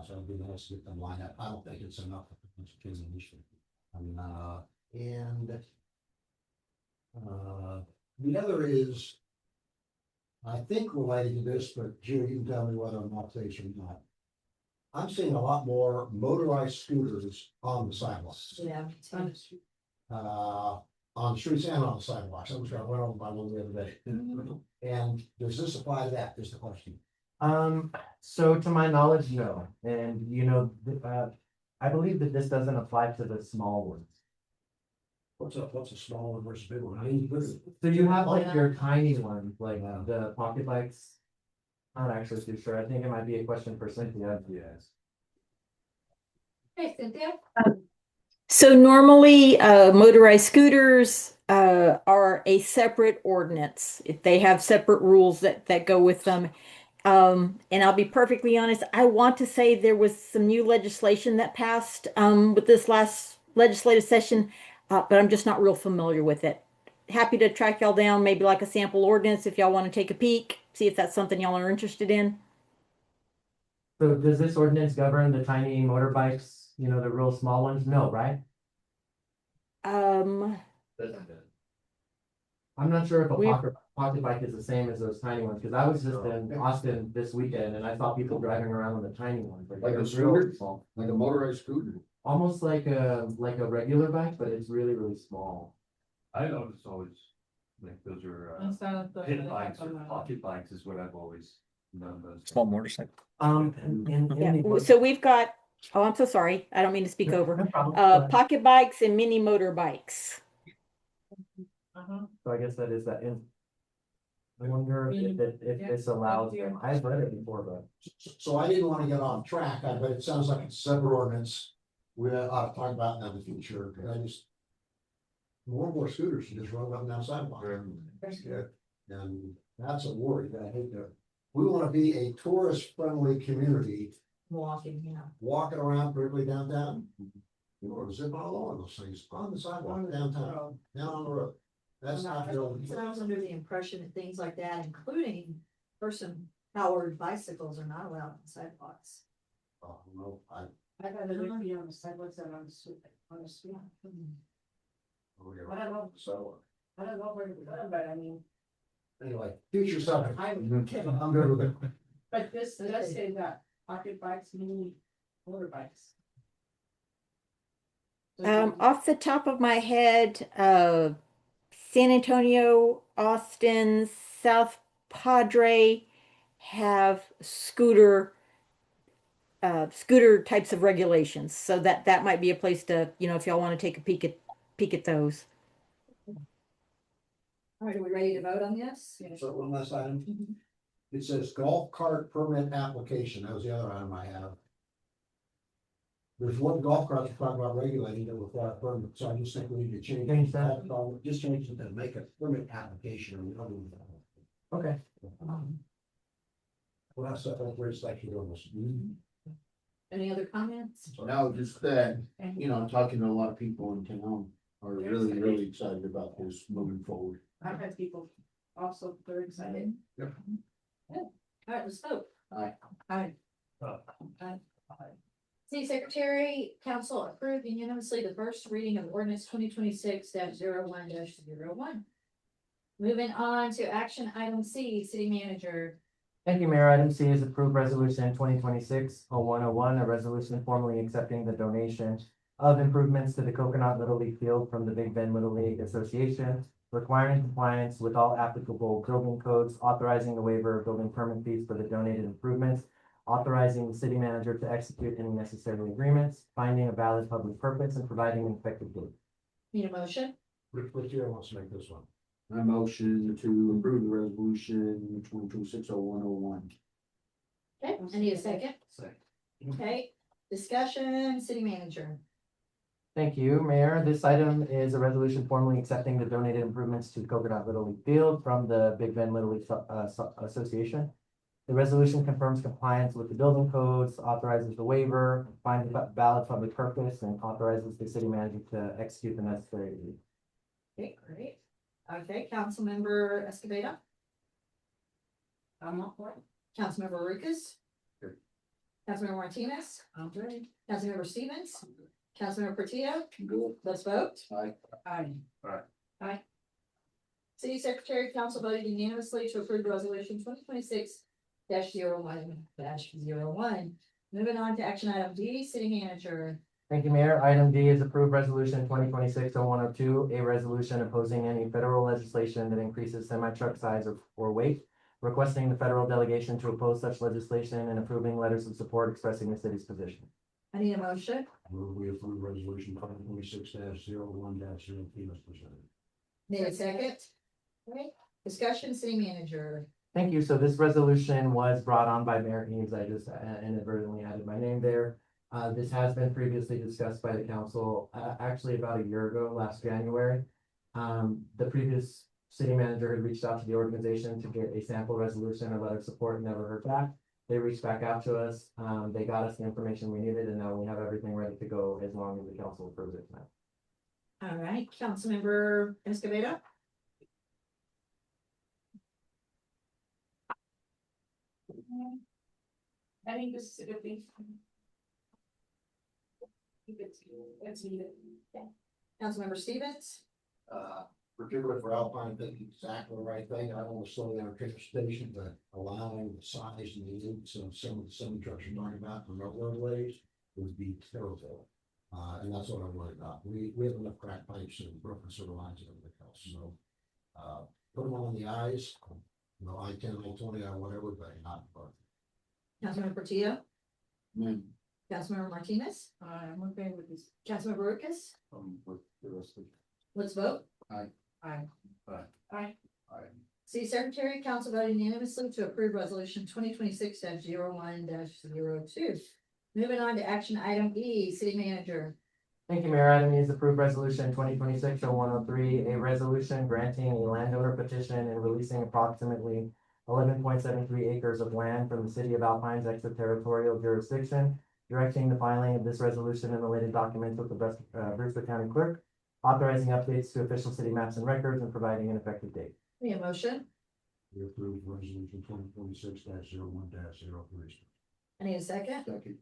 So it'd be nice to get them lined up. I don't think it's enough. It's an issue. The other is, I think related to this, but Julie, you can tell me whether I'm not safe or not. I'm seeing a lot more motorized scooters on the sidewalks.
Yeah.
On the streets and on the sidewalks. I'm sure I went over by one the other day. And does this apply to that? Is the question.
So to my knowledge, no. And I believe that this doesn't apply to the small ones.
What's a small one versus big one? I mean,
So you have like your tiny ones, like the pocket bikes. I'm not actually too sure. I think it might be a question for Cynthia. Yes.
Hey, Cynthia.
So normally, motorized scooters, are a separate ordinance. If they have separate rules that go with them. And I'll be perfectly honest, I want to say there was some new legislation that passed, with this last legislative session, but I'm just not real familiar with it. Happy to track y'all down, maybe like a sample ordinance if y'all want to take a peek, see if that's something y'all are interested in.
So does this ordinance govern the tiny motorbikes, the real small ones? No, right? I'm not sure if a pocket bike is the same as those tiny ones, because I was just in Austin this weekend and I saw people driving around on the tiny ones.
Like
they're
a
real
scooter?
small.
Like a motorized scooter.
Almost like a regular bike, but it's really, really small.
I notice always, like, those are, pit bikes or pocket bikes is what I've always known those.
Small motorcycle.
Yeah, so we've got, oh, I'm so sorry, I don't mean to speak over,
No problem. Go ahead.
pocket bikes and mini motorbikes.
So I guess that is that in. I wonder if this allows them. I've read it before, but.
So I didn't want to get off track, but it sounds like it's a separate ordinance. We ought to talk about that in the future, because more and more scooters just run up and down sidewalks. And that's a worry that I hate to, we want to be a tourist friendly community,
Walking,
walking around particularly downtown. Zip all along those things, on the sidewalk, downtown, down on the road. That's not really.
So I was under the impression that things like that, including person-powered bicycles, are not allowed on sidewalks.
Oh, no,
I'd rather it be on the sidewalks than on the street, on the street. I don't know,
So,
I don't know where to go, but I mean,
anyway, future subject.
I'm
good with it.
but this does say that pocket bikes, mini motorbikes.
Off the top of my head, San Antonio, Austin, South Padre have scooter types of regulations. So that might be a place to, if y'all want to take a peek at those.
All right, are we ready to vote on this?
So one last item. It says golf cart permit application. That was the other item I have. There's one golf cart to talk about regulating that require a permit, so I just think we need to change.
Change that.
Just change it to make a permit application. And other than that.
Okay.
Well, that's where it's like you're almost.
Any other comments?
No, just that, I'm talking to a lot of people in town are really excited about this moving forward.
I've had people also very excited.
Yep.
All right, let's vote.
Aye.
Aye. City Secretary, Council approved unanimously the first reading of ordinance 2026-01-01. Moving on to action item C, City Manager.
Thank you, Mayor. Item C is approved resolution 2026-0101, a resolution formally accepting the donation of improvements to the Coconut Little League Field from the Big Bend Little League Association, requiring compliance with all applicable building codes, authorizing the waiver of building permit fees for the donated improvements, authorizing the city manager to execute any necessary agreements, finding a valid public purpose, and providing an effective date.
Need a motion?
Which year wants to make this one?
I motion to approve the resolution 2026-0101.
Okay, I need a second.
Second.
Okay, discussion, City Manager.
Thank you, Mayor. This item is a resolution formally accepting the donated improvements to Coconut Little League Field from the Big Bend Little League Association. The resolution confirms compliance with the building codes, authorizes the waiver, finds a valid public purpose, and authorizes the city manager to execute the necessary.
Okay, great. Okay, Councilmember Escobedo,
I'm not for it.
Councilmember Lucas.
Good.
Councilmember Martinez,
I'm ready.
Councilmember Stevens, Councilmember Portillo,
Good.
let's vote.
Aye.
City Secretary, Council voted unanimously to approve resolution 2026-01-01. Moving on to action item D, City Manager.
Thank you, Mayor. Item D is approved resolution 2026-0102, a resolution opposing any federal legislation that increases semi-truck size or weight, requesting the federal delegation to oppose such legislation and approving letters of support expressing the city's position.
I need a motion.
Move we approve resolution 2026-01-02 as presented.
Need a second? Okay, discussion, City Manager.
Thank you. So this resolution was brought on by Mayor Eames. I just inadvertently added my name there. This has been previously discussed by the council, actually about a year ago, last January. The previous city manager had reached out to the organization to get a sample resolution or letter of support, never heard back. They reached back out to us. They got us the information we needed, and now we have everything ready to go as long as the council approves it tonight.
All right, Councilmember Escobedo.
I think this is a good thing. It's needed.
Councilmember Stevens.
Particularly for Alpine, I think exactly the right thing. I don't want to slow down transportation, but allowing the size and the use of some of the semi trucks you're talking about from roadways would be terrible. And that's what I'm worried about. We have enough crack pipes and broken sewer lines and everything else, so. Put them on the eyes, I-10, I-20, or whatever, but not.
Councilmember Portillo.
Amen.
Councilmember Martinez.
I'm okay with this.
Councilmember Lucas.
With the rest of.
Let's vote.
Aye.
City Secretary, Council voted unanimously to approve resolution 2026-01-02. Moving on to action item E, City Manager.
Thank you, Mayor. Item E is approved resolution 2026-0103, a resolution granting a landowner petition and releasing approximately 11.73 acres of land from the city of Alpine's extraterritorial jurisdiction, directing the filing of this resolution and related documents with the Brewster County Clerk, authorizing updates to official city maps and records, and providing an effective date.
Need a motion?
We approve resolution 2026-01-03.
I need a second.
Second.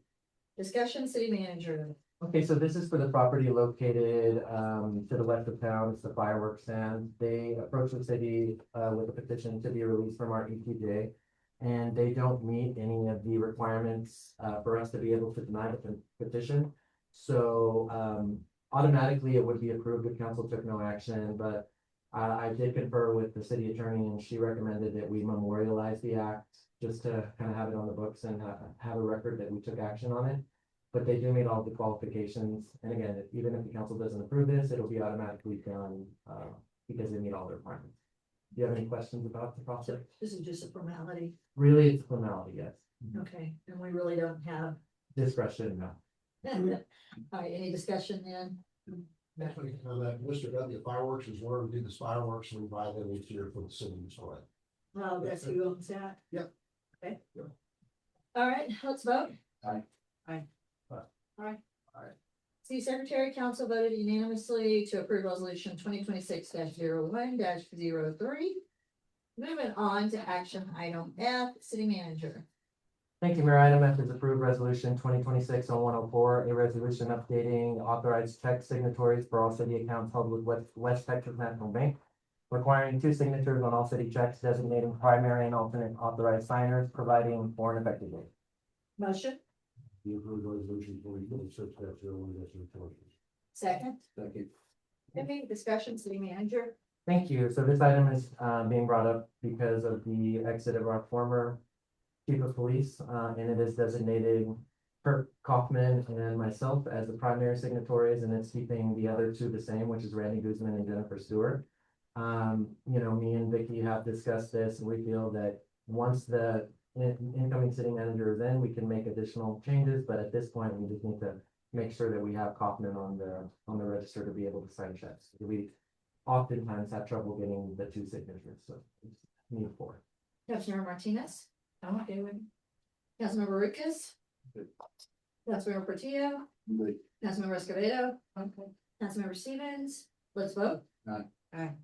Discussion, city manager.
Okay, so this is for the property located to the west of town. It's the fireworks stand. They approached the city with a petition to be released from our ETJ. And they don't meet any of the requirements for us to be able to deny the petition. So automatically it would be approved if council took no action, but I did confer with the city attorney and she recommended that we memorialize the act just to kind of have it on the books and have a record that we took action on it. But they do meet all the qualifications. And again, even if the council doesn't approve this, it'll be automatically done because they meet all the requirements. Do you have any questions about the process?
This is just a formality.
Really, it's a formality, yes.
Okay, and we really don't have.
Discretion, no.
All right, any discussion then?
Actually, that Mr. W Fireworks is where we do the fireworks and we buy them each year for the city as well.
Well, that's who owns that.
Yep.
Okay. All right, let's vote.
Aye.
Aye.
All right.
Aye.
City Secretary, Council voted unanimously to approve resolution 2026-01-03. Moving on to action item F, city manager.
Thank you, Mayor. Item F is approved resolution 2026-0104, a resolution updating authorized check signatories for all city accounts held with West Texas National Bank, requiring 2 signatures on all city checks, designating primary and alternate authorized signers, providing for an effective date.
Motion,
We approve resolution 2026-01-03.
second.
Second.
Any discussion, city manager?
Thank you. So this item is being brought up because of the exit of our former chief of police, and it is designated Kurt Kaufman and myself as the primary signatories, and it's keeping the other 2 the same, which is Randy Guzman and Jennifer Stewart. You know, me and Vicky have discussed this, and we feel that once the incoming city manager is in, we can make additional changes, but at this point, we just need to make sure that we have Kaufman on the register to be able to sign checks. We oftentimes have trouble getting the 2 signatures, so we need 4.
Councilmember Martinez? I'm okay with it. Councilmember Lucas?
Good.
Councilmember Portillo?
Good.
Councilmember Escobedo?
Okay.
Councilmember Stevens? Let's vote.
Aye.
Aye.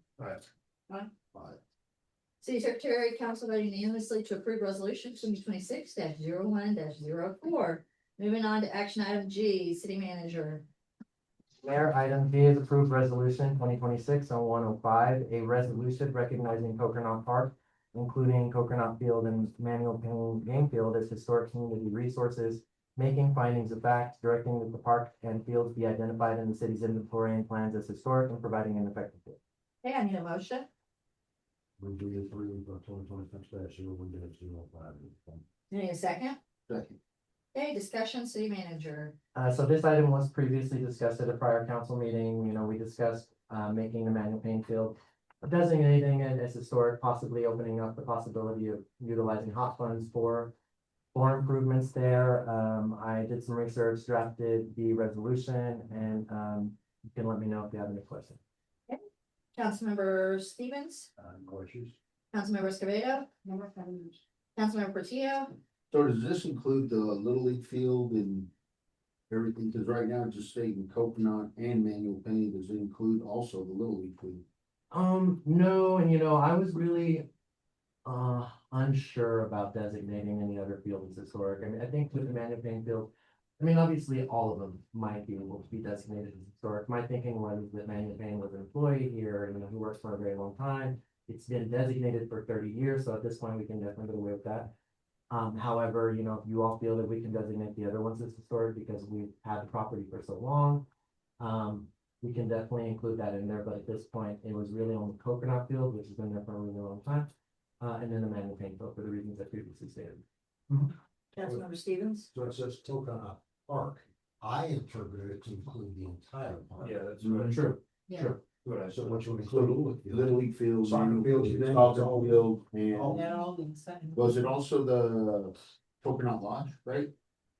City Secretary, Council voted unanimously to approve resolution 2026-01-04. Moving on to action item G, city manager.
Mayor, item G is approved resolution 2026-0105, a resolution recognizing Coconut Park, including Coconut Field and Manual Payne Game Field as historic community resources, making findings of fact, directing that the park and fields be identified in the city's inventory and plans as historic, and providing an effective date.
Okay, I need a motion.
We do approve 2026-01-05.
Need a second?
Second.
Okay, discussion, city manager.
So this item was previously discussed at a prior council meeting. You know, we discussed making the Manual Payne Field, designating it as historic, possibly opening up the possibility of utilizing hot funds for improvements there. I did some research, drafted the resolution, and you can let me know if you have any questions.
Councilmember Stevens?
No issues.
Councilmember Escobedo? Councilmember Portillo?
So does this include the Little League field and everything? Because right now it's just stating Coconut and Manual Payne. Does it include also the Little League field?
No, and you know, I was really unsure about designating any other field as historic. I mean, I think with the Manual Payne Field, I mean, obviously, all of them might be able to be designated as historic. My thinking was that Manual Payne was an employee here, you know, who works for a very long time. It's been designated for 30 years, so at this point, we can definitely get away with that. However, you know, if you all feel that we can designate the other ones as historic because we've had the property for so long, we can definitely include that in there, but at this point, it was really on the Coconut Field, which has been there for a really long time, and then the Manual Payne Field for the reasons I previously stated.
Councilmember Stevens?
So it says Coconut Park. I interpreted it to include the entire park.
Yeah, that's right.
True,
Yeah.
true.
So what you include Little League field.
Little League field.
Soccer field, you think?
Soccer field, and
They're all inside.
was it also the Coconut Lodge, right?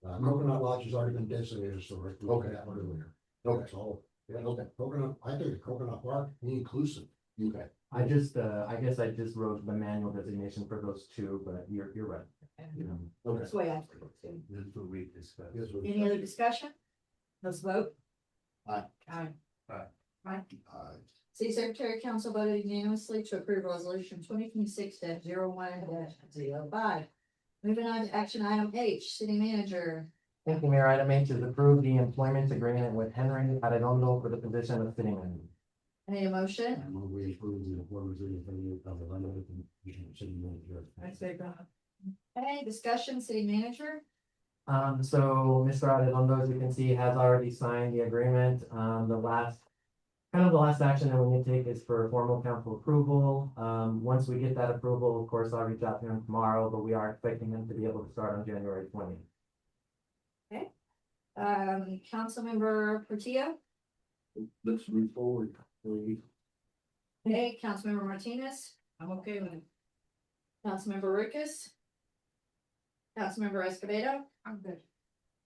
Coconut Lodge has already been designated historic. We looked at that
Okay.
earlier.
Okay.
That's all. Yeah,
Okay.
Coconut, I think the Coconut Park, inclusive.
Okay.
I just, I guess I just wrote the manual designation for those 2, but you're right.
Okay.
That's the way I feel too.
That's what we discussed.
Yes, we-
Any other discussion? Let's vote.
Aye.
Aye. Aye. City Secretary Council voted unanimously to approve resolution 2026-01-05. Moving on to action item H, city manager.
Thank you, Mayor. Item H is approve the employment agreement with Henry Arredondo for the position of city manager.
I need a motion.
And when we approve the employment agreement of the London city manager.
I say that.
Okay, discussion, city manager.
So Mr. Arredondo, as you can see, has already signed the agreement. The last action that we need to take is for formal council approval. Once we get that approval, of course, I'll reach out to him tomorrow, but we are expecting him to be able to start on January 20th.
Councilmember Portillo.
Let's move forward.
Okay, Councilmember Martinez.
I'm okay with it.
Councilmember Lucas. Councilmember Escobedo.
I'm good.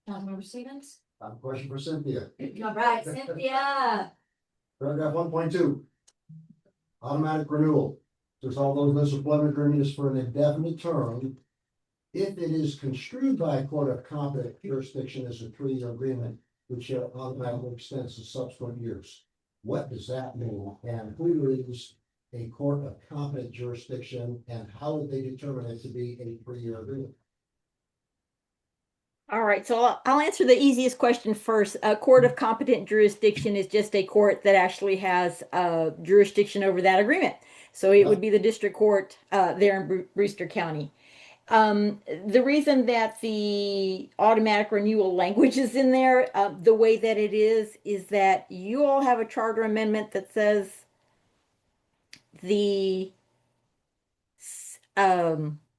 Councilmember Stevens.
I have a question for Cynthia.
All right, Cynthia.
Paragraph 1.2. Automatic renewal. Says although this employment agreement is for an indefinite term, if it is construed by a court of competent jurisdiction as a 3-year agreement, which automatically extends to subsequent years. What does that mean? And who is a court of competent jurisdiction, and how would they determine it to be a 3-year agreement?
All right, so I'll answer the easiest question first. A court of competent jurisdiction is just a court that actually has jurisdiction over that agreement. So it would be the district court there in Brewster County. The reason that the automatic renewal language is in there, the way that it is that you all have a charter amendment that says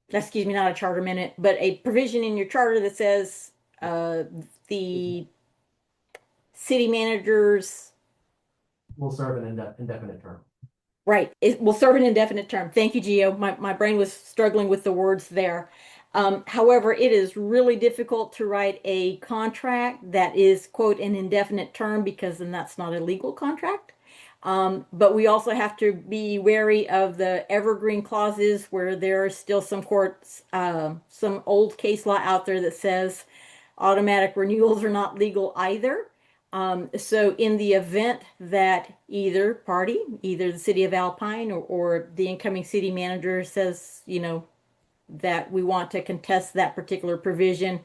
excuse me, not a charter amendment, but a provision in your charter that says the city managers
Will serve an indefinite term.
right, it will serve an indefinite term. Thank you, Gio. My brain was struggling with the words there. However, it is really difficult to write a contract that is, quote, an indefinite term, because then that's not a legal contract. But we also have to be wary of the evergreen clauses where there are still some courts, some old case law out there that says automatic renewals are not legal either. So in the event that either party, either the city of Alpine or the incoming city manager says, you know, that we want to contest that particular provision,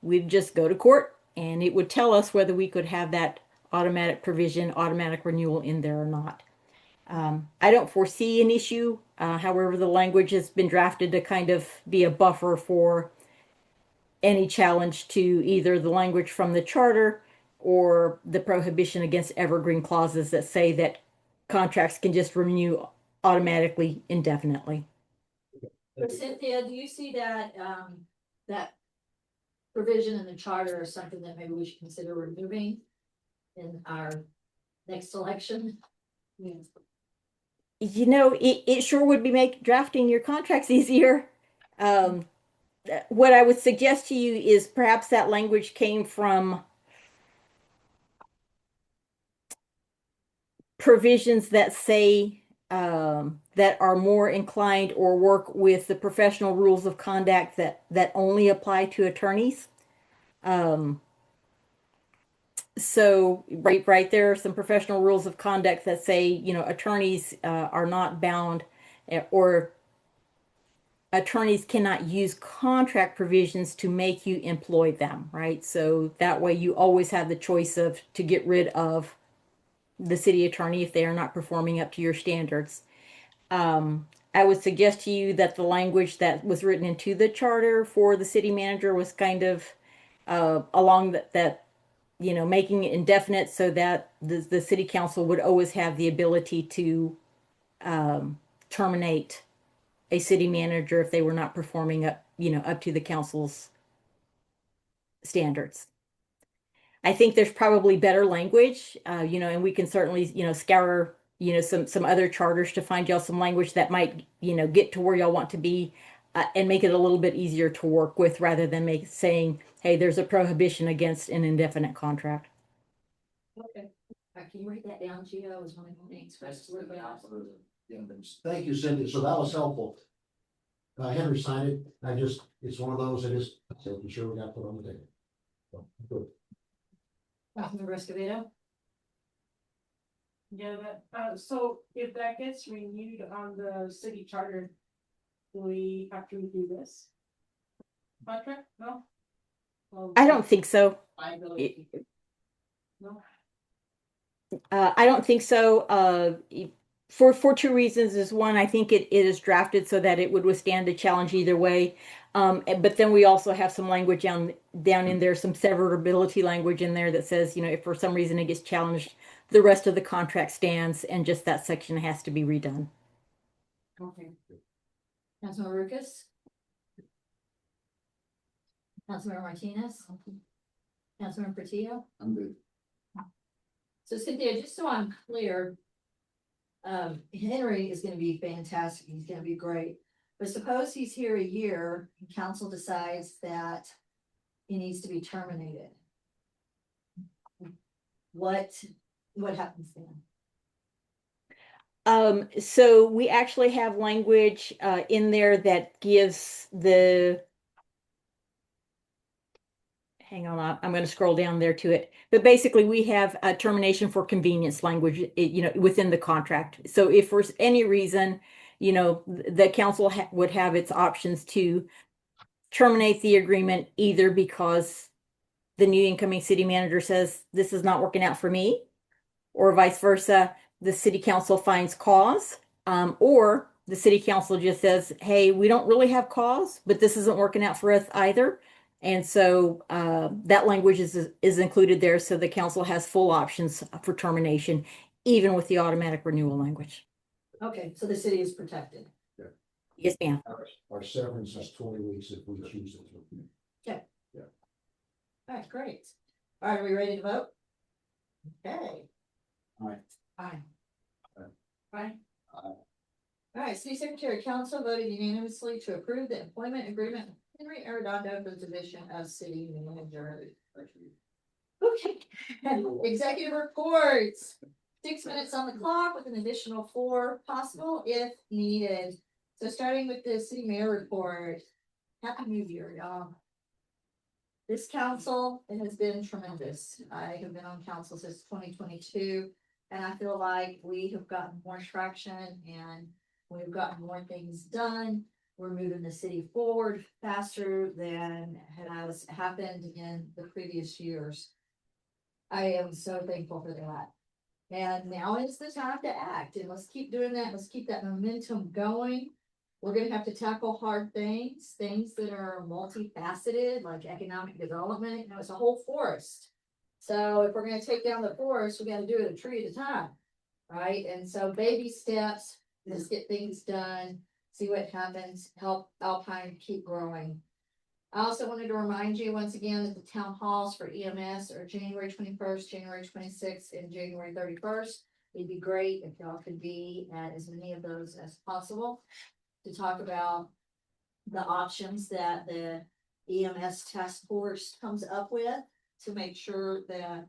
we'd just go to court and it would tell us whether we could have that automatic provision, automatic renewal in there or not. I don't foresee an issue. However, the language has been drafted to kind of be a buffer for any challenge to either the language from the charter or the prohibition against evergreen clauses that say that contracts can just renew automatically indefinitely.
But Cynthia, do you see that, that provision in the charter as something that maybe we should consider removing in our next election?
You know, it sure would be drafting your contracts easier. What I would suggest to you is perhaps that language came from provisions that say that are more inclined or work with the professional rules of conduct that only apply to attorneys. So right there are some professional rules of conduct that say, you know, attorneys are not bound, or attorneys cannot use contract provisions to make you employ them, right? So that way you always have the choice to get rid of the city attorney if they are not performing up to your standards. I would suggest to you that the language that was written into the charter for the city manager was kind of along that, you know, making it indefinite so that the city council would always have the ability to terminate a city manager if they were not performing up to the council's standards. I think there's probably better language, and we can certainly, scour, some other charters to find y'all some language that might, get to where y'all want to be and make it a little bit easier to work with rather than saying, hey, there's a prohibition against an indefinite contract.
Okay. Can you write that down, Gio? Is one of the things for us to look at.
Yeah, thank you, Cynthia. So that was helpful. Henry signed it. It's one of those that is, so be sure we got put on the table. So, good.
Councilmember Escobedo?
Yeah, that, so if that gets renewed on the city charter, do we have to do this? Contract, no? Well,
I don't think so.
liability. No?
I don't think so. For two reasons is one, I think it is drafted so that it would withstand a challenge either way. But then we also have some language down in there, some severability language in there that says, you know, if for some reason it gets challenged, the rest of the contract stands and just that section has to be redone.
Okay. Councilmember Lucas? Councilmember Martinez? Councilmember Portillo?
I'm good.
So Cynthia, just so I'm clear, Henry is gonna be fantastic, he's gonna be great. But suppose he's here a year, and council decides that he needs to be terminated. What happens then?
So we actually have language in there that gives the. Hang on, I'm going to scroll down there to it. But basically, we have a termination for convenience language, you know, within the contract. So if for any reason, you know, the council would have its options to terminate the agreement either because the new incoming city manager says this is not working out for me, or vice versa, the city council finds cause, or the city council just says, hey, we don't really have cause, but this isn't working out for us either. And so that language is included there, so the council has full options for termination, even with the automatic renewal language.
Okay, so the city is protected.
Yes, ma'am.
Our severance is 20 weeks if we choose it.
Okay.
Yeah.
All right, great. All right, are we ready to vote? Okay.
Aye.
Aye.
Aye.
All right, City Secretary Council voted unanimously to approve the employment agreement with Henry Arredondo for the position of city manager. Okay, executive reports. 6 minutes on the clock with an additional 4 possible if needed. So starting with the city mayor report. Happy New Year, y'all. This council, it has been tremendous. I have been on council since 2022, and I feel like we have gotten more traction and we've gotten more things done. We're moving the city forward faster than has happened in the previous years. I am so thankful for that. And now is the time to act, and let's keep doing that. Let's keep that momentum going. We're gonna have to tackle hard things that are multifaceted, like economic development. You know, it's a whole forest. So if we're gonna take down the forest, we gotta do it a tree at a time, right? And so baby steps, let's get things done, see what happens, help Alpine keep growing. I also wanted to remind you once again that the town halls for EMS are January 21st, January 26th, and January 31st. It'd be great if y'all could be at as many of those as possible to talk about the options that the EMS task force comes up with to make sure that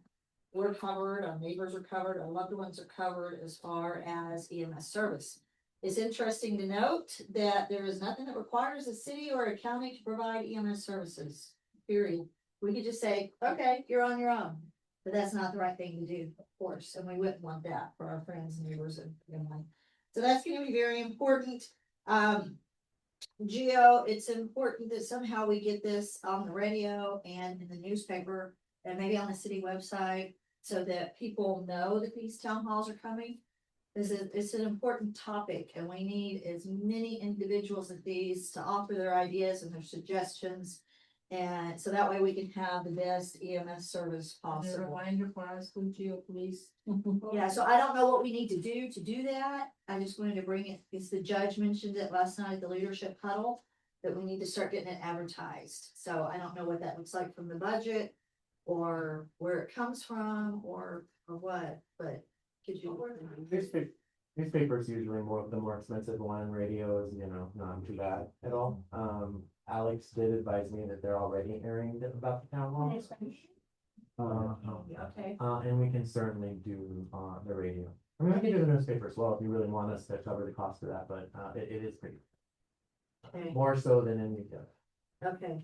we're covered, our neighbors are covered, our loved ones are covered as far as EMS service. It's interesting to note that there is nothing that requires a city or a county to provide EMS services, period. We could just say, okay, you're on your own, but that's not the right thing to do, of course, and we wouldn't want that for our friends, neighbors, and family. So that's gonna be very important. Geo, it's important that somehow we get this on the radio and in the newspaper and maybe on the city website so that people know that these town halls are coming. It's an important topic, and we need as many individuals as these to offer their ideas and their suggestions. And so that way we can have the best EMS service
And a
possible.
reminder for us, could you please?
Yeah, so I don't know what we need to do that. I just wanted to bring it, because the judge mentioned it last night at the leadership huddle, that we need to start getting it advertised. So I don't know what that looks like from the budget or where it comes from or what, but could you?
Newspaper's usually the more expensive one. Radio is, you know, not too bad at all. Alex did advise me that they're already airing about the town hall.
Okay.
And we can certainly do the radio. I mean, we can do the newspaper as well if you really want us to cover the cost of that, but it is pretty.
Okay.
More so than in the.
Okay.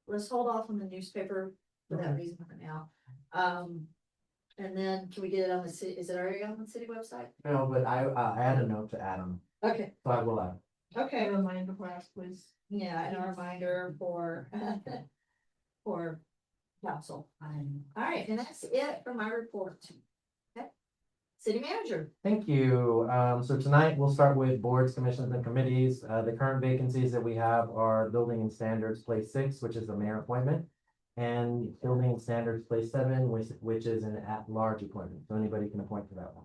Let's hold off on the newspaper for that reason for now. And then can we get it on the city, is it already on the city website?
No, but I had a note to Adam,
Okay,
so I will add.
okay.
Reminder for us, please.
Yeah, and a reminder for, for council. All right, and that's it for my report. Okay. City manager.
Thank you. So tonight we'll start with boards, commissions and committees. The current vacancies that we have are building and standards place 6, which is a mayor appointment. And building and standards place 7, which is an at-large appointment, so anybody can appoint for that one.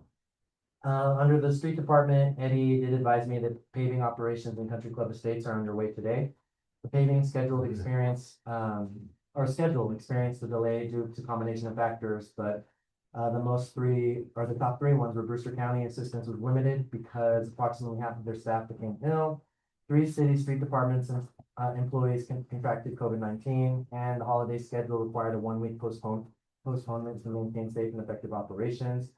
Under the street department, Eddie did advise me that paving operations in Country Club Estates are underway today. The paving schedule experienced a delay due to combination of factors, but the top three ones were Brewster County assistance was limited because approximately half of their staff became ill. 3 city street departments and employees contracted COVID-19, and the holiday schedule required a 1-week postponement to maintain safe and effective operations.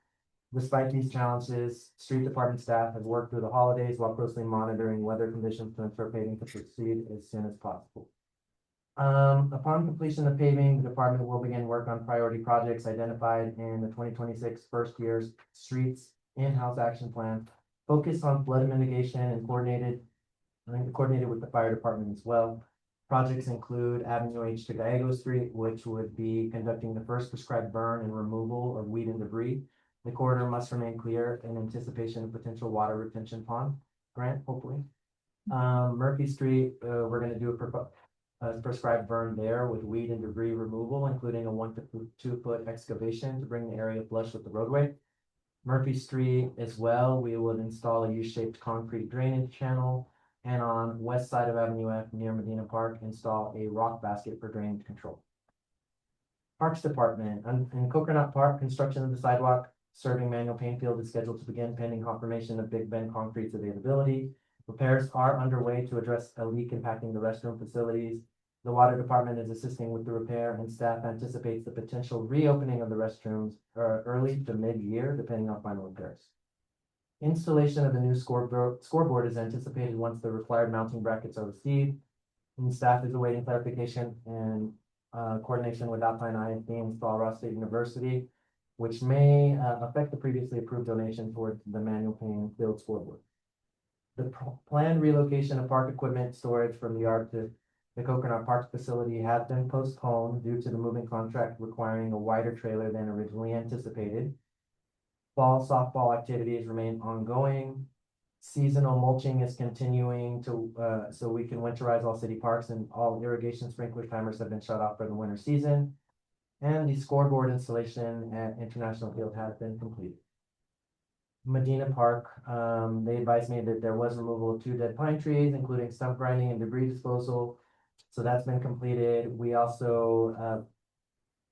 Despite these challenges, street department staff have worked through the holidays while closely monitoring weather conditions to ensure paving can proceed as soon as possible. Upon completion of paving, the department will begin work on priority projects identified in the 2026 first year's streets in-house action plan, focused on flood mitigation and coordinated with the fire department as well. Projects include Avenue H to Gallego Street, which would be conducting the first prescribed burn and removal of weed and debris. The corridor must remain clear in anticipation of potential water retention pond grant, hopefully. Murphy Street, we're gonna do a prescribed burn there with weed and debris removal, including a 1 to 2 foot excavation to bring the area flush with the roadway. Murphy Street as well, we would install a U-shaped concrete drainage channel, and on west side of Avenue F near Medina Park, install a rock basket for drainage control. Parks Department, in Coconut Park, construction of the sidewalk serving Manuel Painfield is scheduled to begin pending confirmation of Big Bend Concrete's availability. Repairs are underway to address a leak impacting the restroom facilities. The water department is assisting with the repair, and staff anticipates the potential reopening of the restrooms early to mid-year, depending on final repairs. Installation of the new scoreboard is anticipated once the required mounting brackets are received, and staff is awaiting clarification and coordination with Alpine ISD and Ross State University, which may affect the previously approved donation towards the Manuel Painfield scoreboard. The planned relocation of park equipment storage from the yard to the Coconut Park facility has been postponed due to the moving contract requiring a wider trailer than originally anticipated. Fall softball activities remain ongoing. Seasonal mulching is continuing so we can winterize all city parks, and all irrigation sprinkler timers have been shut off for the winter season. And the scoreboard installation at International Field has been completed. Medina Park, they advised me that there was removal of 2 dead pine trees, including stump grinding and debris disposal. So that's been completed. We also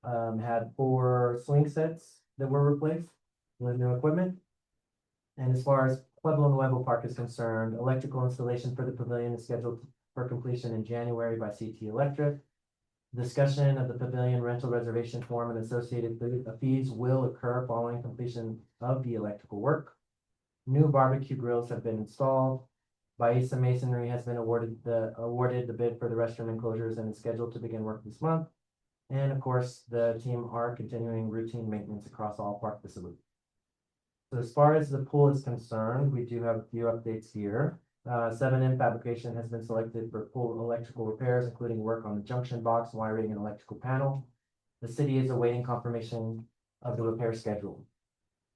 had 4 swing sets that were replaced with new equipment. And as far as Pueblo Nuevo Park is concerned, electrical installation for the pavilion is scheduled for completion in January by CT Electric. Discussion of the pavilion rental reservation form and associated fees will occur following completion of the electrical work. New barbecue grills have been installed. Baisa Masonry has been awarded the bid for the restroom enclosures and is scheduled to begin work this month. And of course, the team are continuing routine maintenance across all park facilities. So as far as the pool is concerned, we do have a few updates here. 7M Fabrication has been selected for pool electrical repairs, including work on the junction box, wiring, and electrical panel. The city is awaiting confirmation of the repair schedule.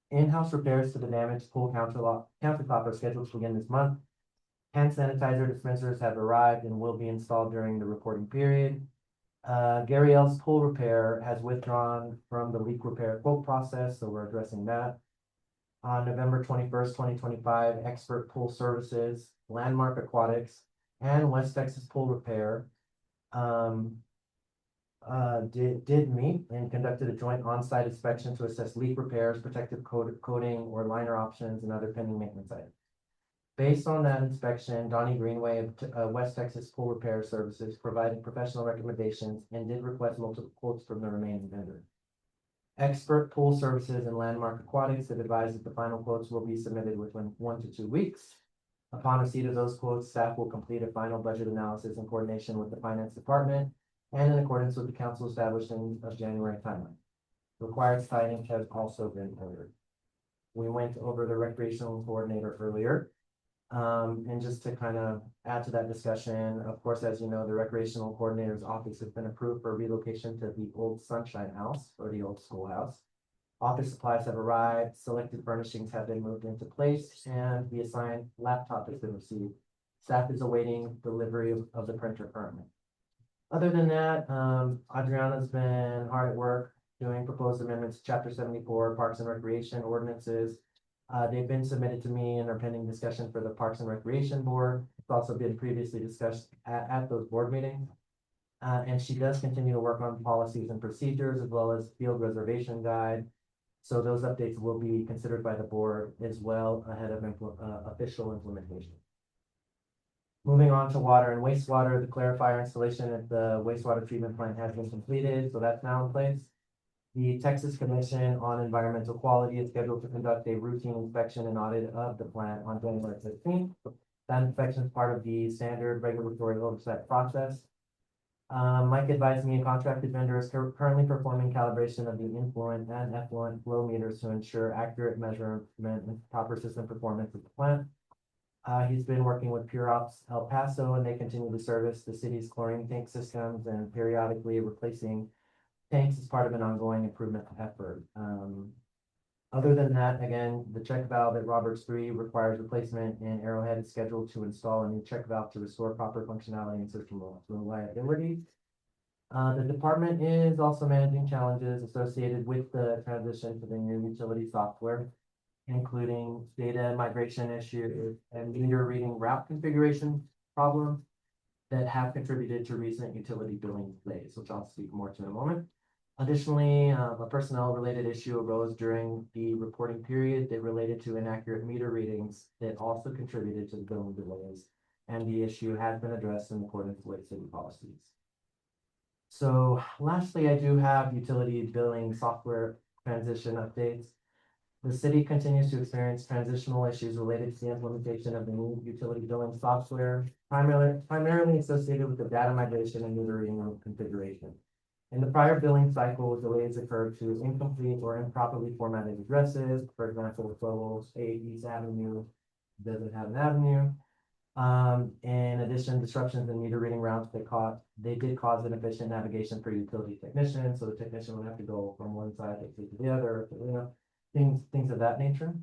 In-house repairs to the damaged pool countertop are scheduled to begin this month. Hand sanitizer dispensers have arrived and will be installed during the reporting period. Gary L's pool repair has withdrawn from the leak repair quote process, so we're addressing that. On November 21st, 2025, Expert Pool Services, Landmark Aquatics, and West Texas Pool Repair did meet and conducted a joint on-site inspection to assess leak repairs, protective coating, or liner options, and other pending maintenance items. Based on that inspection, Donnie Greenway of West Texas Pool Repair Services provided professional recommendations and did request multiple quotes from the remaining vendor. Expert Pool Services and Landmark Aquatics have advised that the final quotes will be submitted within 1 to 2 weeks. Upon receipt of those quotes, staff will complete a final budget analysis in coordination with the finance department and in accordance with the council establishing of January timeline. Required signage has also been ordered. We went over the recreational coordinator earlier. And just to kind of add to that discussion, of course, as you know, the recreational coordinator's office has been approved for relocation to the old Sunshine House or the old schoolhouse. Office supplies have arrived, selected furnishings have been moved into place, and the assigned laptop has been received. Staff is awaiting delivery of the printer currently. Other than that, Adriana's been hard at work doing proposed amendments to Chapter 74 Parks and Recreation ordinances. They've been submitted to me and are pending discussion for the Parks and Recreation Board. It's also been previously discussed at those board meetings. And she does continue to work on policies and procedures as well as field reservation guide. So those updates will be considered by the board as well ahead of official implementation. Moving on to water and wastewater, the clarifier installation at the wastewater treatment plant has been completed, so that's now in place. The Texas Commission on Environmental Quality is scheduled to conduct a routine inspection and audit of the plant on January 15th. That inspection is part of the standard regulatory oversight process. Mike advised me a contracted vendor is currently performing calibration of the influent and effluent flow meters to ensure accurate measurement and proper system performance of the plant. He's been working with Pure Ops El Paso, and they continue to service the city's chlorine tank systems and periodically replacing tanks as part of an ongoing improvement effort. Other than that, again, the check valve at Roberts 3 requires replacement, and Arrowhead is scheduled to install a new check valve to restore proper functionality and system reliability. The department is also managing challenges associated with the transition to the new utility software, including data migration issues and meter reading route configuration problems that have contributed to recent utility billing delays, which I'll speak more to in a moment. Additionally, a personnel-related issue arose during the reporting period that related to inaccurate meter readings that also contributed to the billing delays, and the issue has been addressed in accordance with city policies. So lastly, I do have utility billing software transition updates. The city continues to experience transitional issues related to the implementation of the new utility billing software, primarily associated with the data migration and meter reading configuration. In the prior billing cycle, delays occurred to incomplete or improperly formatted addresses. For example, 1208 East Avenue doesn't have an avenue. In addition, disruptions in meter reading routes they did cause inefficient navigation for utility technicians. So the technician would have to go from one side to the other, things of that nature.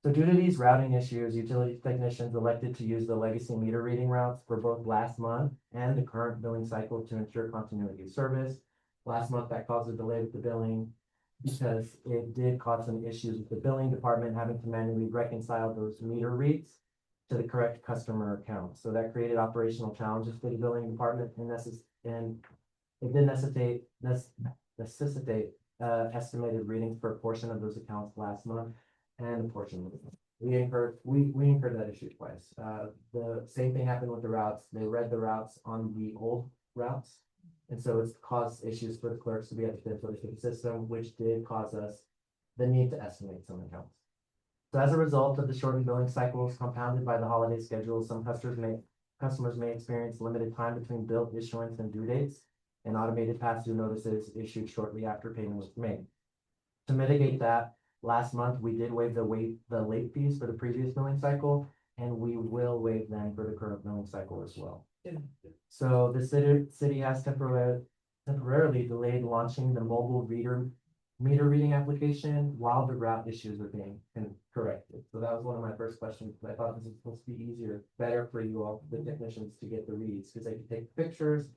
So due to these routing issues, utility technicians elected to use the legacy meter reading routes for both last month and the current billing cycle to ensure continuity of service. Last month, that caused a delay with the billing because it did cause some issues with the billing department having to manually reconcile those meter reads to the correct customer account. So that created operational challenges for the billing department, and it did necessitate estimated readings for a portion of those accounts last month and a portion of it. We incurred that issue twice. The same thing happened with the routes. They read the routes on the old routes. And so it's caused issues for the clerks to be able to input the system, which did cause us the need to estimate some accounts. So as a result of the shortened billing cycles compounded by the holiday schedule, some customers may experience limited time between bill issuance and due dates, and automated pass-through notices issued shortly after payment was made. To mitigate that, last month we did waive the late fees for the previous billing cycle, and we will waive them for the current billing cycle as well. So the city has temporarily delayed launching the mobile meter reading application while the route issues are being corrected. So that was one of my first questions. I thought this was supposed to be easier, better for you all, the technicians, to get the reads because they could take pictures.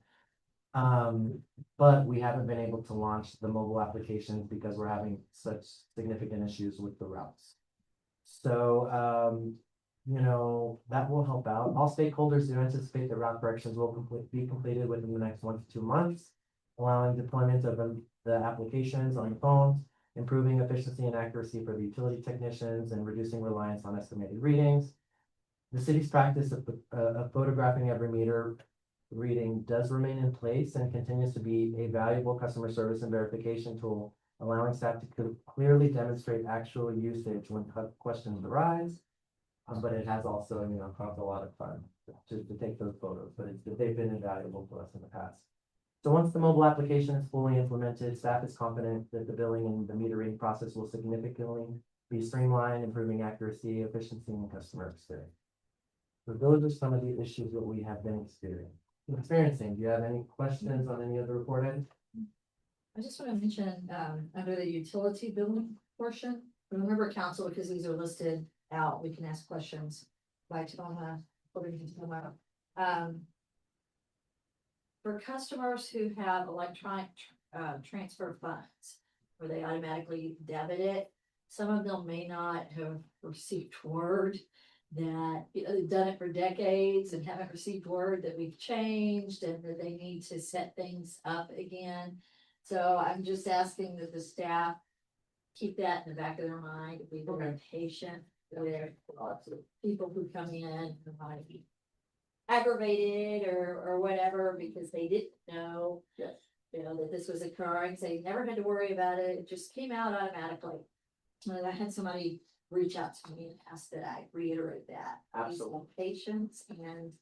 But we haven't been able to launch the mobile applications because we're having such significant issues with the routes. So, that will help out. All stakeholders do anticipate that route corrections will be completed within the next 1 to 2 months, allowing deployment of the applications on the phones, improving efficiency and accuracy for the utility technicians, and reducing reliance on estimated readings. The city's practice of photographing every meter reading does remain in place and continues to be a valuable customer service and verification tool, allowing staff to clearly demonstrate actual usage when questions arise. But it has also, caused a lot of fun to take those photos, but they've been invaluable to us in the past. So once the mobile application is fully implemented, staff is confident that the billing and the metering process will significantly be streamlined, improving accuracy, efficiency, and customer experience. So those are some of the issues that we have been experiencing. Do you have any questions on any of the report items?
I just want to mention, under the utility billing portion, remember council, because these are listed out, we can ask questions by Toma, according to Toma. For customers who have electronic, transfer funds, where they automatically debit it, some of them may not have received word that, they've done it for decades and haven't received word that we've changed and that they need to set things up again. So I'm just asking that the staff keep that in the back of their mind, be very patient with lots of people who come in who might be aggravated or whatever, because they didn't know.
Yes.
You know, that this was occurring, so they never had to worry about it, it just came out automatically. And I had somebody reach out to me and ask that I reiterate that.
Absolutely.
Patience and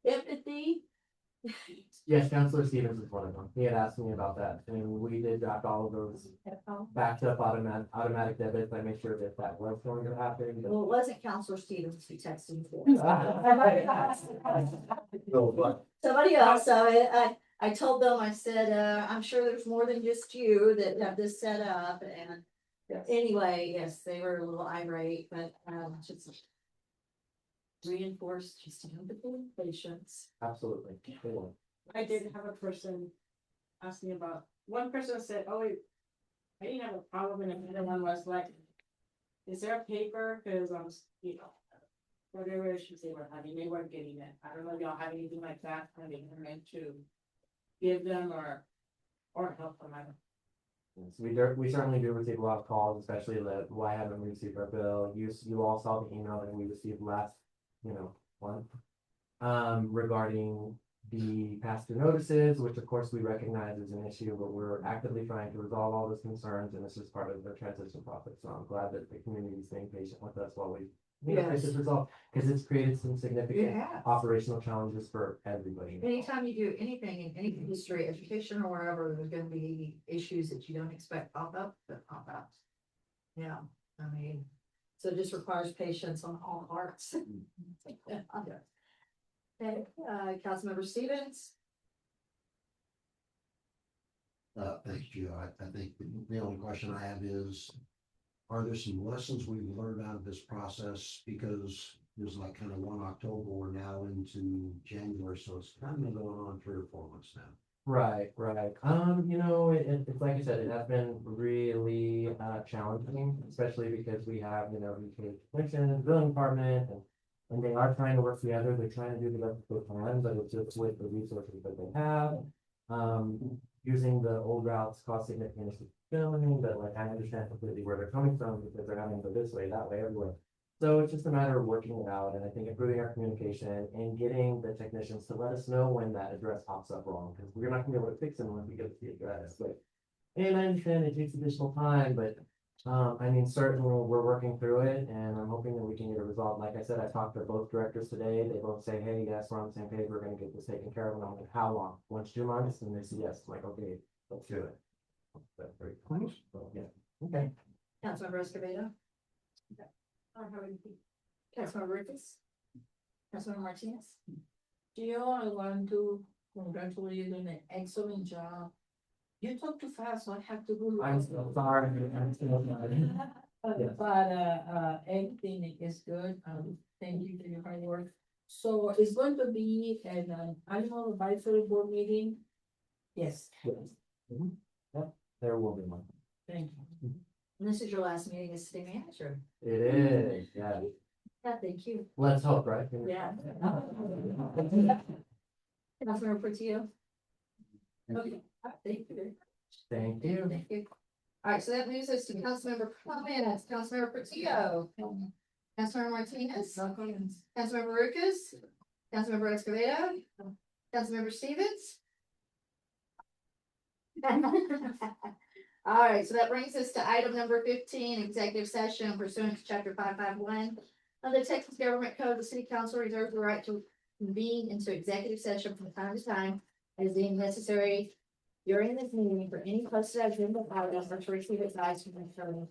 empathy.
Yes, Councilor Stevens is one of them. He had asked me about that, and we did draft all of those backed up automatic debits. I made sure that that was going to happen. but-
Well, it wasn't Counselor Stevens who texted me. Somebody else, so I told them, I said, I'm sure there's more than just you that have this set up, and anyway, yes, they were a little irate, but, just reinforce just empathy and patience.
Absolutely.
I did have a person ask me about, one person said, oh, I didn't have a problem, and another one was like, is there a paper? Cause I was, whatever issues they were having, they weren't getting it. I don't know if y'all have anything like that, I mean, meant to give them or help them out.
Yes, we certainly do receive a lot of calls, especially that why haven't we received our bill? You all saw the email that we received last, month. Regarding the past due notices, which of course we recognize is an issue, but we're actively trying to resolve all those concerns, and this is part of the transition process. So I'm glad that the community is staying patient with us while we get this resolved, because it's created some significant operational challenges for everybody.
Anytime you do anything in any industry, education or wherever, there's gonna be issues that you don't expect pop up. Yeah, I mean, so it just requires patience on all parts. Okay, Councilmember Stevens?
Thanks, Gio. I think the only question I have is, are there some lessons we've learned out of this process? Because there's like kind of 1 October, we're now into January, so it's kind of been going on 3 or 4 months now.
Right. It's like I said, it has been really challenging, especially because we have, UK commission, billing department, and they are trying to work together. They're trying to do the best they can, but it's just with the resources that they have. Using the old routes cost significant issues billing, but like I understand completely where they're coming from because they're having to go this way, that way, everywhere. So it's just a matter of working it out, and I think improving our communication and getting the technicians to let us know when that address pops up wrong, because we're not gonna be able to fix it unless we get the address. And I understand it takes additional time, but certainly we're working through it, and I'm hoping that we can get it resolved. Like I said, I talked to both directors today. They both say, hey, yes, we're on the same page. We're gonna get this taken care of. And I'm like, how long? 1 to 2 months? And they say yes. I'm like, okay, let's do it. That's very close. So, yeah. Okay.
Councilmember Escobedo? Councilmember Ricketts? Councilmember Martinez?
Gio, I want to congratulate you on an excellent job. You talk too fast, so I have to go.
I'm so sorry. I'm so sorry. Yes.
But everything is good. Thank you for your hard work. So it's going to be an annual advisory board meeting. Yes.
Yes. Mhm. Yep, there will be one.
Thank you.
And this is your last meeting as city manager.
It is, yeah.
Yeah, thank you.
Let's hope, right?
Yeah. Councilmember Portillo? Okay, thank you very much.
Thank you.
Thank you. All right, so that moves us to Councilmember comments. Councilmember Portillo. Councilmember Martinez. Councilmember Lucas. Councilmember Escobedo. Councilmember Stevens. All right, so that brings us to item number 15, executive session pursuant to chapter 551 of the Texas Government Code. The City Council reserves the right to convene into executive session from time to time as deemed necessary during this meeting for any posted agenda items or to receive advice from the attorney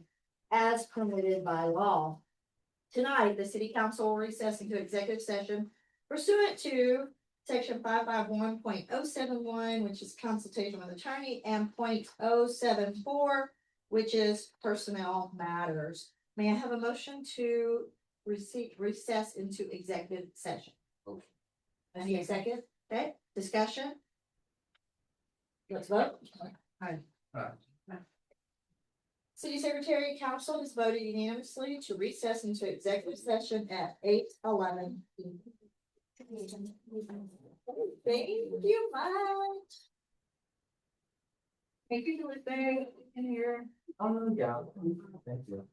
as permitted by law. Tonight, the city council will recess into executive session pursuant to section 551.071, which is consultation with attorney, and 0.074, which is personnel matters. May I have a motion to recess into executive session? I need a second. Okay, discussion? Let's vote. Aye. City Secretary Council has voted unanimously to recess into executive session at 8:11. Thank you much. Thank you for staying in here.
Yeah, thank you.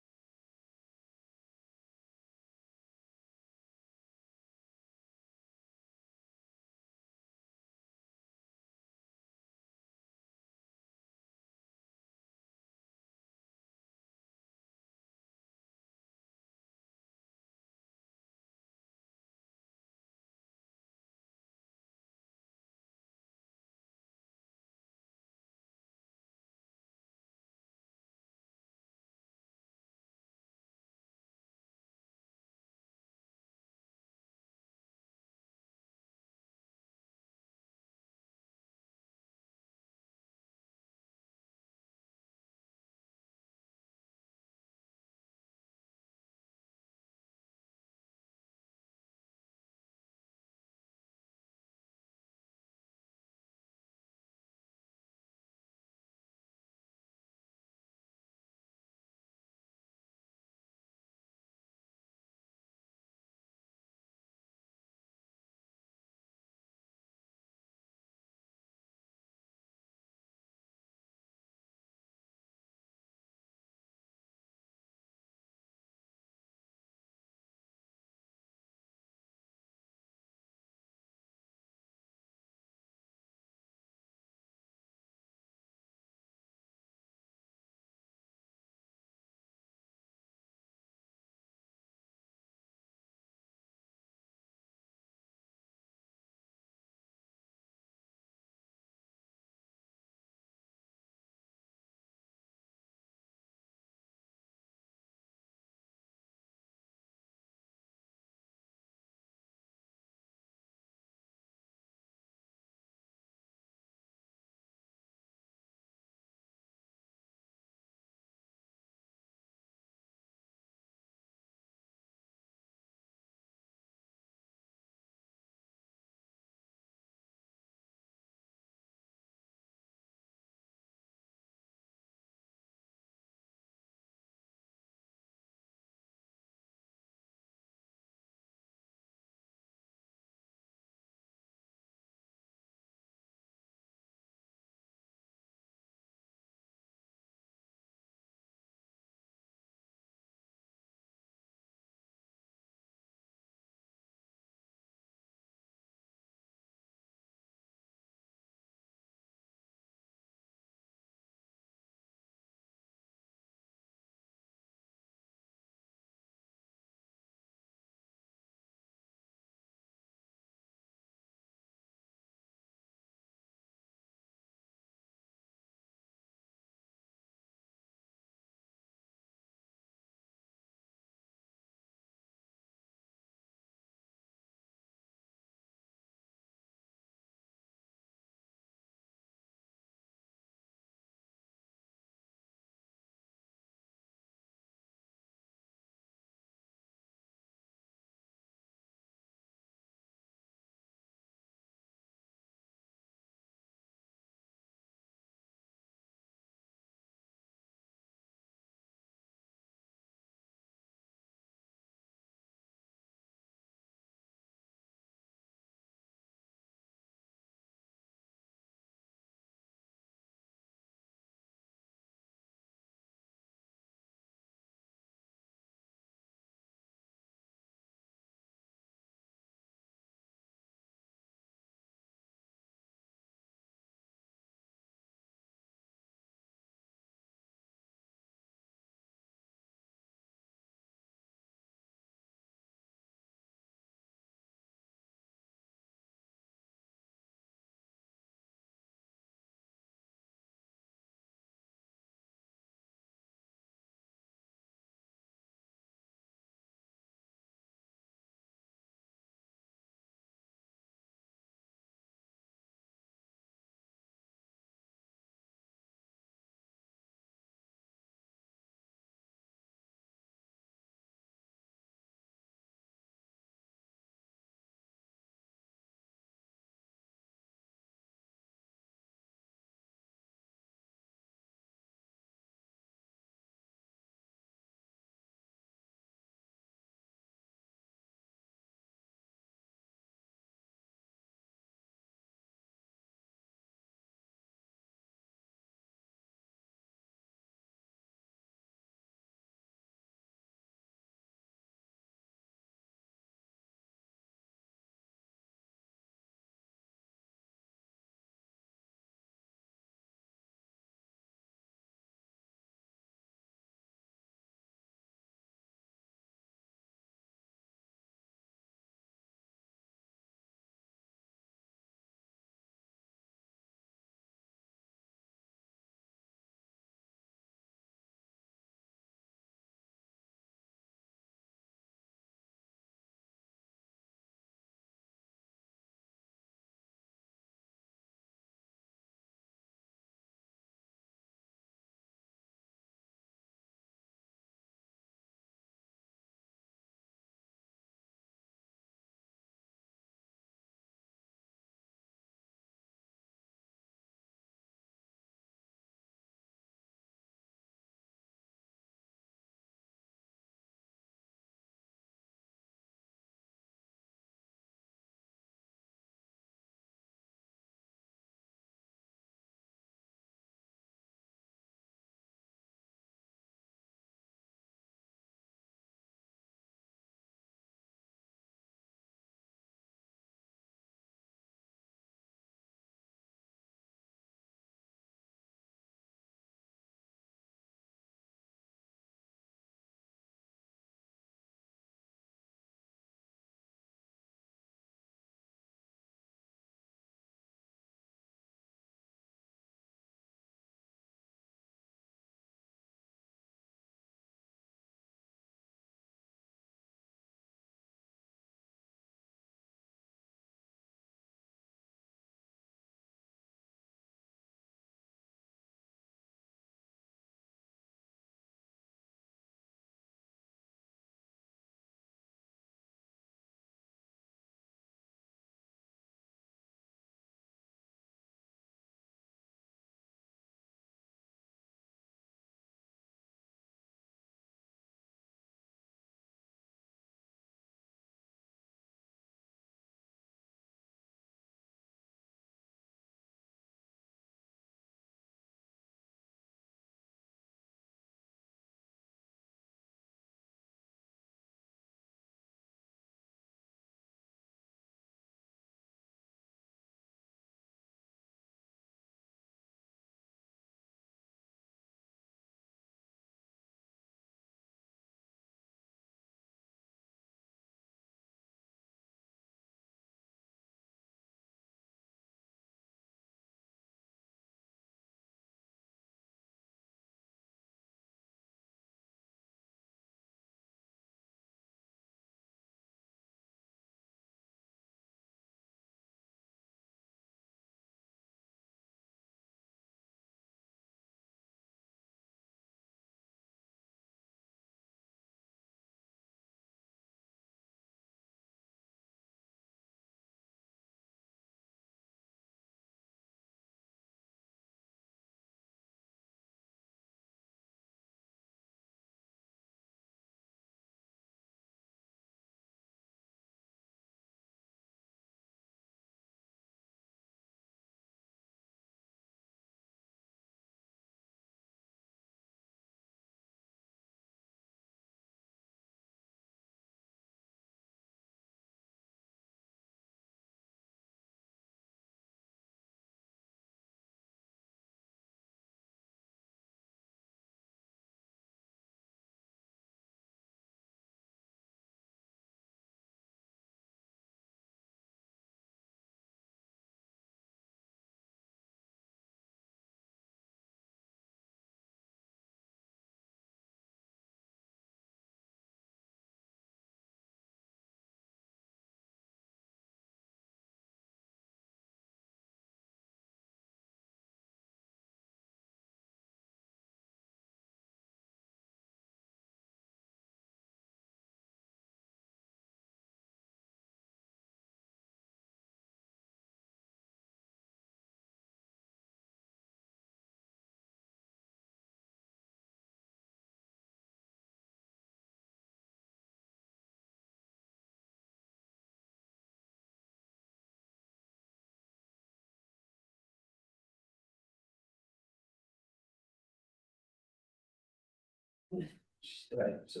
Right, so.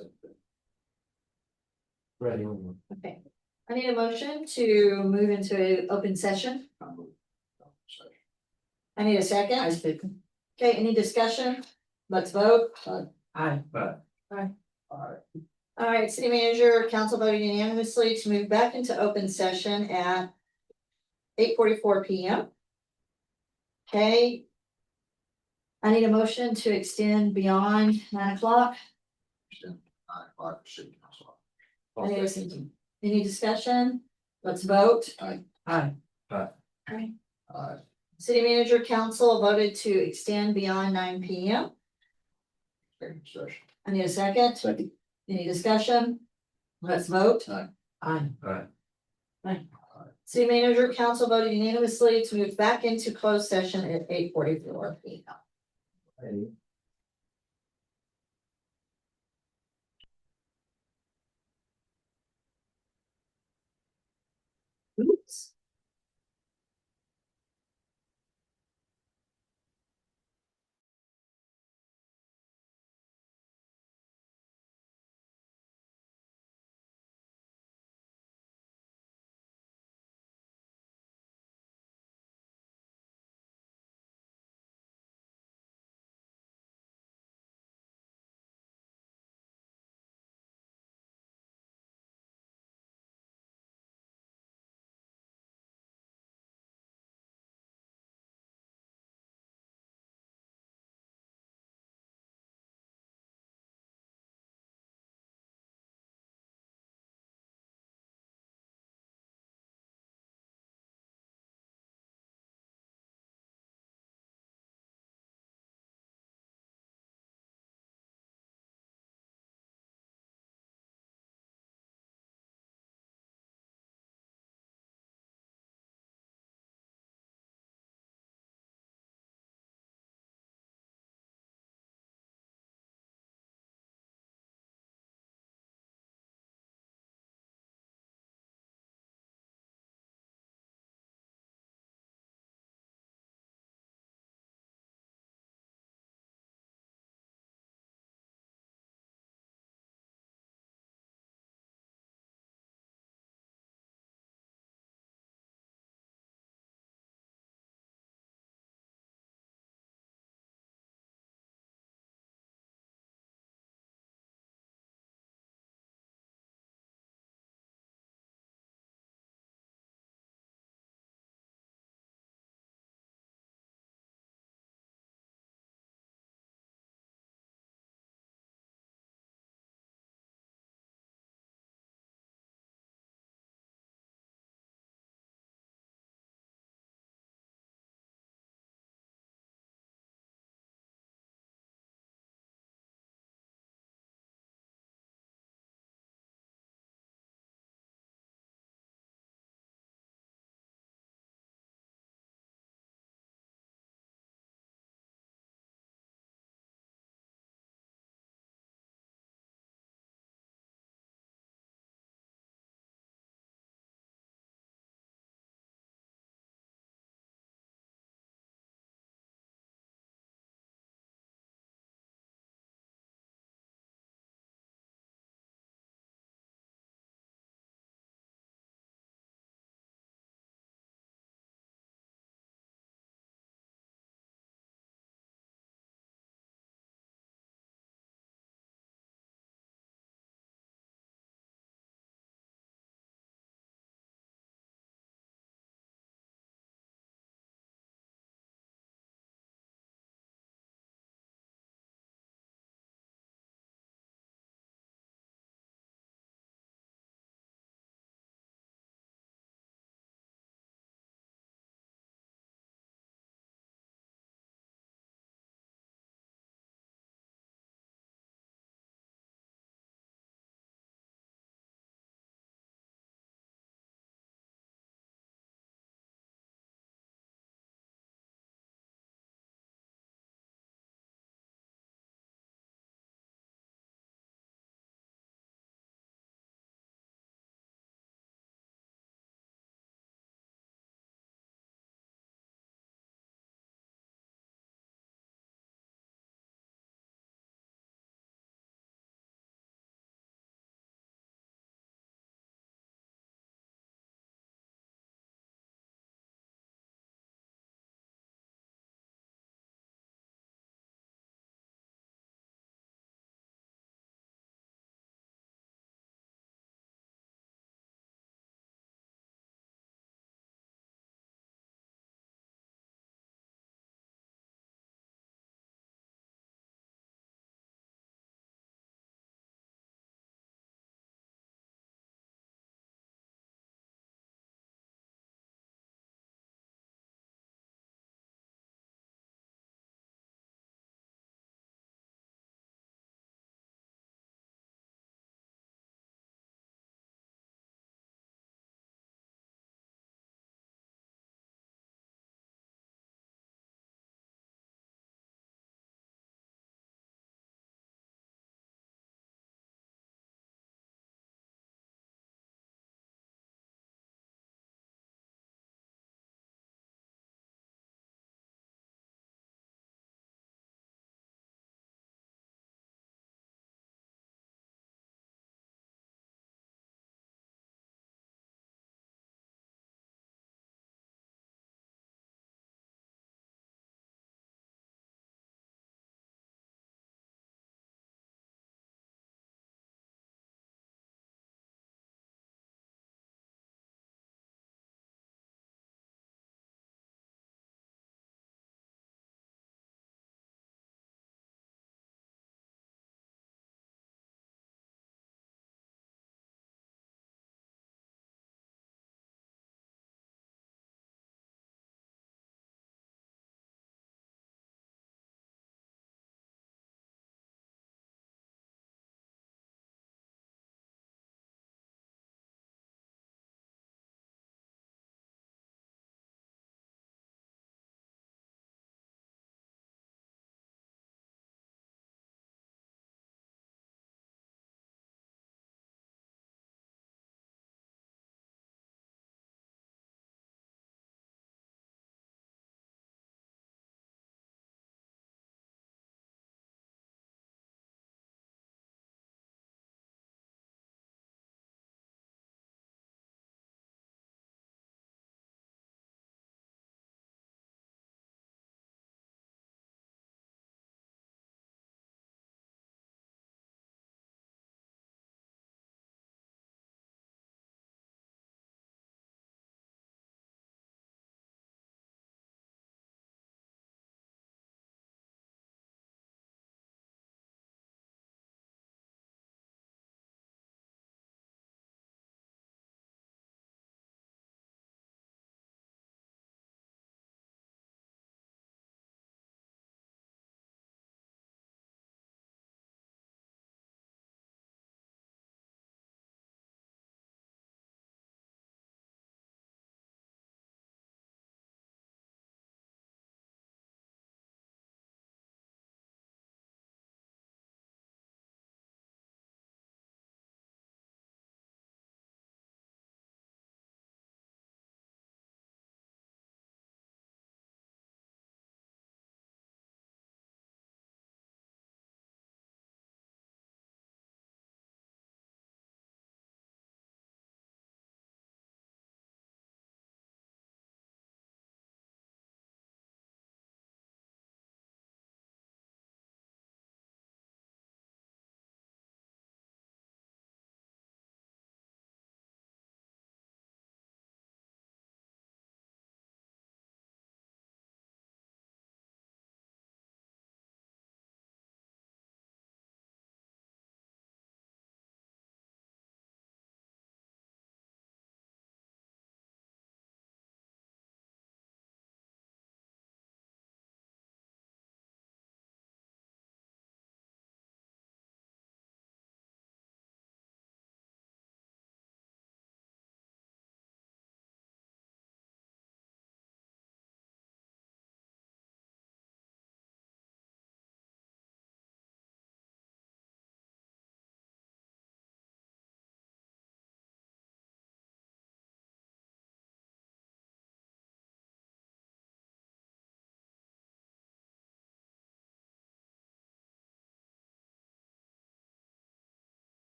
Ready.
Okay. I need a motion to move into open session. I need a
I
second.
think,
Okay, any discussion? Let's vote.
aye.
But.
All right, city manager, council voted unanimously to move back into open session at 8:44 PM. Okay. I need a motion to extend beyond 9 o'clock. Any discussion? Let's vote.
Aye.
City manager, council voted to extend beyond 9 PM. I need a second.
Second.
Any discussion? Let's vote.
Aye.
Right.
City manager, council voted unanimously to move back into closed session at 8:44 PM. Oops.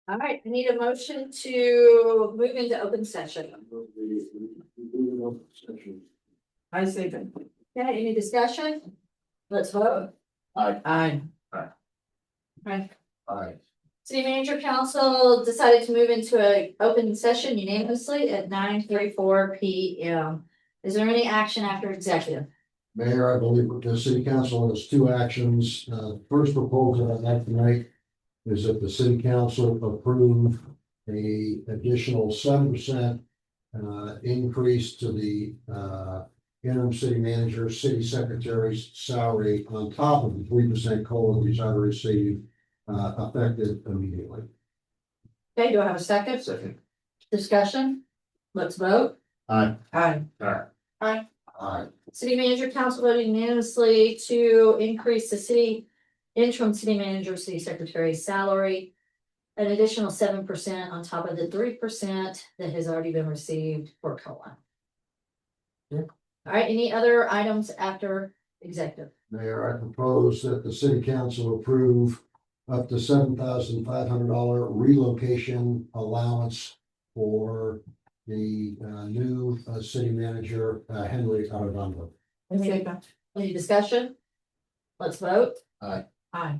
All right, I need a motion to move into open session.
I say that.
Okay, any discussion? Let's vote.
Aye.
Right.
Alright.
City Manager Council decided to move into an open session unanimously at 9:34 PM. Is there any action after executive?
Mayor, I believe the city council has two actions. First proposal I'd like to make is that the city council approve a additional 7% increase to the interim city manager, city secretary's salary on top of the 3% COLA he's already received, effective immediately.
Okay, do I have a second?
Second.
Discussion? Let's vote.
Aye.
Aye.
Alright.
City Manager Council voted unanimously to increase the interim city manager, city secretary's salary. An additional 7% on top of the 3% that has already been received for COLA. All right, any other items after executive?
Mayor, I propose that the city council approve up to $7,500 relocation allowance for the new city manager, Henry Arredondo.
Any discussion? Let's vote.
Aye.
Aye.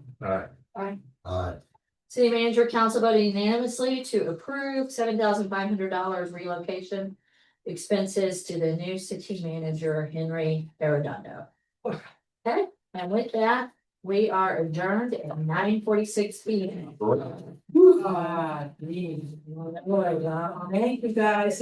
City Manager Council voted unanimously to approve $7,500 relocation expenses to the new city manager, Henry Arredondo. Okay, and with that, we are adjourned at 9:46 PM.
Thank you guys.